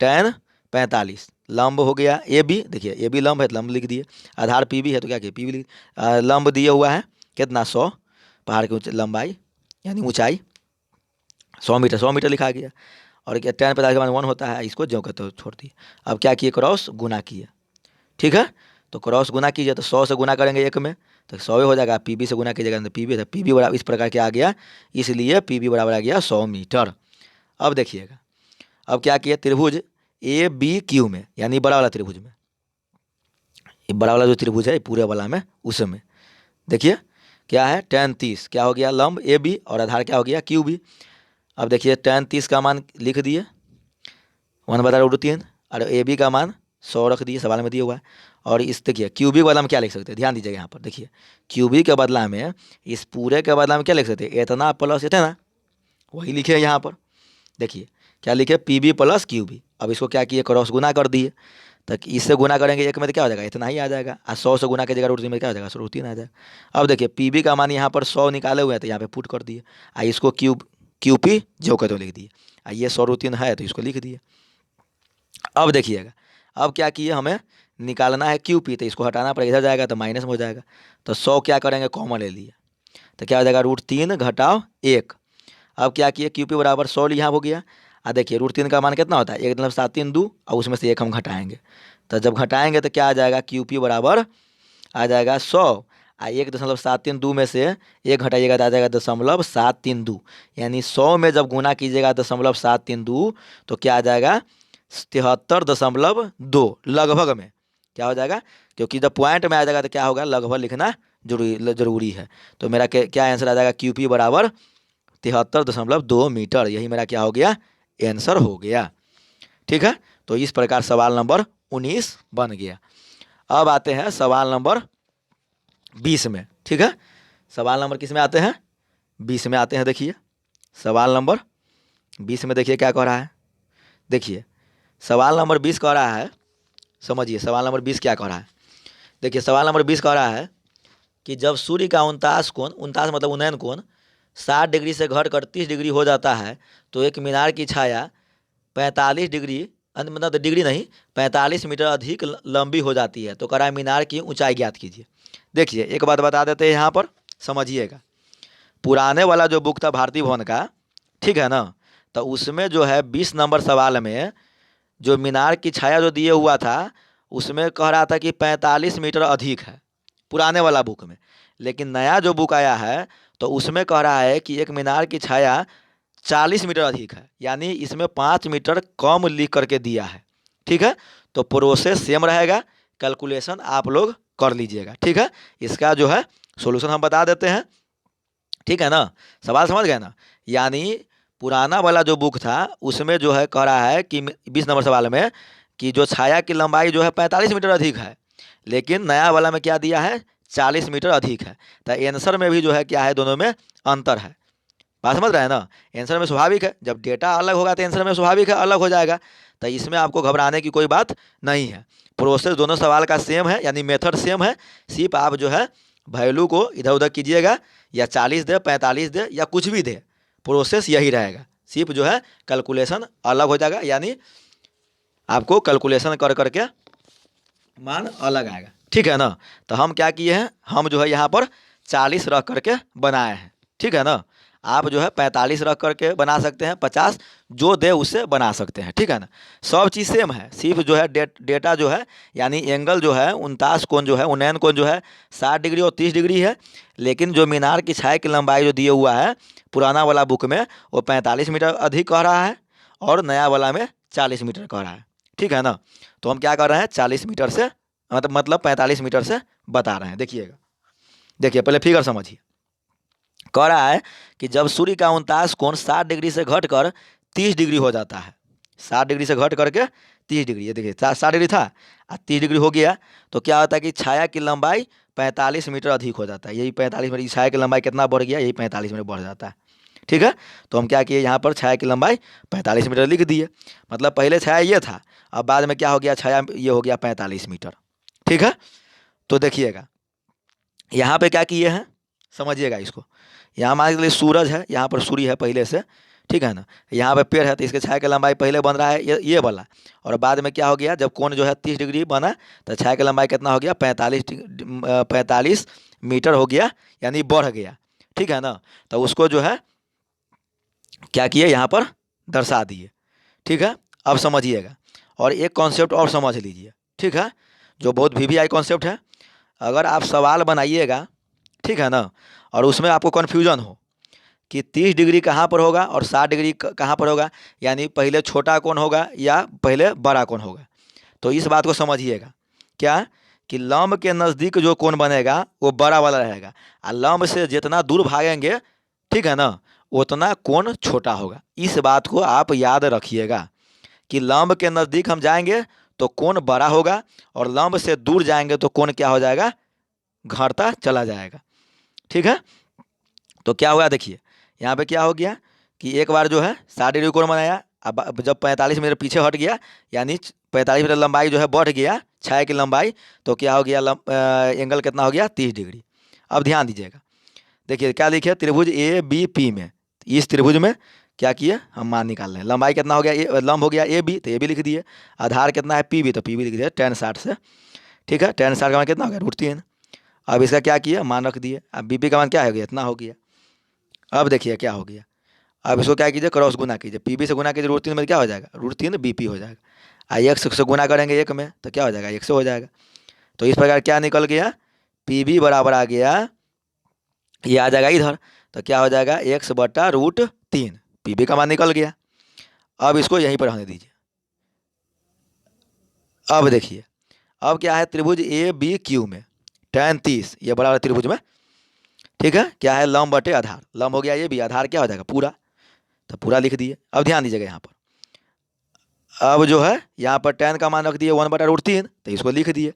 tan 45 लंब हो गया ए बी, देखिए ए बी लंब है तो लंब लिख दिए, आधार पी बी है तो क्या किया पी बी लिख, लंब दिए हुआ है कितना 100, पहाड़ की लंबाई यानी ऊंचाई 100 मीटर लिखा गया, और क्या tan 45 के बाद 1 होता है, इसको जो कहते हो छोड़ दिए। अब क्या किए, क्रॉस गुना किए, ठीक है। तो क्रॉस गुना कीजिए तो 100 से गुना करेंगे एक में तो 100 हो जाएगा, पी बी से गुना कीजिएगा तो पी बी बराबर इस प्रकार के आ गया, इसलिए पी बी बराबर आ गया 100 मीटर। अब देखिएगा, अब क्या किया, त्रिभुज ए बी क्यू में, यानी बड़ा वाला त्रिभुज में, ये बड़ा वाला जो त्रिभुज है पूरे वाला में उसमें देखिए क्या है tan 30 क्या हो गया लंब ए बी और आधार क्या हो गया क्यू बी। अब देखिए tan 30 का मान लिख दिए 1/√3 और ए बी का मान 100 रख दिए, सवाल में दिया हुआ है। और इस देखिए क्यूबिक बदला में क्या लिख सकते हैं, ध्यान दीजिएगा यहाँ पर, देखिए क्यूबिक के बदला में, इस पूरे के बदला में क्या लिख सकते हैं, इतना प्लस इतना, वही लिखे यहाँ पर। देखिए क्या लिखे, P B plus Q B. अब इसको क्या किए, क्रॉस गुना कर दिए, तो इससे गुना करेंगे एक में तो क्या हो जाएगा, इतना ही आ जाएगा, और 100 से गुना कीजिएगा √3 में क्या हो जाएगा, 100√3 आ जाएगा। अब देखिए पी बी का मान यहाँ पर 100 निकाले हुए हैं तो यहाँ पे पुट कर दिए, और इसको क्यू पी जो कहते लिख दिए। ये 100√3 है तो इसको लिख दिए। अब देखिएगा, अब क्या किए, हमें निकालना है क्यू पी, तो इसको हटाना पड़ेगा, इधर जाएगा तो माइनस में हो जाएगा। तो 100 क्या करेंगे, कॉमन ले लिए, तो क्या हो जाएगा √3 घटाओ 1। अब क्या किए, क्यू पी बराबर 100 यहाँ हो गया। देखिए √3 का मान कितना होता है, 1 मतलब 7 3 2, और उसमें से 1 हम घटाएंगे। तो जब घटाएंगे तो क्या आ जाएगा, क्यू पी बराबर आ जाएगा 100, 1.732 में से 1 घटाइएगा तो आ जाएगा 0.732, यानी 100 में जब गुना कीजिएगा 0.732 तो क्या आ जाएगा 73.2 लगभग में क्या हो जाएगा, क्योंकि जब पॉइंट में आ जाएगा तो क्या होगा, लगभग लिखना जरूरी है। तो मेरा क्या आंसर आ जाएगा, क्यू पी बराबर 73.2 मीटर, यही मेरा क्या हो गया, आंसर हो गया। ठीक है, तो इस प्रकार सवाल नंबर 19 बन गया। अब आते हैं सवाल नंबर 20 में। ठीक है, सवाल नंबर किस में आते हैं, 20 में आते हैं। देखिए सवाल नंबर 20 में देखिए क्या कह रहा है। देखिए सवाल नंबर 20 कह रहा है, समझिए सवाल नंबर 20 क्या कह रहा है। देखिए सवाल नंबर 20 कह रहा है कि जब सूर्य का 29 कोण, 29 मतलब उन्नयन कोण 60 डिग्री से घटकर 30 डिग्री हो जाता है तो एक मीनार की छाया 45 डिग्री, मतलब डिग्री नहीं, 45 मीटर अधिक लंबी हो जाती है। तो कह रहा है मीनार की ऊंचाई ज्ञात कीजिए। देखिए एक बात बता देते हैं यहाँ पर, समझिएगा। पुराने वाला जो बुक था भारतीय भवन का, ठीक है ना, तो उसमें जो है 20 नंबर सवाल में जो मीनार की छाया जो दिए हुआ था उसमें कह रहा था कि 45 मीटर अधिक है पुराने वाला बुक में। लेकिन नया जो बुक आया है तो उसमें कह रहा है कि एक मीनार की छाया 40 मीटर अधिक है, यानी इसमें 5 मीटर कम लिख करके दिया है। ठीक है, तो प्रोसेस सेम रहेगा, कैलकुलेशन आप लोग कर लीजिएगा। ठीक है, इसका जो है सॉल्यूशन हम बता देते हैं। ठीक है ना, सवाल समझ गए ना। यानी पुराना वाला जो बुक था उसमें जो है कह रहा है कि 20 नंबर सवाल में कि जो छाया की लंबाई जो है 45 मीटर अधिक है, लेकिन नया वाला में क्या दिया है, 40 मीटर अधिक है। तो आंसर में भी जो है क्या है, दोनों में अंतर है। बात समझ रहे हैं ना, आंसर में स्वाभाविक है, जब डेटा अलग होगा तो आंसर में स्वाभाविक है अलग हो जाएगा। तो इसमें आपको घबराने की कोई बात नहीं है, प्रोसेस दोनों सवाल का सेम है, यानी मेथड सेम है। सिर्फ आप जो है वैल्यू को इधर उधर कीजिएगा, या 40 दे 45 दे या कुछ भी दे, प्रोसेस यही रहेगा, सिर्फ जो है कैलकुलेशन अलग हो जाएगा, यानी आपको कैलकुलेशन कर करके मान अलग आएगा। ठीक है ना, तो हम क्या किए हैं, हम जो है यहाँ पर 40 रख करके बनाए हैं। ठीक है ना, आप जो है 45 रख करके बना सकते हैं, 50 जो दे उससे बना सकते हैं। ठीक है ना, सब चीज़ सेम है, सिर्फ जो है डेटा जो है, यानी एंगल जो है 29 कोण जो है, उन्नयन कोण जो है 60 डिग्री और 30 डिग्री है। लेकिन जो मीनार की छाया की लंबाई जो दिया हुआ है पुराना वाला बुक में वो 45 मीटर अधिक कह रहा है, और नया वाला में 40 मीटर कह रहा है। ठीक है ना, तो हम क्या कर रहे हैं, 40 मीटर से मतलब 45 मीटर से बता रहे हैं। देखिएगा, देखिए पहले फिगर समझिए। कह रहा है कि जब सूर्य का 29 कोण 60 डिग्री से घटकर 30 डिग्री हो जाता है, 60 डिग्री से घट करके 30 डिग्री, ये देखिए 60 डिग्री था 30 डिग्री हो गया, तो क्या होता है कि छाया की लंबाई 45 मीटर अधिक हो जाता है। यही 45 मीटर, छाया की लंबाई कितना बढ़ गया, यही 45 मीटर बढ़ जाता है। ठीक है, तो हम क्या किए, यहाँ पर छाया की लंबाई 45 मीटर लिख दिए, मतलब पहले छाया ये था, अब बाद में क्या हो गया, छाया ये हो गया 45 मीटर। ठीक है, तो देखिएगा यहाँ पे क्या किए हैं, समझिएगा इसको। यहाँ मान लीजिए सूरज है, यहाँ पर सूर्य है पहले से, ठीक है ना, यहाँ पे पेड़ है, तो इसके छाया की लंबाई पहले बन रहा है ये वाला, और बाद में क्या हो गया, जब कोण जो है 30 डिग्री बना तो छाया की लंबाई कितना हो गया, 45 मीटर हो गया, यानी बढ़ गया। ठीक है ना, तो उसको जो है क्या किए, यहाँ पर दर्शा दिए। ठीक है, अब समझिएगा, और एक कॉन्सेप्ट और समझ लीजिए। ठीक है, जो बहुत वीवीआई कॉन्सेप्ट है, अगर आप सवाल बनाइएगा, ठीक है ना, और उसमें आपको कन्फ्यूजन हो कि 30 डिग्री कहाँ पर होगा और 60 डिग्री कहाँ पर होगा, यानी पहले छोटा कोण होगा या पहले बड़ा कोण होगा, तो इस बात को समझिएगा क्या, कि लंब के नज़दीक जो कोण बनेगा वो बड़ा वाला रहेगा, और लंब से जितना दूर भागेंगे, ठीक है ना, उतना कोण छोटा होगा। इस बात को आप याद रखिएगा कि लंब के नज़दीक हम जाएंगे तो कोण बड़ा होगा, और लंब से दूर जाएंगे तो कोण क्या हो जाएगा, घटता चला जाएगा। ठीक है, तो क्या हुआ, देखिए यहाँ पे क्या हो गया कि एक बार जो है 60 डिग्री कोण बनाया, अब जब 45 मीटर पीछे हट गया, यानी 45 मीटर लंबाई जो है बढ़ गया छाया की लंबाई, तो क्या हो गया, एंगल कितना हो गया, 30 डिग्री। अब ध्यान दीजिएगा, देखिए क्या लिखे, त्रिभुज ए बी पी में, इस त्रिभुज में क्या किए, हम मान निकाल रहे हैं। लंबाई कितना हो गया, ए लंब हो गया ए बी, तो ए बी लिख दिए। आधार कितना है पी बी, तो पी बी लिख दिए tan 60 से। ठीक है, tan 60 का मान कितना हो गया, √3। अब इसका क्या किया, मान रख दिए। अब बी पी का मान क्या हो गया, इतना हो गया। अब देखिए क्या हो गया, अब इसको क्या कीजिए, क्रॉस गुना कीजिए। पी बी से गुना कीजिए √3 में, क्या हो जाएगा, √3 बी पी हो जाएगा। एक्स से गुना करेंगे एक में, तो क्या हो जाएगा, एक से हो जाएगा। तो इस प्रकार क्या निकल गया, पी बी बराबर आ गया, ये आ जाएगा इधर, तो क्या हो जाएगा, x/√3। पी बी का मान निकल गया। अब इसको यहीं पर रहने दीजिए। अब देखिए, अब क्या है, त्रिभुज ए बी क्यू में tan 30, ये बड़ा वाला त्रिभुज में, ठीक है, क्या है, लंब बटे आधार। लंब हो गया ये भी, आधार क्या हो जाएगा, पूरा, तो पूरा लिख दिए। अब ध्यान दीजिएगा यहाँ पर, अब जो है यहाँ पर tan का मान रख दिए 1/√3, तो इसको लिख दिए।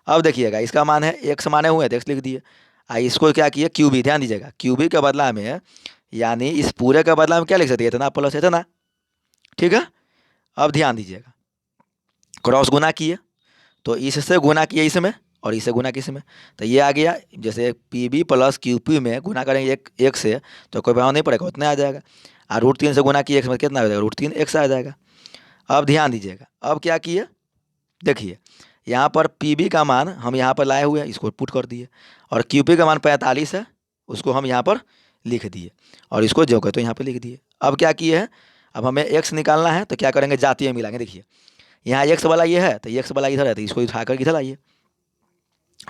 अब देखिएगा इसका मान है x माने हुए, तो x लिख दिए। इसको क्या किए, क्यू बी, ध्यान दीजिएगा, क्यू बी के बदला में, यानी इस पूरे के बदला में क्या लिख सकते हैं, इतना प्लस इतना। ठीक है, अब ध्यान दीजिएगा, क्रॉस गुना किए, तो इससे गुना किए इसमें, और इससे गुना किस में, तो ये आ गया। जैसे P B plus Q P में गुना करेंगे एक से, तो कोई प्रभाव नहीं पड़ेगा, उतना आ जाएगा। और √3 से गुना किए एक्स में कितना हो जाएगा, √3 x आ जाएगा। अब ध्यान दीजिएगा, अब क्या किए, देखिए यहाँ पर पी बी का मान हम यहाँ पर लाए हुए हैं, इसको पुट कर दिए। और क्यू पी का मान 45 है, उसको हम यहाँ पर लिख दिए। और इसको जो कहते तो यहाँ पर लिख दिए। अब क्या किए हैं, अब हमें x निकालना है, तो क्या करेंगे, जातीय मिलाएंगे। देखिए यहाँ x वाला ये है, तो x वाला इधर है, तो इसको उठा कर इधर लाइए,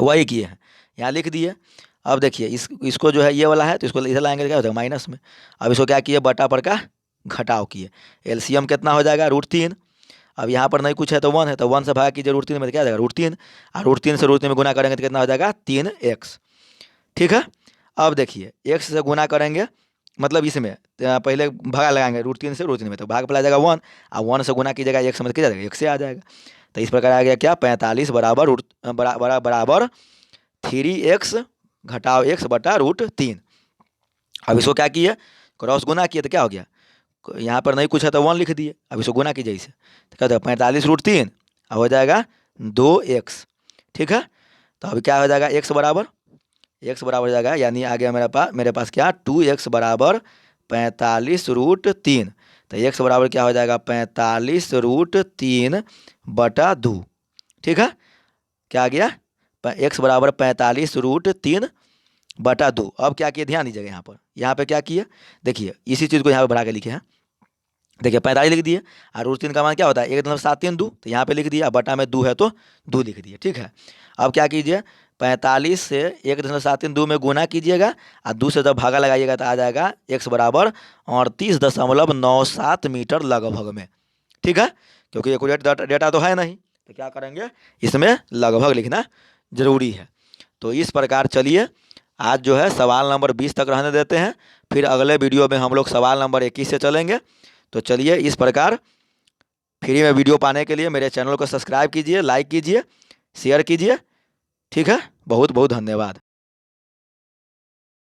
वही किए हैं, यहाँ लिख दिए। अब देखिए इसको जो है ये वाला है, तो इसको इधर लाएंगे, क्या हो जाएगा, माइनस में। अब इसको क्या किए, बटा पर का घटाव किए। एलसीएम कितना हो जाएगा, √3। अब यहाँ पर नहीं कुछ है तो 1 है, तो 1 से भाग कीजिए √3 में, तो क्या हो जाएगा, √3। और √3 से √3 में गुना करेंगे तो कितना हो जाएगा, 3x। ठीक है, अब देखिए x से गुना करेंगे, मतलब इसमें पहले भागा लगाएंगे √3 से √3 में, तो भाग पड़ा जाएगा 1, और 1 से गुना कीजिएगा x में, किया जाएगा, x से आ जाएगा। तो इस प्रकार आ गया क्या, 45 बराबर 3x घटाव x/√3। अब इसको क्या किए, क्रॉस गुना किए, तो क्या हो गया, यहाँ पर नहीं कुछ है तो 1 लिख दिए। अब इसको गुना कीजिए इसे, तो क्या होता है, 45√3 हो जाएगा 2x। ठीक है, तो अभी क्या हो जाएगा, x बराबर हो जाएगा, यानी आ गया मेरे पास क्या, 2x बराबर 45√3। तो x बराबर क्या हो जाएगा, 45√3/2। ठीक है, क्या आ गया, x बराबर 45√3/2। अब क्या किए, ध्यान दीजिएगा यहाँ पर क्या किए, देखिए इसी चीज़ को यहाँ पर बढ़ा के लिखे हैं। देखिए 45 लिख दिए, और √3 का मान क्या होता है, 1.73 2, तो यहाँ पे लिख दिया, बटा में 2 है तो 2 लिख दिए। ठीक है, अब क्या कीजिए, 45 से 1.73 में गुना कीजिएगा, और 2 से जब भागा लगाइएगा तो आ जाएगा x बराबर 38.97 मीटर लगभग में। ठीक है, क्योंकि एक्यूरेट डेटा तो है नहीं, तो क्या करेंगे, इसमें लगभग लिखना जरूरी है। तो इस प्रकार चलिए आज जो है सवाल नंबर 20 तक रहने देते हैं, फिर अगले वीडियो में हम लोग सवाल नंबर 21 से चलेंगे। तो चलिए इस प्रकार फ्री में वीडियो पाने के लिए मेरे चैनल को सब्सक्राइब कीजिए, लाइक कीजिए, शेयर कीजिए। ठीक है, बहुत बहुत धन्यवाद।